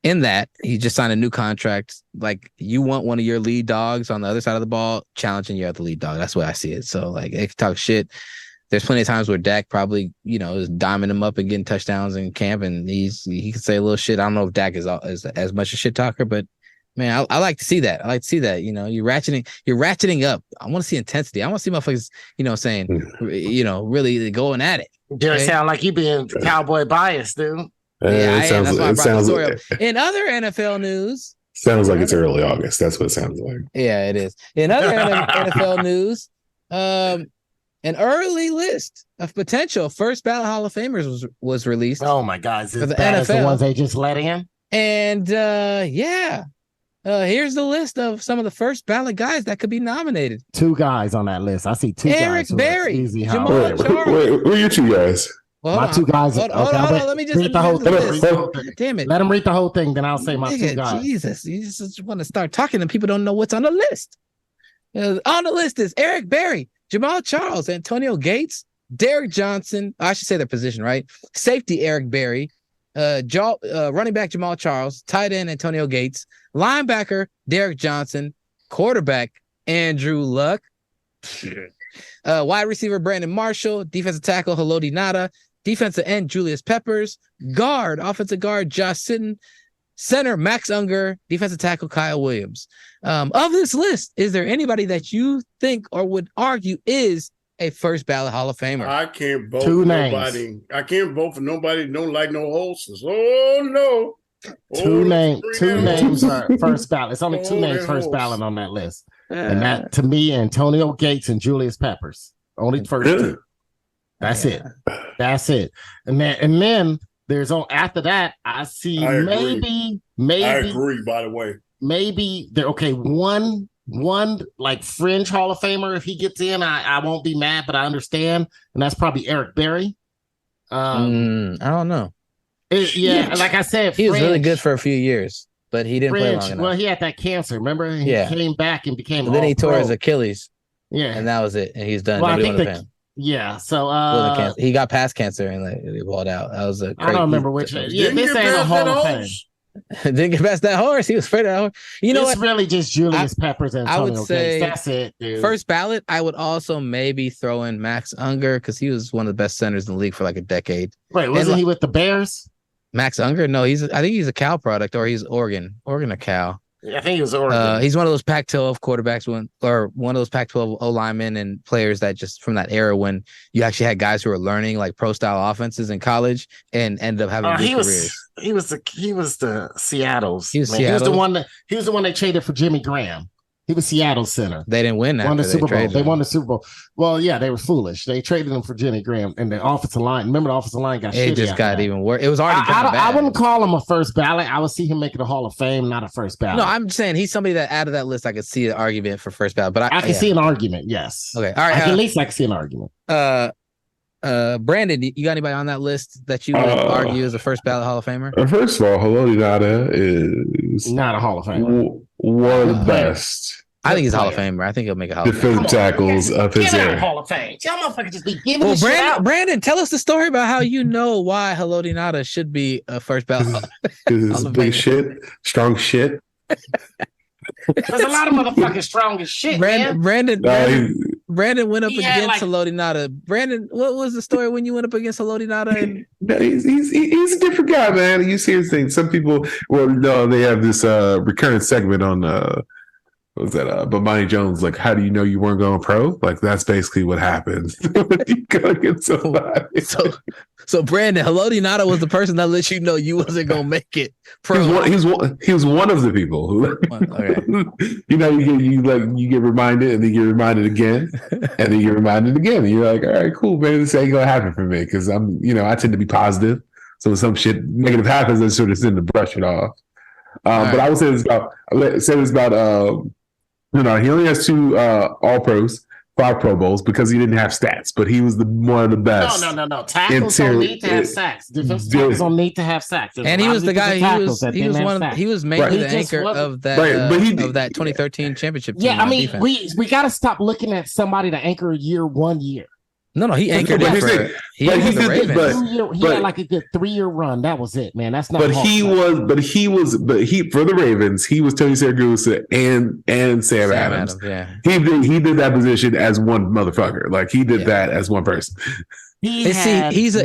in that, he just signed a new contract. Like, you want one of your lead dogs on the other side of the ball challenging you at the lead dog. That's the way I see it. So, like, they can talk shit. There's plenty of times where Dak probably, is diming him up and getting touchdowns in camp, and he can say a little shit. I don't know if Dak is as much a shit talker, but man, I like to see that. I like to see that. You're ratcheting up. I want to see intensity. I want to see motherfuckers, saying, really going at it. It sound like you being cowboy biased, dude. That's why I brought the story up. In other NFL news, sounds like it's early August. That's what it sounds like. Yeah, it is. In other NFL news, an early list of potential first ballot Hall of Famers was released. Oh my God! For the NFL, the ones they just let in. And here's the list of some of the first ballot guys that could be nominated. 2 guys on that list. I see 2 Eric guys. Berry, Jamal Charles. Wait, who are your 2 guys? Well, my 2 guys. Hold on. Let me just read the whole thing. Damn it. Let him read the whole thing, then I'll say my 2 guys. Jesus, you just want to start talking and people don't know what's on the list. On the list is Eric Berry, Jamal Charles, Antonio Gates, Derek Johnson. I should say their position, right? Safety Eric Berry, running back Jamal Charles, tight end Antonio Gates, linebacker Derek Johnson, quarterback Andrew Luck, wide receiver Brandon Marshall, defensive tackle Haloti Ngata, defensive end Julius Peppers, offensive guard Josh Sitton, center Max Unger, defensive tackle Kyle Williams. Of this list, is there anybody that you think or would argue is a first ballot Hall of Famer? I can't vote 2 for names. nobody. I can't vote for nobody who don't like no horses. Oh no. 2 names are first ballot. It's only 2 names first ballot on that list. And that, to me, Antonio Gates and Julius Peppers. Only first 2. That's it. And then after that, I see I maybe I agree, by the way. maybe there one like fringe Hall of Famer. If he gets in, I won't be mad, but I understand, and that's probably Eric Berry. I don't know. Like I said, he was really good for a few years, but he didn't play long enough. Well, he had that cancer. Remember, he came back and became. And then he tore his Achilles. Yeah, and that was it, and he's done. Well, Nobody wanted to pay him. Yeah, so he got past cancer and like he balled out. That was I don't remember which. Yeah, this ain't a Hall of Fame. Didn't get past that horse. He was afraid of that horse. You know it's what? really just Julius Peppers and Antonio I would say Gates. That's it, dude. First ballot, I would also maybe throw in Max Unger because he was one of the best centers in the league for like a decade. Wait, wasn't he with the Bears? Max Unger? No, I think he's a Cal product, or he's Oregon or Cal. Yeah, I think he was Oregon. He's one of those Pac-12 quarterbacks or one of those Pac-12 O-linemen and players that just from that era when you actually had guys who were learning like pro-style offenses in college and ended up having good careers. He was the Seattle's. He was man. Seattle. He was the one they traded for Jimmy Graham. He was Seattle's center. They didn't win that. Won the Super Bowl. They won the Super Bowl. Well, yeah, they were foolish. They traded him for Jimmy Graham, and the offensive line. Remember, the offensive line got shitty. It just got even worse. It was already bad. I wouldn't call him a first ballot. I would see him making a Hall of Fame, not a first ballot. No, I'm saying he's somebody that out of that list, I could see an argument for first ballot. But I can see an argument. Yes. Okay. All right. At least I can see an argument. Brandon, you got anybody on that list that you would argue is a first ballot Hall of Famer? First of all, Haloti Ngata is not a Hall of Famer. One of the best. I think he's a Hall of Famer. I think he'll make a Hall of Fame. Defensive tackles of his era. Hall of Fame. Y'all motherfuckers just be giving this shit out. Brandon, tell us the story about how you know why Haloti Ngata should be a first ballot. Because it's big shit, strong shit. There's a lot of motherfucking strong as shit, man. Brandon went up against Haloti Ngata. Brandon, what was the story when you went up against Haloti Ngata? No, he's a different guy, man. You see his thing. Some people, they have this recurrent segment on what was that? Bomani Jones, like, how do you know you weren't going pro? Like, that's basically what happens when you go against somebody. So Brandon, Haloti Ngata was the person that let you know you wasn't gonna make it pro. He was one of the people who, you get reminded, and then you get reminded again, and then you get reminded again, and you're like, all right, cool, man, this ain't gonna happen for me because I tend to be positive. So when some shit negative happens, I sort of tend to brush it off. But I would say this about. No, he only has 2 All Pros, 5 Pro Bowls because he didn't have stats, but he was one of the best. No. Tackles don't need to have sacks. Defensive tackles don't need to have sacks. And he was the guy. He was mainly the anchor of that of that 2013 championship team. Yeah, I mean, we got to stop looking at somebody to anchor a year 1 year. No, he anchored it for he had like a good 3-year run. That was it, man. That's not. But he for the Ravens, he was Tony Siragusa and Sam Adams. Yeah, he did that position as one motherfucker. Like he did that as one person. He was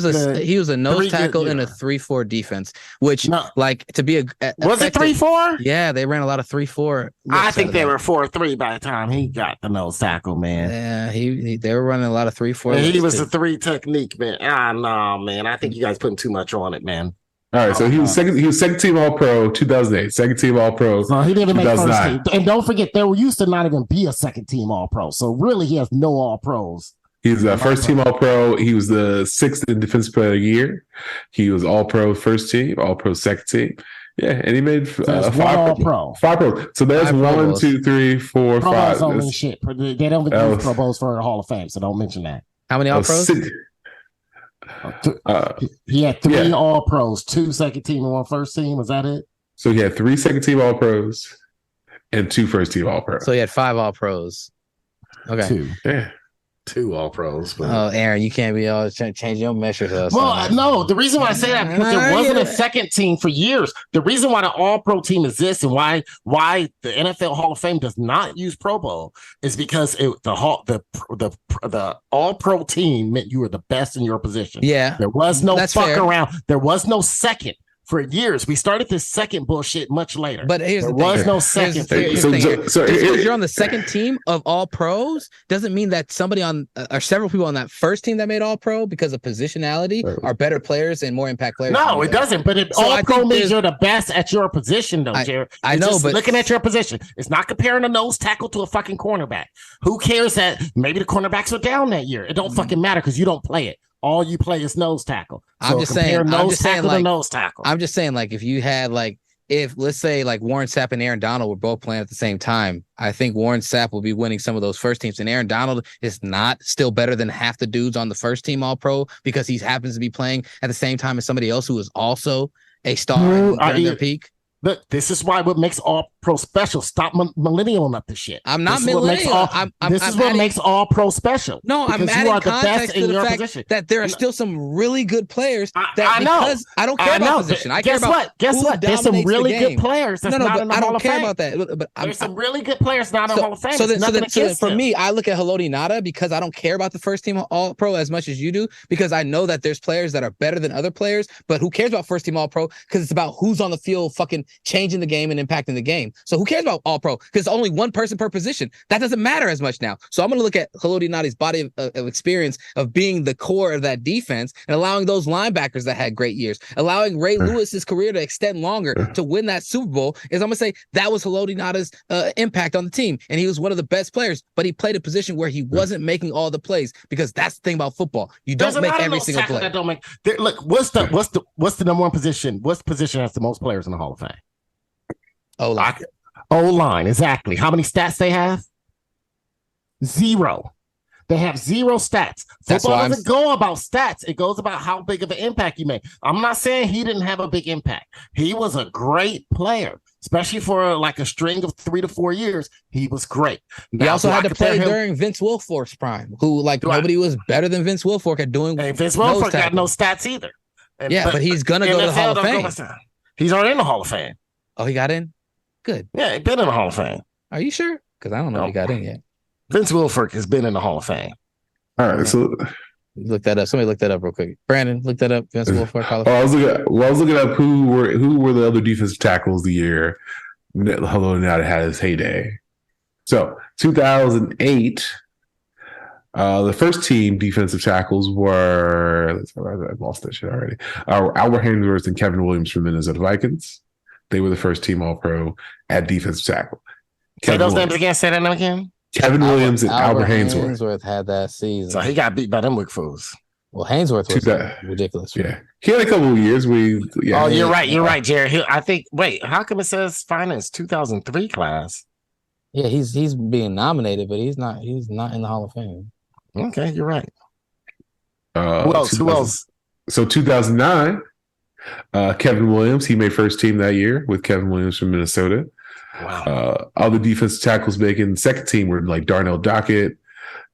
a nose tackle in a 3-4 defense, which to be was it 3-4? Yeah, they ran a lot of 3-4. I think they were 4-3 by the time he got the nose tackle, man. Yeah, they were running a lot of 3-4. He was a 3 technique, man. No, man. I think you guys putting too much on it, man. All right, so he was second team All Pro 2008, second team All Pro. So he didn't make first team. And don't forget, there used to not even be a second team All Pro. So really, he has no All Pros. He's a first team All Pro. He was the 6th in Defensive Player of the Year. He was All Pro first team, All Pro second team. Yeah, and he made 5 All Pro. 5 Pro. So there's 1, 2, 3, 4, 5. Don't mean shit. They don't use Pro Bowls for the Hall of Fame, so don't mention that. How many All Pros? He had 3 All Pros, 2 second team and 1 first team. Was that it? So he had 3 second team All Pros and 2 first team All Pros. So he had 5 All Pros. Okay. 2. Yeah. 2 All Pros. But... Oh, Aaron, you can't be all changing your measures. Well, no, the reason why I say that because there wasn't a second team for years. The reason why the All Pro team exists and why the NFL Hall of Fame does not use Pro Bowl is because the All Pro team meant you were the best in your position. Yeah, there was no around. There was no second. For years, we started this second bullshit much later. But there was no second. So because you're on the second team of All Pros doesn't mean that somebody or several people on that first team that made All Pro because of positionality are better players and more impact players. No, it doesn't. But All Pro means you're the best at your position, though, Jared. I know, but looking at your position, it's not comparing a nose tackle to a fucking cornerback. Who cares that maybe the cornerbacks are down that year? It don't fucking matter because you don't play it. all you play is nose tackle. So I'm just saying, nose tackle. I'm just saying, like, if you had like, if let's say like Warren Sapp and Aaron Donald were both playing at the same time, I think Warren Sapp will be winning some of those first teams, and Aaron Donald is not still better than half the dudes on the first team All Pro because he happens to be playing at the same time as somebody else who is also a star during their peak. Look, this is why what makes All Pro special. Stop millennial up the shit. I'm not millennial. This is what makes All Pro special. No, I'm adding context to the fact that there are still some really good players. I know. Because I don't care about position. I care about Guess what? There's some really good players. That's not in the I Hall don't of care Fame. about that. But there's some really good players not in the Hall of Fame. So then for me, I look at Haloti Ngata because I don't care about the first team All Pro as much as you do, because I know that there's players that are better than other players. But who cares about first team All Pro? Because it's about who's on the field, fucking changing the game and impacting the game. So who cares about All Pro? Because it's only one person per position. That doesn't matter as much now. So I'm going to look at Haloti Ngata's body of experience of being the core of that defense and allowing those linebackers that had great years, allowing Ray Lewis's career to extend longer to win that Super Bowl. Is I'm going to say that was Haloti Ngata's impact on the team, and he was one of the best players. But he played a position where he wasn't making all the plays, because that's the thing about football. You don't make every single play. That don't make. Look, what's the number one position? What's the position has the most players in the Hall of Fame? O-line. O-line, exactly. How many stats they have? 0. They have 0 stats. Football doesn't go about stats. It goes about how big of an impact you make. I'm not saying he didn't have a big impact. He was a great player, especially for like a string of 3 to 4 years. He was great. He also had to play during Vince Wilfork's prime, who nobody was better than Vince Wilfork at doing. And Vince Wilfork got no stats either. But he's gonna go to the Hall of Fame. He's already in the Hall of Fame. Oh, he got in? Good. Yeah, he's been in the Hall of Fame. Are you sure? Because I don't know if he got in yet. Vince Wilfork has been in the Hall of Fame. All right, so look that up. Somebody look that up real quick. Brandon, look that up. Vince Wilfork. I was looking up who were the other defensive tackles the year Haloti Ngata had his heyday. So 2008, the first team defensive tackles were, I lost that shit already. Albert Hainsworth and Kevin Williams from Minnesota Vikings. They were the first team All Pro at defensive tackle. Say those names again. Say that name again. Kevin Williams and Albert Hainsworth. Hainsworth had that season. So he got beat by them weak fools. Well, Hainsworth was ridiculous. Yeah. He had a couple of years where you're right. You're right, Jerry. I think, wait, how come it says finance 2003 class? Yeah, he's being nominated, but he's not in the Hall of Fame. Okay, you're right. Who else? So 2009, Kevin Williams, he made first team that year with Kevin Williams from Minnesota. Wow. Other defensive tackles making second team were like Darnell Dockett,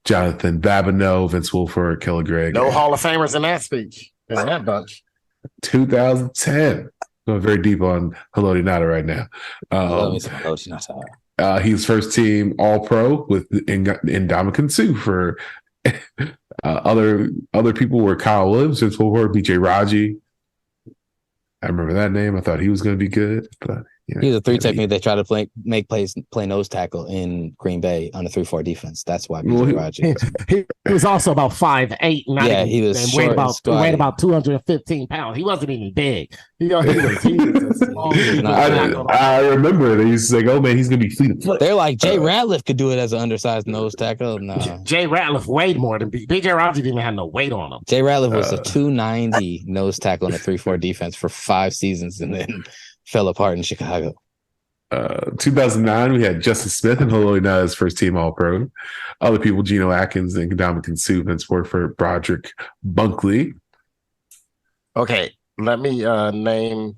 Jonathan Babineau, Vince Wilfork, Kelly Gregg. No Hall of Famers in that speech. In that bunch. 2010. Going very deep on Haloti Ngata right now. He was first team All Pro with Ndamukong Suh for other people were Kyle Williams, Vince Wilfork, BJ Raji. I remember that name. I thought he was going to be good, but he's a 3 technique. They try to play nose tackle in Green Bay on a 3-4 defense. That's why BJ Raji. He was also about 5'8". He was short weighed about 215 pounds. He wasn't even big. He was I remember they used to say, "Oh man, he's gonna be fleet of foot." They're like Jay Ratliff could do it as an undersized nose tackle. No, Jay Ratliff weighed more than BJ Raji. Didn't even have no weight on him. Jay Ratliff was a 290 nose tackle in a 3-4 defense for 5 seasons, and then fell apart in Chicago. 2009, we had Justin Smith and Haloti Ngata's first team All Pro. Other people, Geno Atkins and Ndamukong Suh, Vince Wilfork, Broderick Bunkley. Okay, let me name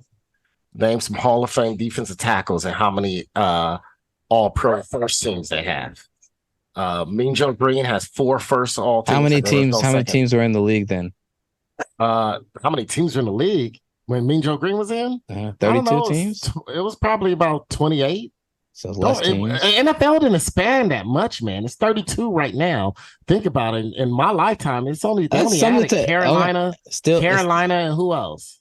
some Hall of Fame defensive tackles and how many All Pro first teams they have. Mean Joe Green has 4 first all teams. How many teams were in the league then? How many teams were in the league when Mean Joe Green was in? 32 teams? It was probably about 28. So less teams. NFL didn't expand that much, man. It's 32 right now. Think about it. In my lifetime, it's only added Carolina, and who else?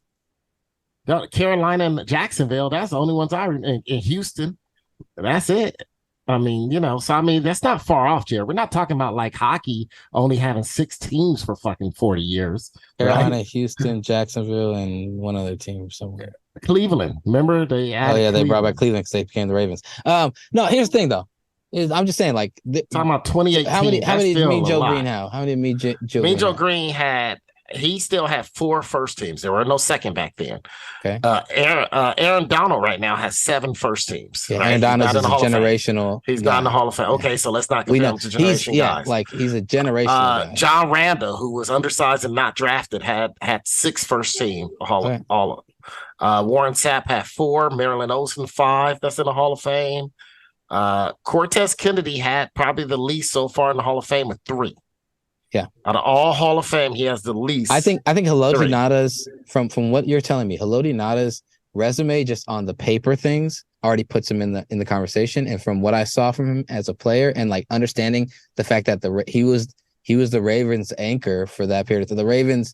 Carolina and Jacksonville. That's the only ones in Houston. That's it. I mean, that's not far off, Jared. We're not talking about like hockey only having 6 teams for fucking 40 years. Carolina, right? Houston, Jacksonville, and one other team somewhere. Cleveland. Remember they added they brought back Cleveland because they became the Ravens. No, here's the thing though. I'm just saying, like, talking about 2018. How many did Mean Joe Green have? How many did Mean Joe Green Green had he still had 4 first teams. There were no second back then. Okay. Aaron Donald right now has 7 first teams. Yeah, right? Aaron Donald is a generational. He's not in the Hall of Fame. Okay, so let's not compare him to generation guys. Like he's a generational guy. John Randa, who was undersized and not drafted, had 6 first team all of them. Warren Sapp had 4. Marilyn Olsen 5. That's in the Hall of Fame. Cortez Kennedy had probably the least so far in the Hall of Fame with 3. Yeah. Out of all Hall of Fame, he has the least. I think Haloti Ngata's from what you're telling me, Haloti Ngata's resume just on the paper things already puts him in the conversation. And from what I saw from him as a player and like understanding the fact that he was the Ravens anchor for that period. So the Ravens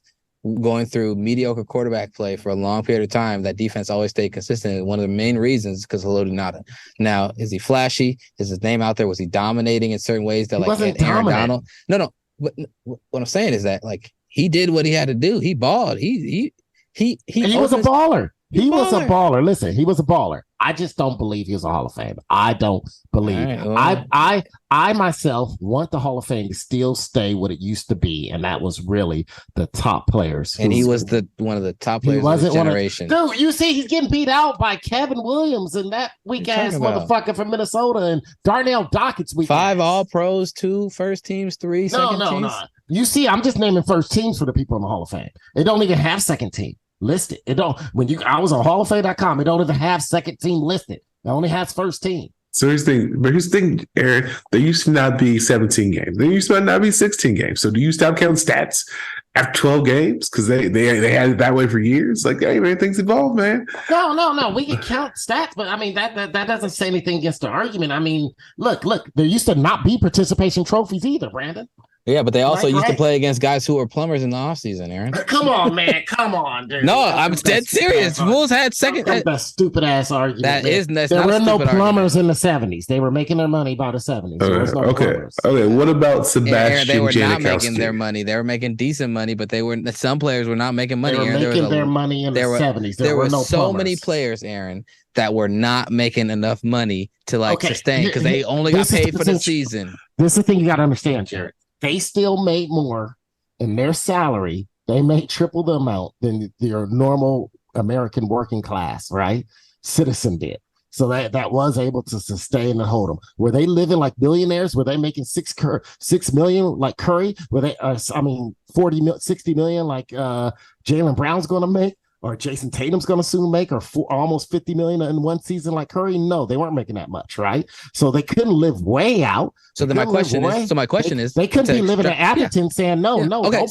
going through mediocre quarterback play for a long period of time, that defense always stayed consistent. And one of the main reasons is because Haloti Ngata. Now, is he flashy? Is his name out there? Was he dominating in cerertain ways that like Aaron Donald? No. But what I'm saying is that like he did what he had to do. He balled. He was a baller. He was a baller. Listen, he was a baller. I just don't believe he was a Hall of Fame. I don't believe. Right, well, I myself want the Hall of Fame to still stay what it used to be, and that was really the top players. And he was one of the top players of his generation. Dude, you see, he's getting beat out by Kevin Williams and that weak ass motherfucker from Minnesota and Darnell Dockett's weak. 5 All-Pros, 2 first teams, 3 second teams. No. You see, I'm just naming first teams for the people in the Hall of Fame. They don't even have second team listed. It don't. I was on HallOfFame.com. It don't even have second team listed. It only has first team. So here's the thing, Aaron. There used to not be 17 games. There used to not be 16 games. So do you stop counting stats after 12 games? Because they had it that way for years. Like, hey man, things evolve, man. No. We can count stats, but I mean that doesn't say anything against the argument. I mean, look. There used to not be participation trophies either, Brandon. Yeah, but they also used to play against guys who were plumbers in the offseason, Aaron. Come on, man. Come on, dude. No, I'm dead serious. Bulls had second. That's a stupid ass argument. There were no plumbers in the 70s. They were making their money by the 70s. Okay. What about Sebastian? They were not making their money. They were making decent money, but some players were not making money. They were making their money in the 70s. There were no so plumbers. many players, Aaron, that were not making enough money to sustain because they only got paid for the season. This is the thing you got to understand, Jared. They still made more in their salary. They made triple the amount than their normal American working class, right? Citizen did. So that was able to sustain and hold them. Were they living like billionaires? Were they making $6 million like Curry? Were they, 60 million like Jaylen Brown's going to make? Or Jason Tatum's going to soon make, or almost 50 million in one season like Curry? No, they weren't making that much, right? So they couldn't live way out. So my question is, they couldn't be living in Appleton saying, no. Okay,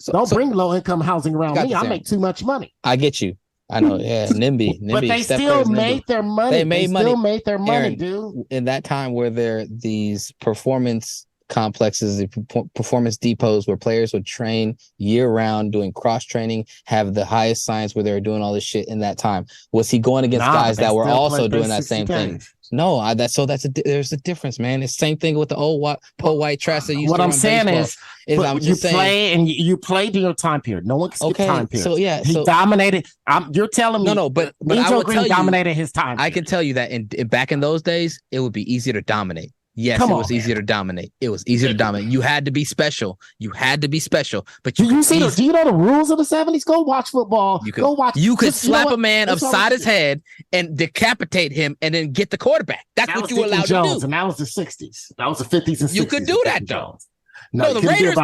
don't bring low income housing around me. I make too much money. I get you. I know, yeah, NIMBY. But they still made their money. They made money. Still made their money, Aaron, dude. In that time where these performance complexes, the performance depots where players would train year round doing cross training, have the highest science where they were doing all this shit in that time. Was he going against guys that were also doing that same thing? No, there's a difference, man. It's the same thing with the old Paul White trash that used what to I'm run saying baseball. You play during your time period. No one can skip time period. So yeah, he dominated. You're telling me but I will tell you, dominated his time period. I can tell you that back in those days, it would be easier to dominate. Yes, it was easier to dominate. It was easier to dominate. You had to be special. But do you know the rules of the 70s? Go watch football. You could slap a man upside his head and decapitate him and then get the quarterback. That's what you were allowed to do. And that was the 60s. That was the 50s and 60s. You could do that though. No, the Raiders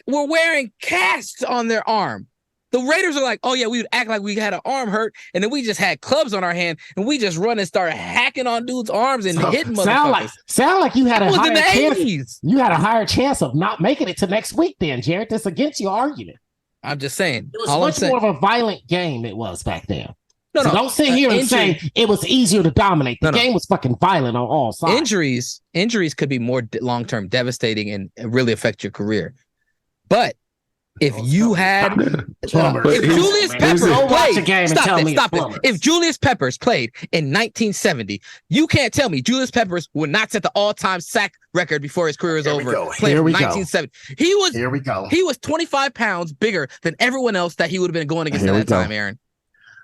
were wearing casts on their arm. The Raiders are like, oh yeah, we would act like we had an arm hurt, and then we just had clubs on our hand, and we just run and start hacking on dudes' arms and hitting motherfuckers. Sound like you had a higher chance. You had a higher chance of not making it to next week, then, Jared. That's against your argument. I'm just saying. It was much more of a violent game. It was back then. Don't sit here and say it was easier to dominate. The game was fucking violent on all sides. Injuries could be more long-term devastating and really affect your career, but if you had, if Julius Peppers played, if Julius Peppers played in 1970, you can't tell me Julius Peppers would not set the all-time sack record before his career was over. Here we 1970. He was 25 pounds bigger than everyone else that he would have been going against at that time, Aaron.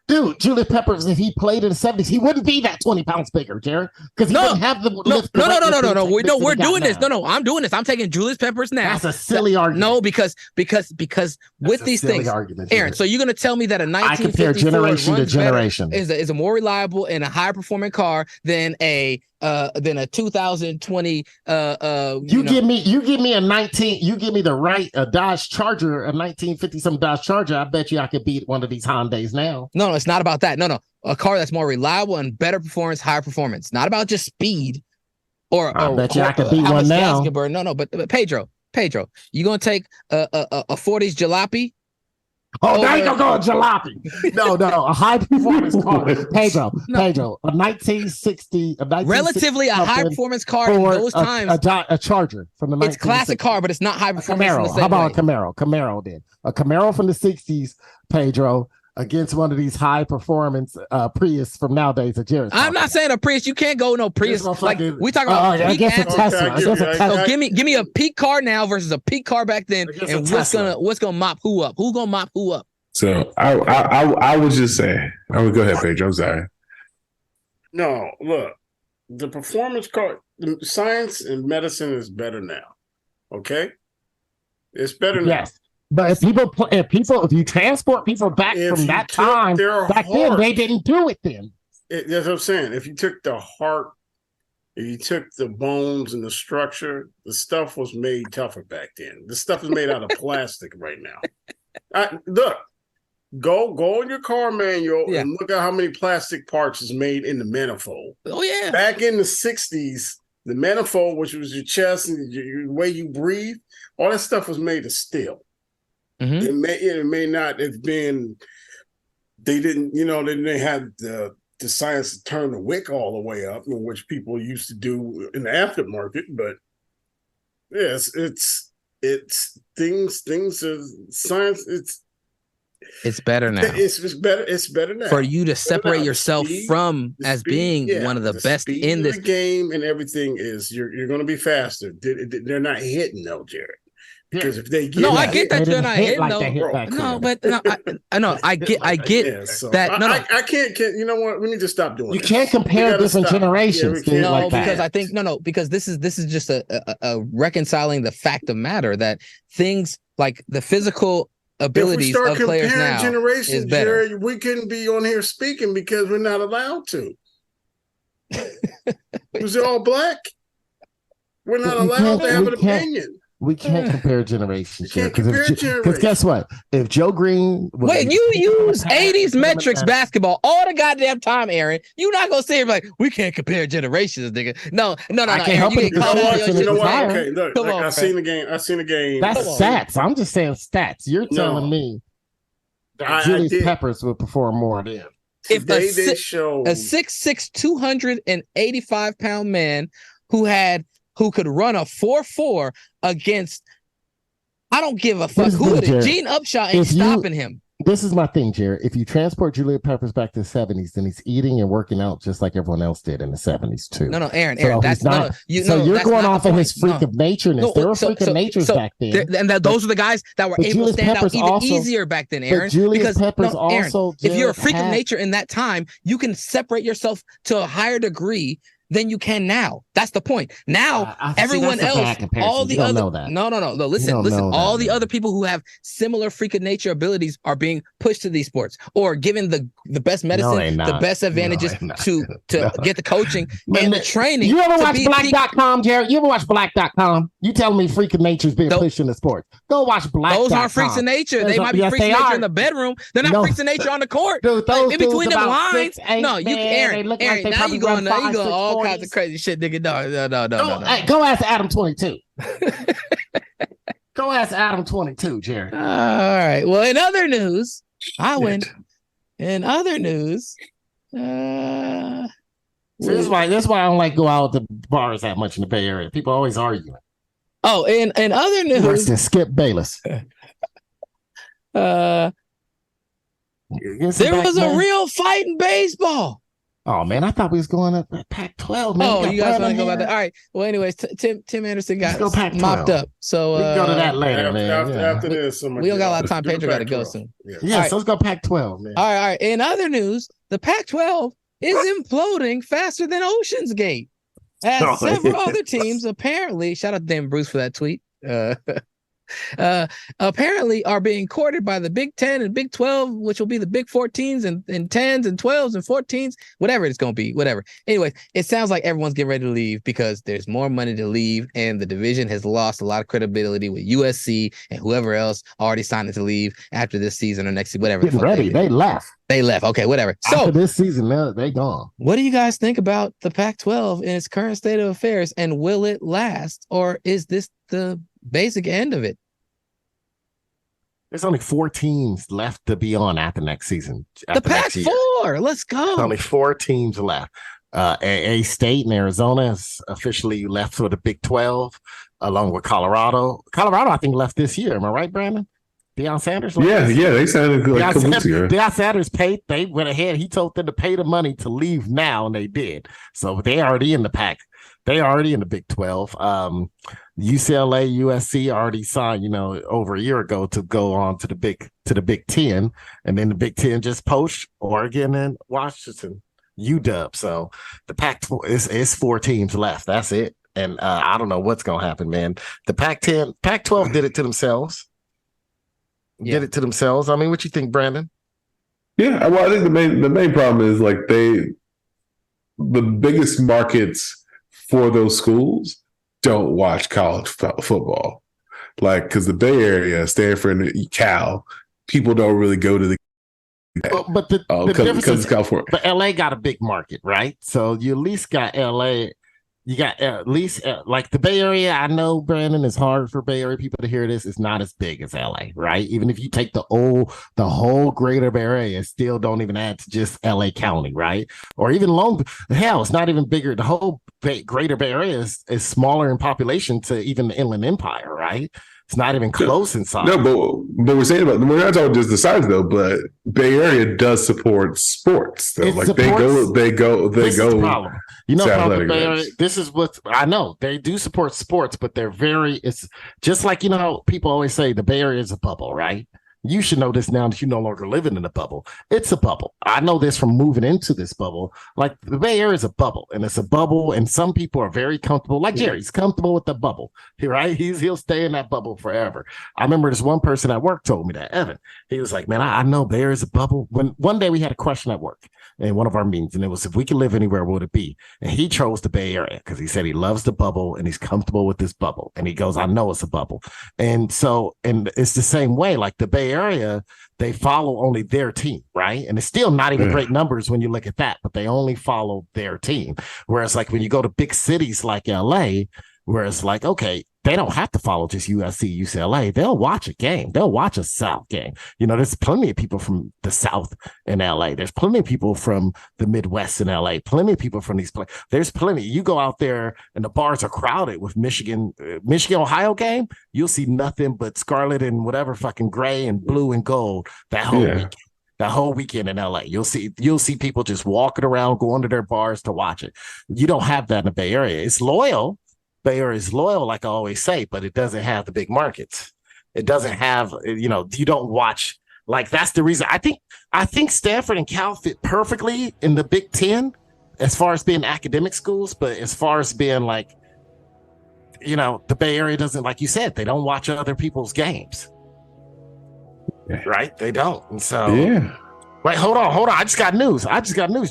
Dude, Julius Peppers, if he played in the 70s, he wouldn't be that 20 pounds bigger, Jared. Because he wouldn't have the lift. No. We're doing this. No, I'm doing this. I'm taking Julius Peppers now. That's a silly argument. No, because with these things, Aaron. So you're going to tell me that a 1954 I compare generation to generation is a more reliable and a higher performing car than a 2020 you give me a Dodge Charger, a 1950 some Dodge Charger. I bet you I could beat one of these Hyundais now. No, it's not about that. No, a car that's more reliable and better performance, higher performance. Not about just speed I bet you I could beat one now. No, but Pedro, you gonna take a 40s jalopy? Oh, now you gonna go a jalopy? No, a high performance car. Pedro, a 1960, relatively a high performance car in those times. A Charger from the 1960s. It's classic car, but it's not high performance. Camaro. How about a Camaro? Camaro then. A Camaro from the 60s, Pedro, against one of these high performance Prius from nowadays. I'm not saying a Prius. You can't go no Prius. Like we talking about peak assets. So give me a peak car now versus a peak car back then, and what's gonna mop who up? Who's gonna mop who up? So I would just say, I would go ahead, Pedro. I'm sorry. No, look, the performance car, the science and medicine is better now. Okay, it's better now. Yes. But if you transport people back from that time, back then, they didn't do it then. That's what I'm saying. If you took the heart, if you took the bones and the structure, the stuff was made tougher back then. The stuff is made out of plastic right now. Look, go in your car manual and look at how many plastic parts is made in the manifold. Oh, yeah. Back in the 60s, the manifold, which was your chest and the way you breathe, all that stuff was made of steel. Mm-hmm. It may not have been. They didn't have the science to turn the wick all the way up, which people used to do in the aftermarket. But yes, it's things are science. It's better now. It's better. It's better now for you to separate yourself from as being one of the best in this game, and everything is you're going to be faster. They're not hitting though, Jared. Because if they get I get that they're not hitting though. I get that. I can't. You know what? We need to stop doing. You can't compare different generations. Because I think because this is just a reconciling the fact of matter that things like the physical abilities of players now is better. Jerry, we couldn't be on here speaking because we're not allowed to. Because they're all black. We're not allowed to have an opinion. We can't compare generations here because guess what? If Joe Green you use 80s metrics basketball all the goddamn time, Aaron, you're not gonna say it like we can't compare generations, nigga. No. I can't help it. You know what? Okay, look, I've seen the game. That's stats. I'm just saying stats. You're telling me that Julius Peppers would perform more than if a 6'6", 285-pound man who could run a 4.4 against, I don't give a fuck who it is. Gene Upshaw ain't stopping him. This is my thing, Jared. If you transport Julius Peppers back to the 70s, then he's eating and working out just like everyone else did in the 70s too. No, Aaron, that's not. You're going off of his freak of natureness. There were freak of natures back then, and those are the guys that were able to stand out even easier back then, Aaron. Julius Peppers also, if you're a freak of nature in that time, you can separate yourself to a higher degree than you can now. That's the point. Now, everyone else, all the other, no. Listen. All the other people who have similar freak of nature abilities are being pushed to these sports or given the best medicine, the best advantages to get the coaching and the training. You ever watch Black.com, Jared? You ever watch Black.com? You telling me freak of nature is being pushed in the sports? Go watch Black.com. Those aren't freaks of nature. They might be freaks of nature in the bedroom. They're not freaks of nature on the court. Dude, those in between them lines. 6'8", No, you Aaron. Now you going all kinds of crazy shit, nigga. No. Hey, go ask Adam 22. Go ask Adam 22, Jared. All right. Well, in other news, In other news, this is why I don't like go out to bars that much in the Bay Area. People always arguing. Oh, in other news, versus Skip Bayless. There was a real fight in baseball. Oh man, I thought we was going up Pac-12. Man, Oh, you guys want to go about that? All right. Well, anyways, Tim Anderson got mopped up. So we can go to that later, man. After this, we don't got a lot of time. Pedro got to go soon. Yeah, so let's go Pac-12, man. All right. In other news, the Pac-12 is imploding faster than Ocean's Gate. As several other teams apparently, shout out to Dan Bruce for that tweet. Apparently are being courted by the Big 10 and Big 12, which will be the Big 14s and 10s and 12s and 14s, whatever it's going to be, whatever. Anyway, it sounds like everyone's getting ready to leave because there's more money to leave, and the division has lost a lot of credibility with USC and whoever else already signed to leave after this season or next season, whatever. Getting ready. They left. Okay, whatever. After this season, they gone. What do you guys think about the Pac-12 in its current state of affairs, and will it last, or is this the basic end of it? There's only 4 teams left to be on after next season. The Pac-4, let's go. There's only 4 teams left. A State and Arizona has officially left for the Big 12, along with Colorado. Colorado, I think, left this year. Am I right, Brandon? Deion Sanders? Yeah, they signed like a couple weeks ago. Deion Sanders paid. They went ahead. He told them to pay the money to leave now, and they did. So they already in the Pac. They already in the Big 12. UCLA, USC already signed, over a year ago to go on to the Big 10, and then the Big 10 just poached Oregon and Washington, UW. So the Pac-12 is 4 teams left. That's it. And I don't know what's gonna happen, man. The Pac-12 did it to themselves. Did it to themselves. I mean, what you think, Brandon? Yeah, well, I think the main problem is like the biggest markets for those schools don't watch college football, like because the Bay Area, Stanford, and Cal, people don't really go to the. But the difference is California. But LA got a big market, right? So you at least got LA. You got at least like the Bay Area. I know, Brandon, it's hard for Bay Area people to hear this. It's not as big as LA, right? Even if you take the whole greater Bay Area, it still don't even add to just LA County, right? Or even hell, it's not even bigger. The whole greater Bay Area is smaller in population to even the Inland Empire, right? It's not even close in size. No, but we're saying we're not talking just the size though. But Bay Area does support sports. Though. Like they go. This is the problem. About the Bay Area, this is what I know. They do support sports, but it's just like people always say the Bay Area is a bubble, right? You should know this now that you're no longer living in a bubble. It's a bubble. I know this from moving into this bubble. Like the Bay Area is a bubble, and it's a bubble, and some people are very comfortable. Like Jerry's comfortable with the bubble, right? He'll stay in that bubble forever. I remember this one person at work told me that, Evan. He was like, "Man, I know Bay Area is a bubble." When one day we had a question at work in one of our meetings, and it was, if we could live anywhere, what would it be? And he chose the Bay Area because he said he loves the bubble and he's comfortable with this bubble. And he goes, "I know it's a bubble." And it's the same way. Like the Bay Area, they follow only their team, right? And it's still not even great numbers when you look at that, but they only follow their team. Whereas like when you go to big cities like LA, where it's like, okay, they don't have to follow just USC, UCLA. They'll watch a game. They'll watch a South game. There's plenty of people from the South in LA. There's plenty of people from the Midwest in LA. Plenty of people from these places. There's plenty. You go out there and the bars are crowded with Michigan, Ohio game. You'll see nothing but scarlet and whatever fucking gray and blue and gold that whole weekend. That whole weekend in LA, you'll see people just walking around, going to their bars to watch it. You don't have that in the Bay Area. It's loyal. Bay Area is loyal, like I always say, but it doesn't have the big markets. It doesn't have, you don't watch. Like that's the reason. I think Stanford and Cal fit perfectly in the Big 10 as far as being academic schools, but as far as being like, the Bay Area doesn't, like you said, they don't watch other people's games. Right? They don't. And so, wait, hold on. I just got news.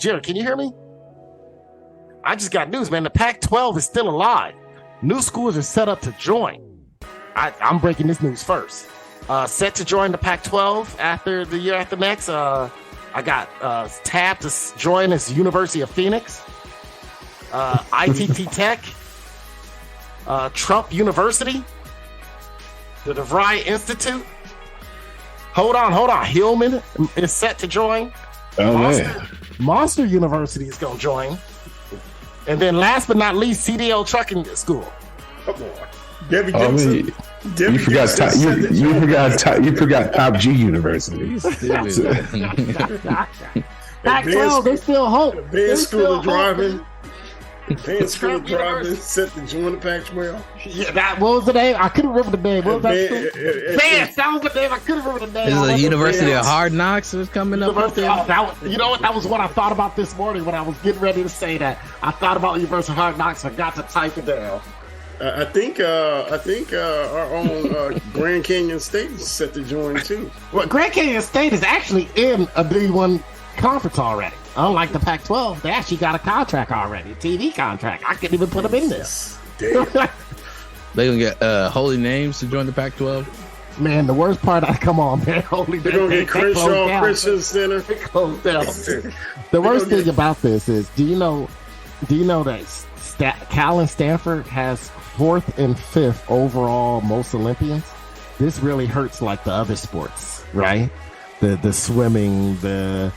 Jared, can you hear me? I just got news, man. The Pac-12 is still alive. New schools are set up to join. I'm breaking this news first. Set to join the Pac-12 after the year after next. I got tabbed to join as University of Phoenix, ITT Tech, Trump University, the DeVry Institute. Hold on. Hillman is set to join. Monster University is going to join. And then last but not least, CDL Trucking School. Come on. Debbie Gibson. You forgot Top G University. Pac-12, they still hope. Advanced School of Driving. Advanced School of Driving set to join the Pac-12. Yeah, what was the name? I couldn't remember the name. What was that school? That was the name. I couldn't remember the name. This is the University of Hard Knocks was coming up. You know what? That was what I thought about this morning when I was getting ready to say that. I thought about University of Hard Knocks. I got to type it down. I think our own Grand Canyon State is set to join too. Well, Grand Canyon State is actually in a D1 conference already. Unlike the Pac-12, they actually got a contract already, a TV contract. I couldn't even put them in this. Damn. They gonna get Holy Names to join the Pac-12. Man, the worst part, come on, man. Holy They're gonna get Crenshaw Christian Center. The worst thing about this is, do you know that Cal and Stanford has 4th and 5th overall most Olympians? This really hurts like the other sports, right? The swimming, the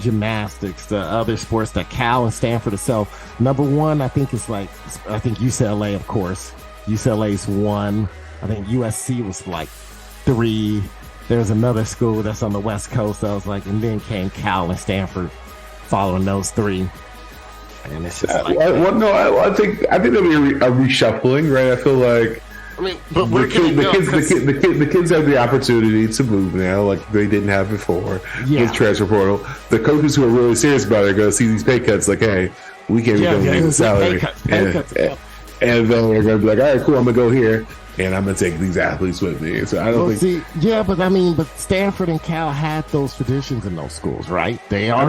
gymnastics, the other sports that Cal and Stanford itself. Number 1, I think UCLA, of course. UCLA's 1. I think USC was like 3. There's another school that's on the West Coast. I was like, and then came Cal and Stanford following those 3. And it's just like, I think there'll be a reshuffling, right? I feel like but the kids have the opportunity to move now, like they didn't have before with transfer portal. The coaches who are really serious about it are going to see these pay cuts, like, hey, we can't be going to the salary, and then they're going to be like, all right, cool, I'm going to go here, and I'm going to take these athletes with me. So I don't think. But Stanford and Cal had those traditions in those schools, right? They are.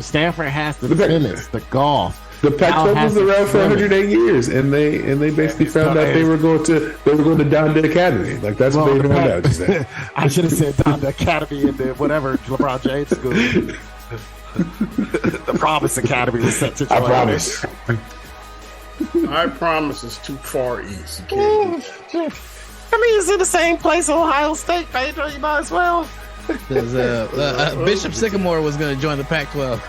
Stanford has the tennis, the golf. The Pac-12 was around for 108 years, and they basically found out they were going to Donda Academy. Like that's what they found out. I should have said Donda Academy and then whatever LeBron James school. The Promise Academy was set to join. I promise. I promise is too far east. You can't do that. It's in the same place Ohio State, Pedro. You might as well. Bishop Sycamore was going to join the Pac-12.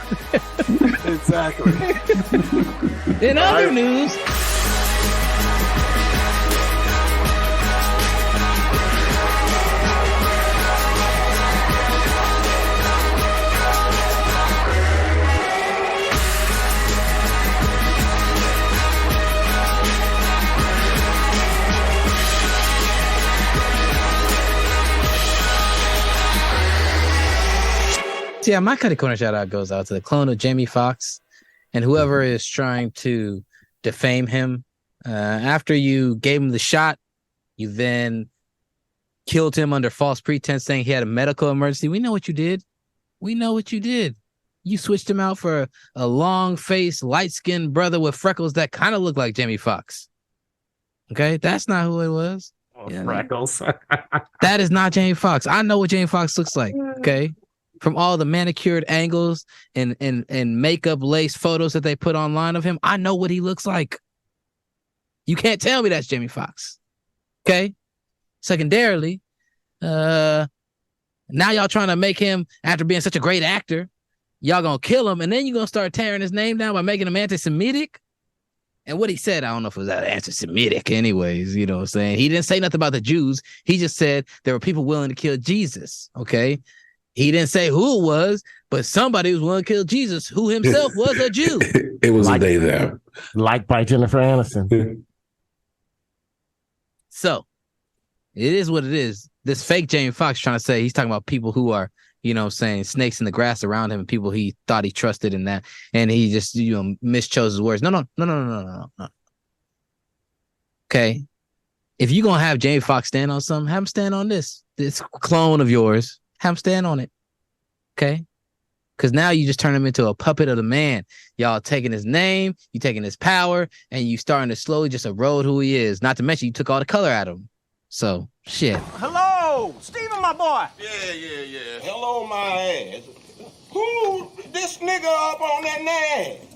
Exactly. In other news, yeah, my Cuddy Corner shout out goes out to the clone of Jamie Foxx and whoever is trying to defame him. After you gave him the shot, you then killed him under false pretense saying he had a medical emergency. We know what you did. You switched him out for a long-faced, light-skinned brother with freckles that kind of look like Jamie Foxx. Okay? That's not who it was. Freckles. That is not Jamie Foxx. I know what Jamie Foxx looks like. Okay? From all the manicured angles and makeup lace photos that they put online of him, I know what he looks like. You can't tell me that's Jamie Foxx. Okay? Secondarily, now y'all trying to make him, after being such a great actor, y'all gonna kill him, and then you're gonna start tearing his name down by making him anti-Semitic. And what he said, I don't know if it was that anti-Semitic anyways, you know what I'm saying? He didn't say nothing about the Jews. He just said there were people willing to kill Jesus, okay? He didn't say who it was, but somebody was willing to kill Jesus, who himself was a Jew. It was a day there. Like by Jennifer Aniston. So, it is what it is. This fake Jamie Foxx trying to say, he's talking about people who are, you know, saying snakes in the grass around him and people he thought he trusted in that. And he just, mischose his words. No. Okay. If you're going to have Jamie Foxx stand on something, have him stand on this clone of yours. Have him stand on it. Okay? Because now you just turn him into a puppet of the man. Y'all taking his name, you taking his power, and you starting to slowly just erode who he is. Not to mention you took all the color out of him. So, shit. Hello, Steven, my boy. Yeah. Hello, my ass. Who this nigga up on that name?